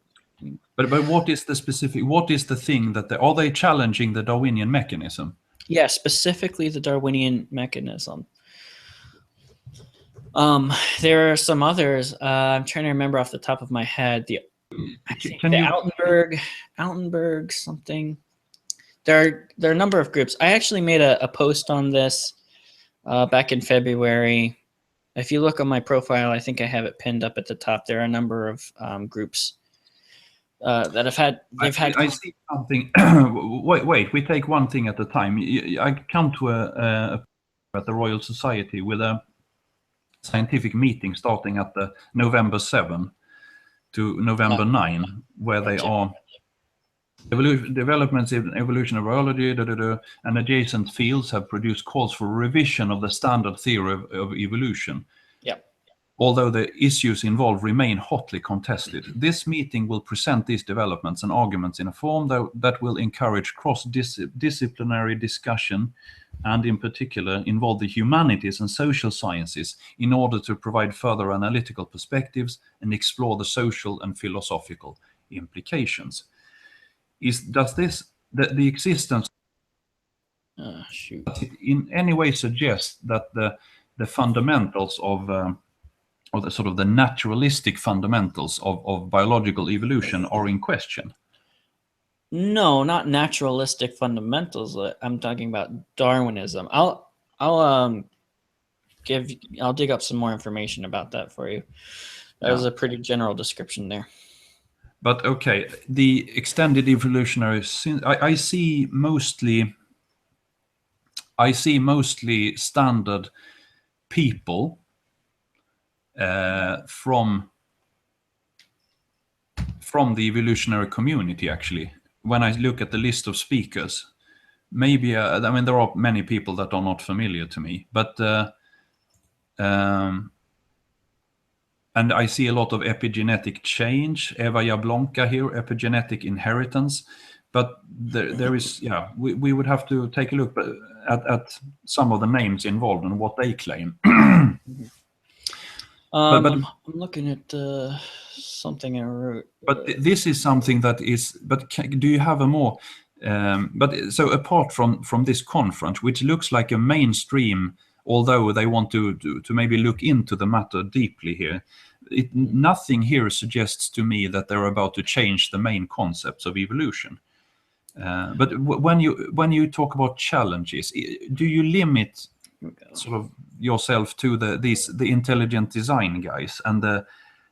S1: But what is the specific? What is the thing that are they challenging the Darwinian mechanism?
S2: Yeah, specifically the Darwinian mechanism. There are some others. I'm trying to remember off the top of my head. Altenberg something. There are a number of groups. I actually made a post on this back in February. If you look on my profile, I think I have it pinned up at the top. There are a number of groups that have had. I
S1: see something. wait. We take one thing at a time. I come to at the Royal Society with a scientific meeting starting at the November 7 to November 9, where they are developments in evolution of biology and adjacent fields have produced calls for revision of the standard theory of evolution.
S2: Yep.
S1: Although the issues involved remain hotly contested. This meeting will present these developments and arguments in a form that will encourage cross-disciplinary discussion and in particular involve the humanities and social sciences in order to provide further analytical perspectives and explore the social and philosophical implications. Does the existence in any way suggest that the fundamentals of or the sort of the naturalistic fundamentals of biological evolution are in question?
S2: No, not naturalistic fundamentals. I'm talking about Darwinism. I'll dig up some more information about that for you. That was a pretty general description there.
S1: But okay, the extended evolutionary, I see mostly standard people from the evolutionary community. Actually, when I look at the list of speakers, maybe I mean there are many people that are not familiar to me, but and I see a lot of epigenetic change, Eva Jablonka here, epigenetic inheritance. But there is, we would have to take a look at some of the names involved and what they claim.
S2: I'm looking at something I wrote.
S1: But this is something that is, but do you have a more, but so apart from this conference, which looks like a mainstream, although they want to maybe look into the matter deeply here, nothing here suggests to me that they're about to change the main concepts of evolution. But when you talk about challenges, do you limit sort of yourself to the intelligent design guys and the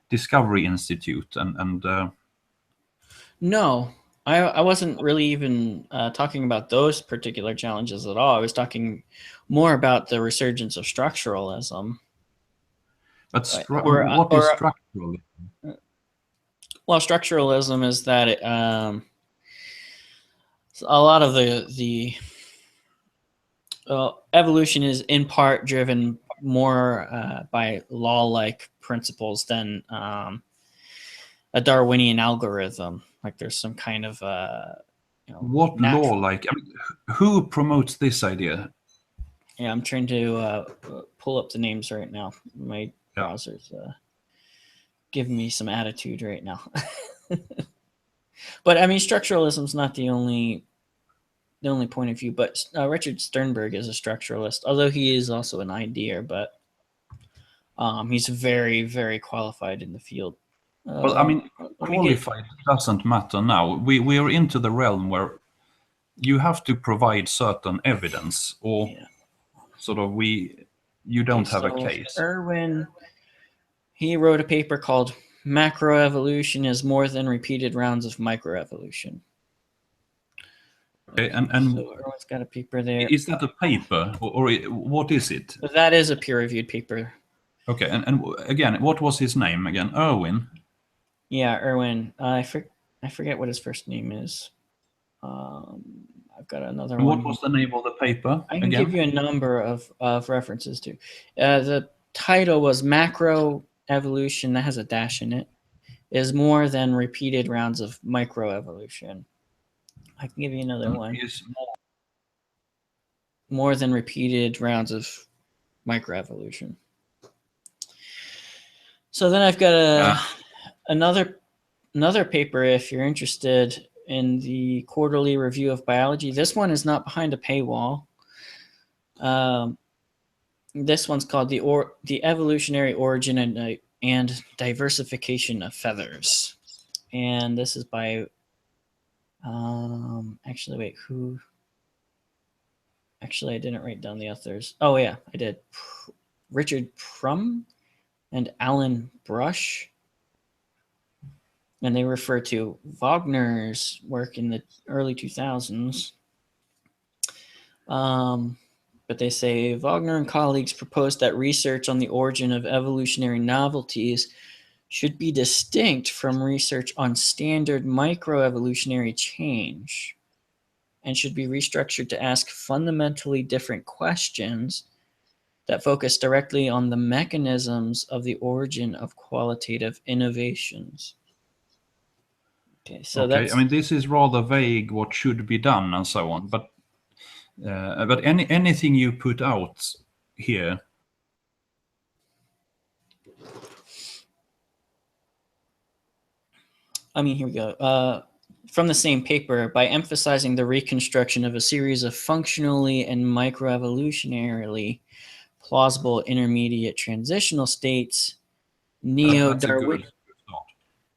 S1: Discovery Institute and
S2: No, I wasn't really even talking about those particular challenges at all. I was talking more about the resurgence of structuralism.
S1: But what is structuralism?
S2: Well, structuralism is that a lot of the evolution is in part driven more by law-like principles than a Darwinian algorithm. Like there's some kind of
S1: what law-like? I mean, who promotes this idea?
S2: Yeah, I'm trying to pull up the names right now. My browser's giving me some attitude right now. But I mean, structuralism is not the only point of view. But Richard Sternberg is a structuralist, although he is also an ideer. But he's very, very qualified in the field.
S1: Well, I mean, qualified doesn't matter now. We are into the realm where you have to provide certain evidence, or sort of you don't have a
S2: So
S1: case.
S2: Irwin, he wrote a paper called Macroevolution is More Than Repeated Rounds of Microevolution.
S1: Okay, and
S2: So Irwin's got a paper there.
S1: is that a paper or what is it?
S2: So that is a peer-reviewed paper.
S1: Okay, and again, what was his name again? Irwin?
S2: Yeah, Irwin. I forget what his first name is. I've got another
S1: And
S2: one.
S1: what was the name of the paper
S2: I can
S1: again?
S2: give you a number of references to. The title was Macroevolution, that has a dash in it, is more than repeated rounds of microevolution. I can give you another one.
S1: Is
S2: More than repeated rounds of microevolution. So then I've got another paper if you're interested in the quarterly review of biology. This one is not behind a paywall. This one's called the evolutionary origin and diversification of feathers, and this is by actually wait who. Actually, I didn't write down the authors. Oh yeah, I did. Richard Prum and Alan Brush. And they refer to Wagner's work in the early 2000s. But they say Wagner and colleagues proposed that research on the origin of evolutionary novelties should be distinct from research on standard microevolutionary change and should be restructured to ask fundamentally different questions that focus directly on the mechanisms of the origin of qualitative innovations. Okay, so that's.
S1: I mean, this is rather vague. What should be done and so on, but anything you put out here.
S2: I mean, here we go. From the same paper, by emphasizing the reconstruction of a series of functionally and microevolutionarily plausible intermediate transitional states, Neo-Darwinian.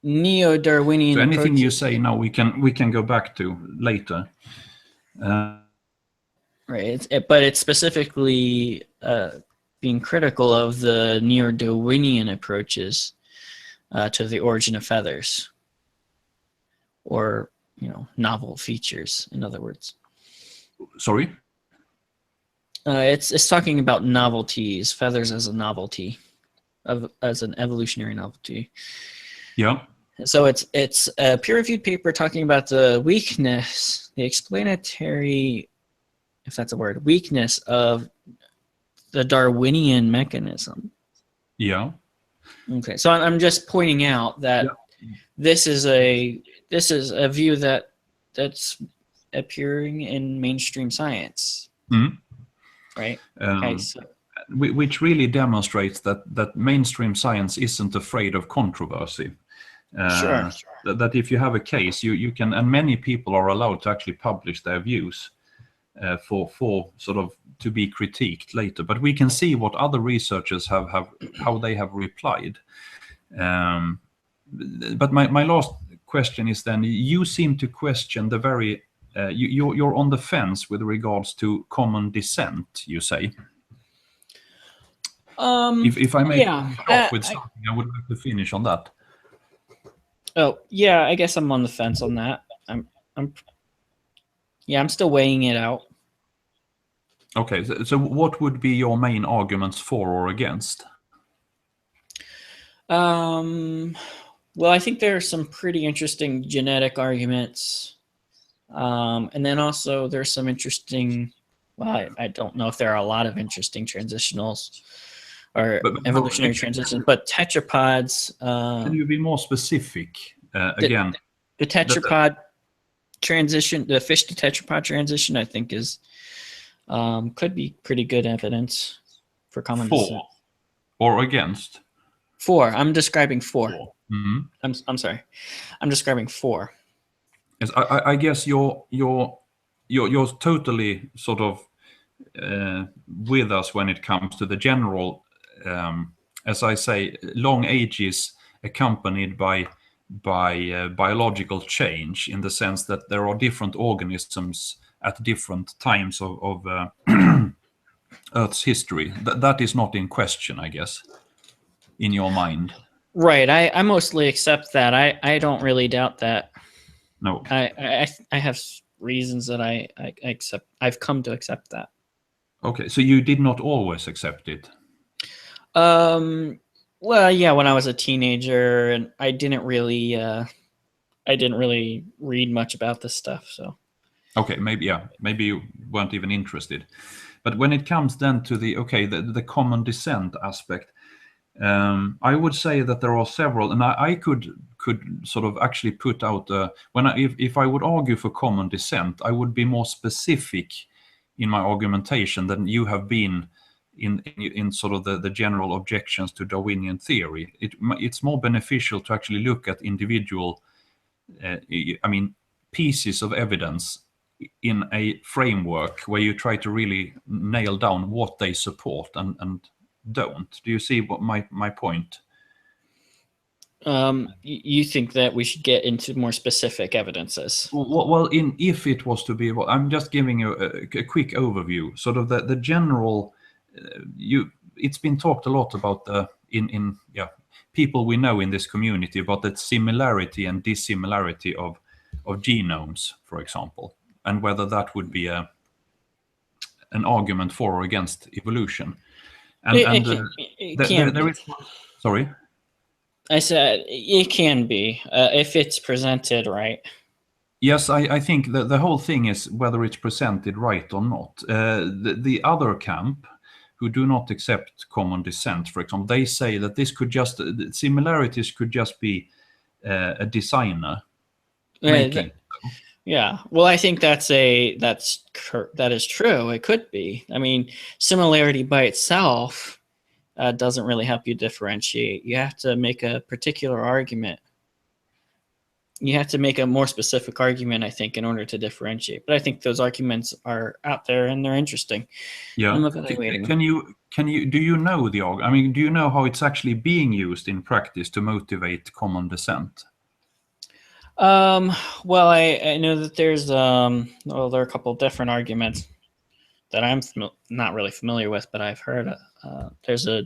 S1: So anything you say now, we can go back to later.
S2: Right, but it's specifically being critical of the Neo-Darwinian approaches to the origin of feathers, or novel features. In other words,
S1: sorry.
S2: It's talking about novelties, feathers as a novelty, as an evolutionary novelty.
S1: Yeah.
S2: So it's a peer-reviewed paper talking about the weakness, the explanatory, if that's a word, weakness of the Darwinian mechanism.
S1: Yeah.
S2: Okay, so I'm just pointing out that this is a view that's appearing in mainstream science.
S1: Mm.
S2: Right. Okay. So.
S1: Which really demonstrates that mainstream science isn't afraid of controversy.
S2: Sure.
S1: That if you have a case, you can, and many people are allowed to actually publish their views for sort of to be critiqued later. But we can see what other researchers have how they have replied. But my last question is then, you seem to question the very you're on the fence with regards to common descent, you say. If I may start with something, I would like to finish on that.
S2: Oh yeah, I guess I'm on the fence on that. I'm still weighing it out.
S1: Okay, so what would be your main arguments for or against?
S2: Well, I think there are some pretty interesting genetic arguments. And then also there's some interesting, well, I don't know if there are a lot of interesting transitionals or evolutionary transitions, but tetrapods.
S1: Can you be more specific again?
S2: The tetrapod transition, the fish to tetrapod transition, I think is could be pretty good evidence for common descent.
S1: Or against?
S2: 4. I'm describing 4.
S1: Mm-hmm.
S2: I'm sorry. I'm describing 4.
S1: Yes, I guess you're totally sort of with us when it comes to the general, as I say, long ages accompanied by biological change, in the sense that there are different organisms at different times of Earth's history. That is not in question, I guess, in your mind.
S2: Right. I mostly accept that. I don't really doubt that.
S1: No.
S2: I have reasons that I accept. I've come to accept that.
S1: Okay, so you did not always accept it.
S2: Well, yeah, when I was a teenager, and I didn't really read much about this stuff. So.
S1: Okay, maybe you weren't even interested. But when it comes then to the common descent aspect, I would say that there are several, and I could sort of actually put out if I would argue for common descent, I would be more specific in my argumentation than you have been in sort of the general objections to Darwinian theory. It's more beneficial to actually look at individual, pieces of evidence in a framework where you try to really nail down what they support and don't. Do you see what my point?
S2: You think that we should get into more specific evidences?
S1: Well, if it was to be, I'm just giving you a quick overview, sort of the general. It's been talked a lot about in people we know in this community about the similarity and dissimilarity of genomes, for example, and whether that would be an argument for or against evolution. And
S2: it can be.
S1: Sorry?
S2: I said it can be if it's presented right.
S1: Yes, I think the whole thing is whether it's presented right or not. The other camp, who do not accept common descent, for example, they say that similarities could just be a designer making.
S2: Yeah, well, I think that is true. It could be. I mean, similarity by itself doesn't really help you differentiate. You have to make a particular argument. You have to make a more specific argument, I think, in order to differentiate. But I think those arguments are out there and they're interesting.
S1: Yeah.
S2: I'm evaluating.
S1: Do you know the argument? I mean, do you know how it's actually being used in practice to motivate common descent?
S2: Well, I know that there are a couple of different arguments that I'm not really familiar with, but I've heard. There's a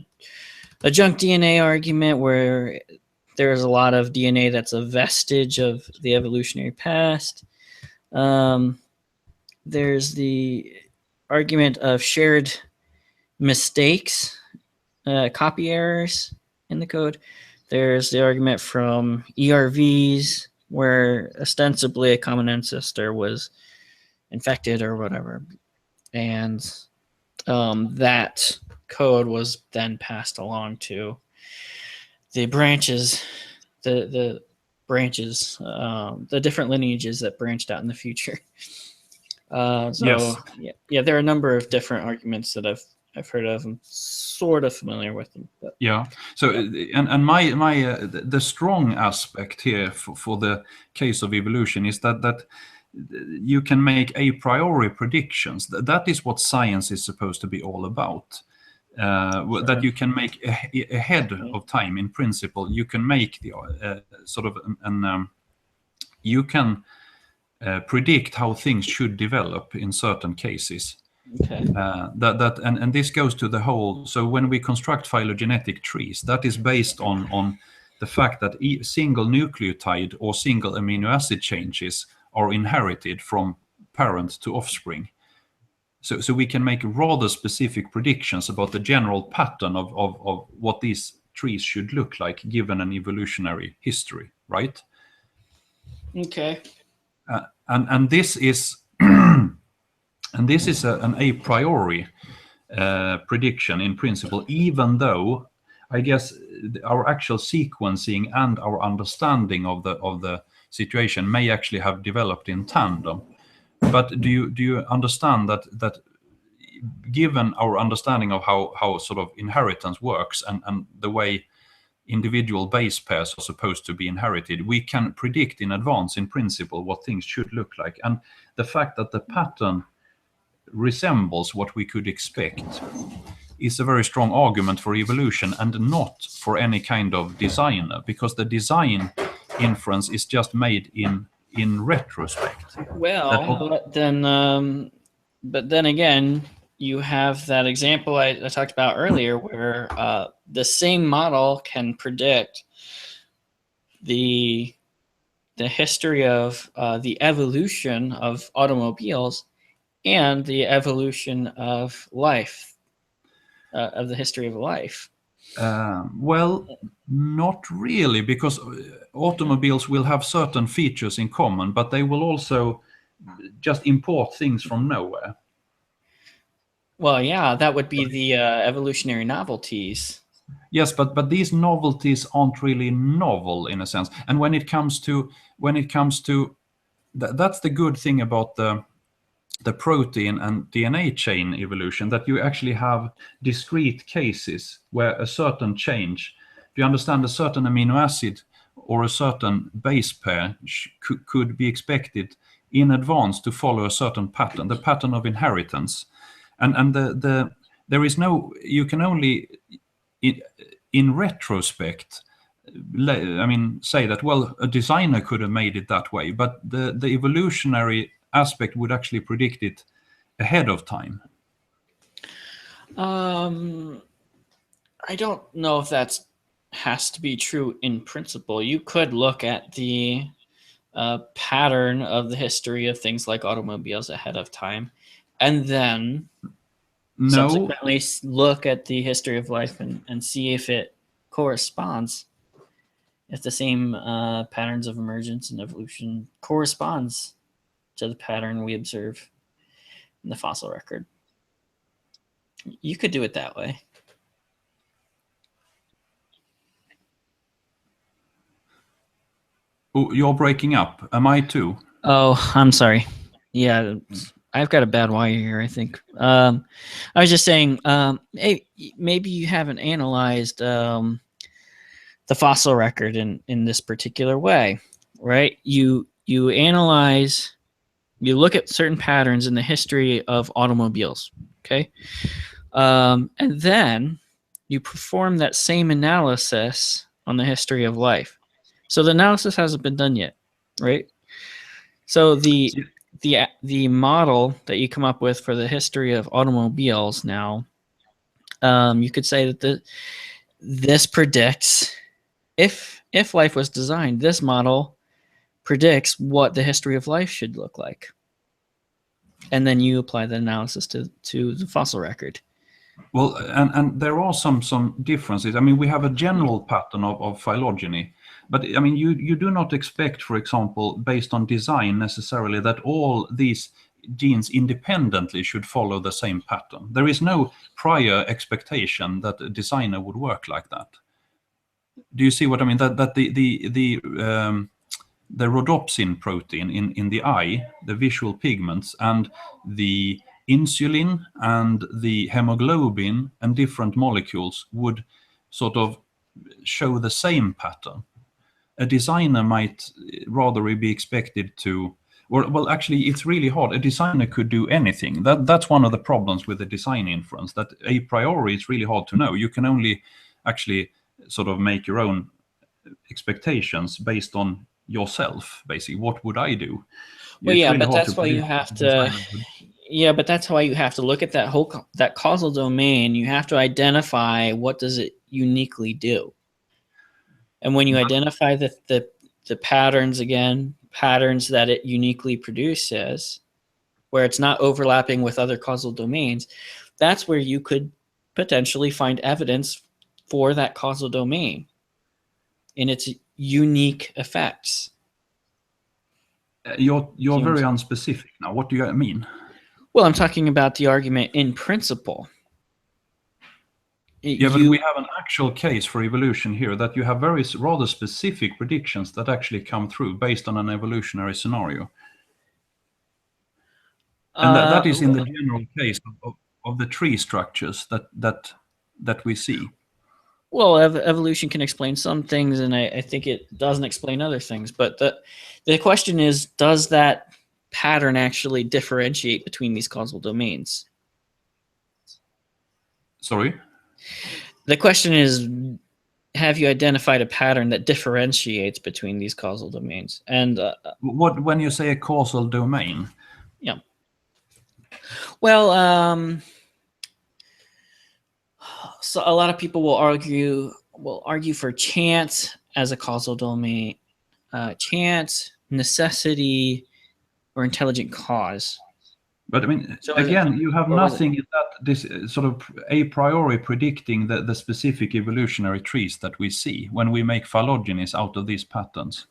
S2: junk DNA argument where there's a lot of DNA that's a vestige of the evolutionary past. There's the argument of shared mistakes, copy errors in the code. There's the argument from ERVs, where ostensibly a common ancestor was infected or whatever. And that code was then passed along to the branches, the different lineages that branched out in the future.
S1: Yes.
S2: Yeah, there are a number of different arguments that I've heard of. I'm sort of familiar with them. But.
S1: Yeah. So, and my the strong aspect here for the case of evolution is that you can make a priori predictions. That is what science is supposed to be all about. Sure. That you can make ahead of time. In principle, you can make the you can predict how things should develop in certain cases.
S2: Okay.
S1: And this goes to the whole. So when we construct phylogenetic trees, that is based on the fact that single nucleotide or single amino acid changes are inherited from parent to offspring. So we can make rather specific predictions about the general pattern of what these trees should look like given an evolutionary history, right?
S2: Okay.
S1: And this is and this is an a priori prediction in principle, even though I guess our actual sequencing and our understanding of the situation may actually have developed in tandem. But do you understand that given our understanding of how sort of inheritance works and the way individual base pairs are supposed to be inherited, we can predict in advance in principle what things should look like. And the fact that the pattern resembles what we could expect is a very strong argument for evolution and not for any kind of designer, because the design inference is just made in retrospect.
S2: Well, but then again, you have that example I talked about earlier, where the same model can predict the history of the evolution of automobiles and the evolution of life, of the history of life.
S1: Well, not really, because automobiles will have certain features in common, but they will also just import things from nowhere.
S2: Well, yeah, that would be the evolutionary novelties.
S1: Yes, but these novelties aren't really novel in a sense. And when it comes to that's the good thing about the protein and DNA chain evolution, that you actually have discrete cases where a certain change, do you understand, a certain amino acid or a certain base pair could be expected in advance to follow a certain pattern, the pattern of inheritance. And there is no, you can only in retrospect, I mean, say that, well, a designer could have made it that way, but the evolutionary aspect would actually predict it ahead of time.
S2: I don't know if that has to be true in principle. You could look at the pattern of the history of things like automobiles ahead of time, and then subsequently look at the history of life and see if it corresponds, if the same patterns of emergence and evolution corresponds to the pattern we observe in the fossil record. You could do it that way.
S1: Oh, you're breaking up. Am I too?
S2: Oh, I'm sorry. Yeah, I've got a bad wire here, I think. I was just saying, hey, maybe you haven't analyzed the fossil record in this particular way, right? You analyze, you look at certain patterns in the history of automobiles, okay? And then you perform that same analysis on the history of life. So the analysis hasn't been done yet, right? So the model that you come up with for the history of automobiles now, you could say that this predicts, if life was designed, this model predicts what the history of life should look like. And then you apply the analysis to the fossil record.
S1: Well, and there are some differences. I mean, we have a general pattern of phylogeny, but I mean, you do not expect, for example, based on design necessarily, that all these genes independently should follow the same pattern. There is no prior expectation that a designer would work like that. Do you see what I mean? That the rhodopsin protein in the eye, the visual pigments, and the insulin and the hemoglobin and different molecules would sort of show the same pattern. A designer might rather be expected to, or well, actually, it's really hard. A designer could do anything. That's one of the problems with the design inference, that a priori it's really hard to know. You can only actually sort of make your own expectations based on yourself, basically. What would I do?
S2: Well,
S1: It's
S2: yeah,
S1: really
S2: but
S1: hard
S2: that's
S1: to
S2: why you
S1: predict
S2: have
S1: what the
S2: to.
S1: designer would.
S2: Yeah, but that's why you have to look at that causal domain. You have to identify what does it uniquely do. And when you identify the patterns, again, patterns that it uniquely produces, where it's not overlapping with other causal domains, that's where you could potentially find evidence for that causal domain in its unique effects.
S1: You're very unspecific now. What do you mean?
S2: Well, I'm talking about the argument in principle.
S1: Yeah, but we have an actual case for evolution here, that you have rather specific predictions that actually come through based on an evolutionary scenario. And that is in the general case of the tree structures that we see.
S2: Well, evolution can explain some things, and I think it doesn't explain other things. But the question is, does that pattern actually differentiate between these causal domains?
S1: Sorry?
S2: The question is, have you identified a pattern that differentiates between these causal domains? And
S1: when you say a causal domain?
S2: Yeah. Well, So a lot of people will argue for chance as a causal domain, chance, necessity, or intelligent cause.
S1: But I mean,
S2: So
S1: again, you have
S2: or was
S1: nothing in that this sort of a priori predicting the specific evolutionary trees that we see when we make phylogenies out of these patterns.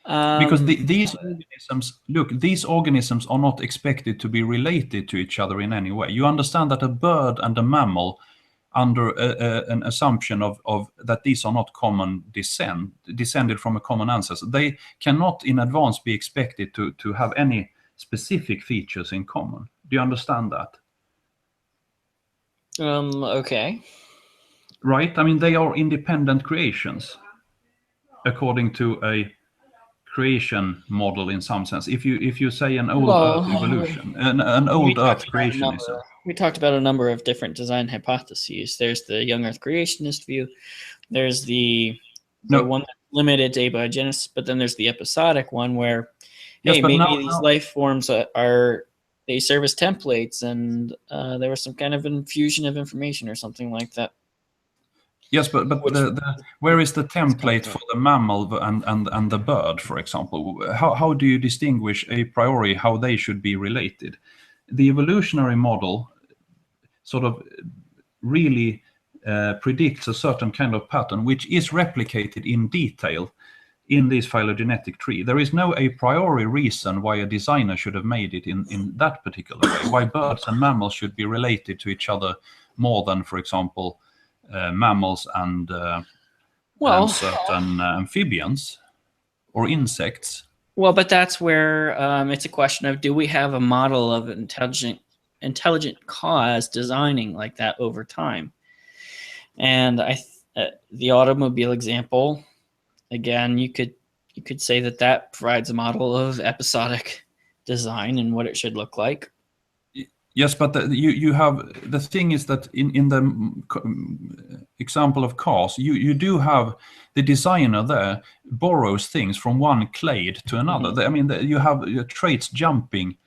S1: Because these organisms, look, these organisms are not expected to be related to each other in any way. You understand that a bird and a mammal, under an assumption of that these are not common descended from a common ancestor, they cannot in advance be expected to have any specific features in common. Do you understand that?
S2: okay.
S1: Right? I mean, they are independent creations according to a creation model in some sense. If you say an old Earth evolution, an old Earth creationism.
S2: We talked about a number of different design hypotheses. There's the young Earth creationist view. There's the one that's limited to abiogenesis, but then there's the episodic one where, hey, maybe these life forms they serve as templates, and there was some kind of infusion of information or something like that.
S1: Yes, but where is the template for the mammal and the bird, for example? How do you distinguish a priori how they should be related? The evolutionary model sort of really predicts a certain kind of pattern which is replicated in detail in this phylogenetic tree. There is no a priori reason why a designer should have made it in that particular way, why birds and mammals should be related to each other more than, for example, mammals and certain amphibians or insects.
S2: Well, but that's where it's a question of, do we have a model of intelligent cause designing like that over time? And the automobile example, again, you could say that provides a model of episodic design and what it should look like.
S1: Yes, but you have the thing is that in the example of cars, you do have the designer there borrows things from one clade to another. Mm-hmm. I mean, you have your traits jumping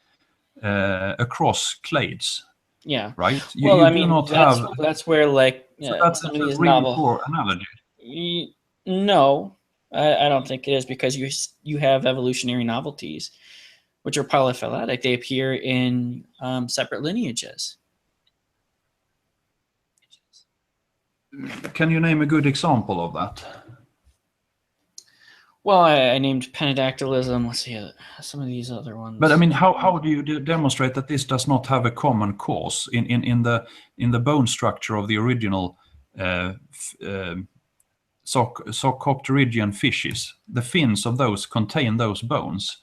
S1: across clades.
S2: Yeah.
S1: Right.
S2: That's where
S1: that's
S2: some
S1: a
S2: of these
S1: really
S2: novel
S1: poor analogy.
S2: No, I don't think it is, because you have evolutionary novelties, which are polyphyletic. They appear in separate lineages.
S1: Can you name a good example of that?
S2: Well, I named pentadactylism. Let's see some of these other ones.
S1: But I mean, how do you demonstrate that this does not have a common cause in the bone structure of the original Sarcopterygian fishes? The fins of those contain those bones.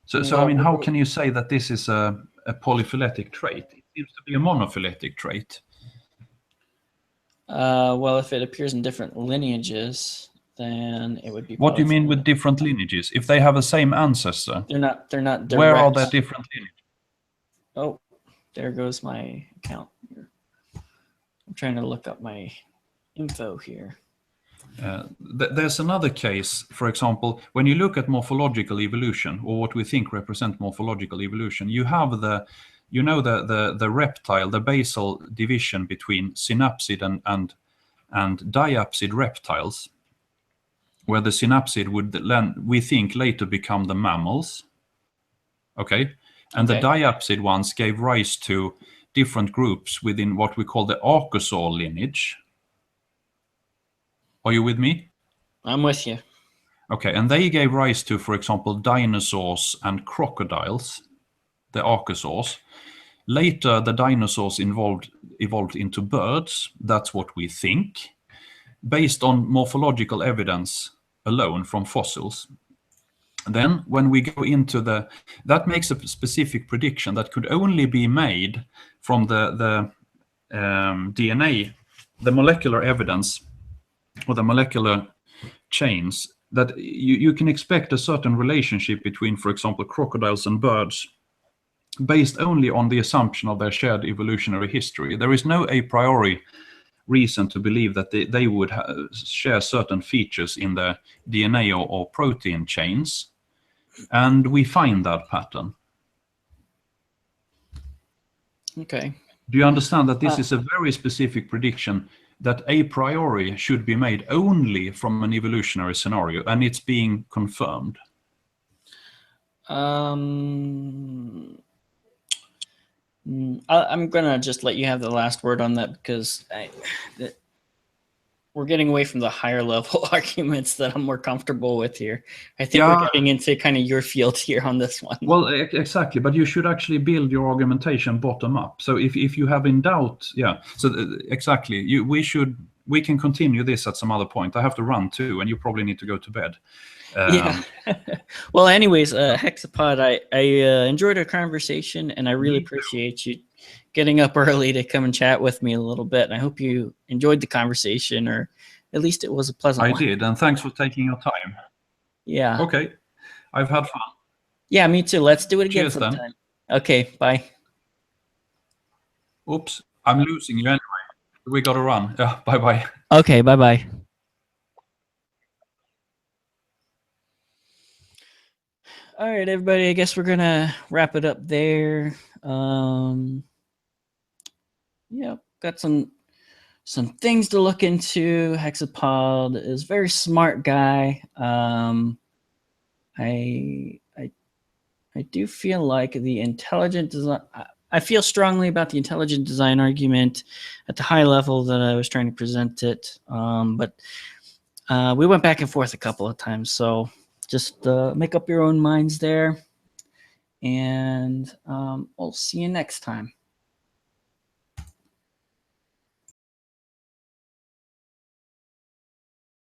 S1: So I mean, how can you say that this is a polyphyletic trait? It seems to be a monophyletic trait.
S2: Well, if it appears in different lineages, then it would be.
S1: What do you mean with different lineages? If they have the same ancestor,
S2: they're not direct.
S1: Where are there different lineages?
S2: Oh, there goes my account here. I'm trying to look up my info here.
S1: There's another case, for example, when you look at morphological evolution, or what we think represent morphological evolution, you have the reptile, the basal division between synapsid and diapsid reptiles, where the synapsid would we think later become the mammals. Okay, and the diapsid ones gave rise to different groups within what we call the archosaur lineage. Are you with me?
S2: I'm with you. Okay,
S1: and they gave rise to, for example, dinosaurs and crocodiles, the archosaurs. Later, the dinosaurs evolved into birds. That's what we think, based on morphological evidence alone from fossils. Then, when we go into that makes a specific prediction that could only be made from the DNA, the molecular evidence, or the molecular chains, that you can expect a certain relationship between, for example, crocodiles and birds based only on the assumption of their shared evolutionary history. There is no a priori reason to believe that they would share certain features in their DNA or protein chains, and we find that pattern.
S2: Okay.
S1: Do you understand that this is a very specific prediction that a priori should be made only from an evolutionary scenario, and it's being confirmed?
S2: I'm gonna just let you have the last word on that, because we're getting away from the higher level arguments that I'm more comfortable with here. I think we're getting into kind of your field here on this one.
S1: Well, exactly, but you should actually build your argumentation bottom up. So if you have in doubt, exactly, we can continue this at some other point. I have to run too, and you probably need to go to bed.
S2: Yeah. Well, anyways, Hexapod, I enjoyed our conversation, and I really appreciate you getting up early to come and chat with me a little bit. And I hope you enjoyed the conversation, or at least it was a pleasant one.
S1: I did, and thanks for taking your time.
S2: Yeah.
S1: Okay. I've had fun.
S2: Yeah, me too. Let's do it again
S1: Cheers,
S2: sometime. Then. Okay, bye.
S1: Oops, I'm losing you anyway. We got to run. Yeah, bye-bye.
S2: Okay, bye-bye. All right, everybody, I guess we're going to wrap it up there. Yeah, got some things to look into. Hexapod is a very smart guy. I do feel like the intelligent design, I feel strongly about the intelligent design argument at the high level that I was trying to present it. But we went back and forth a couple of times. So just make up your own minds there. And we'll see you next time.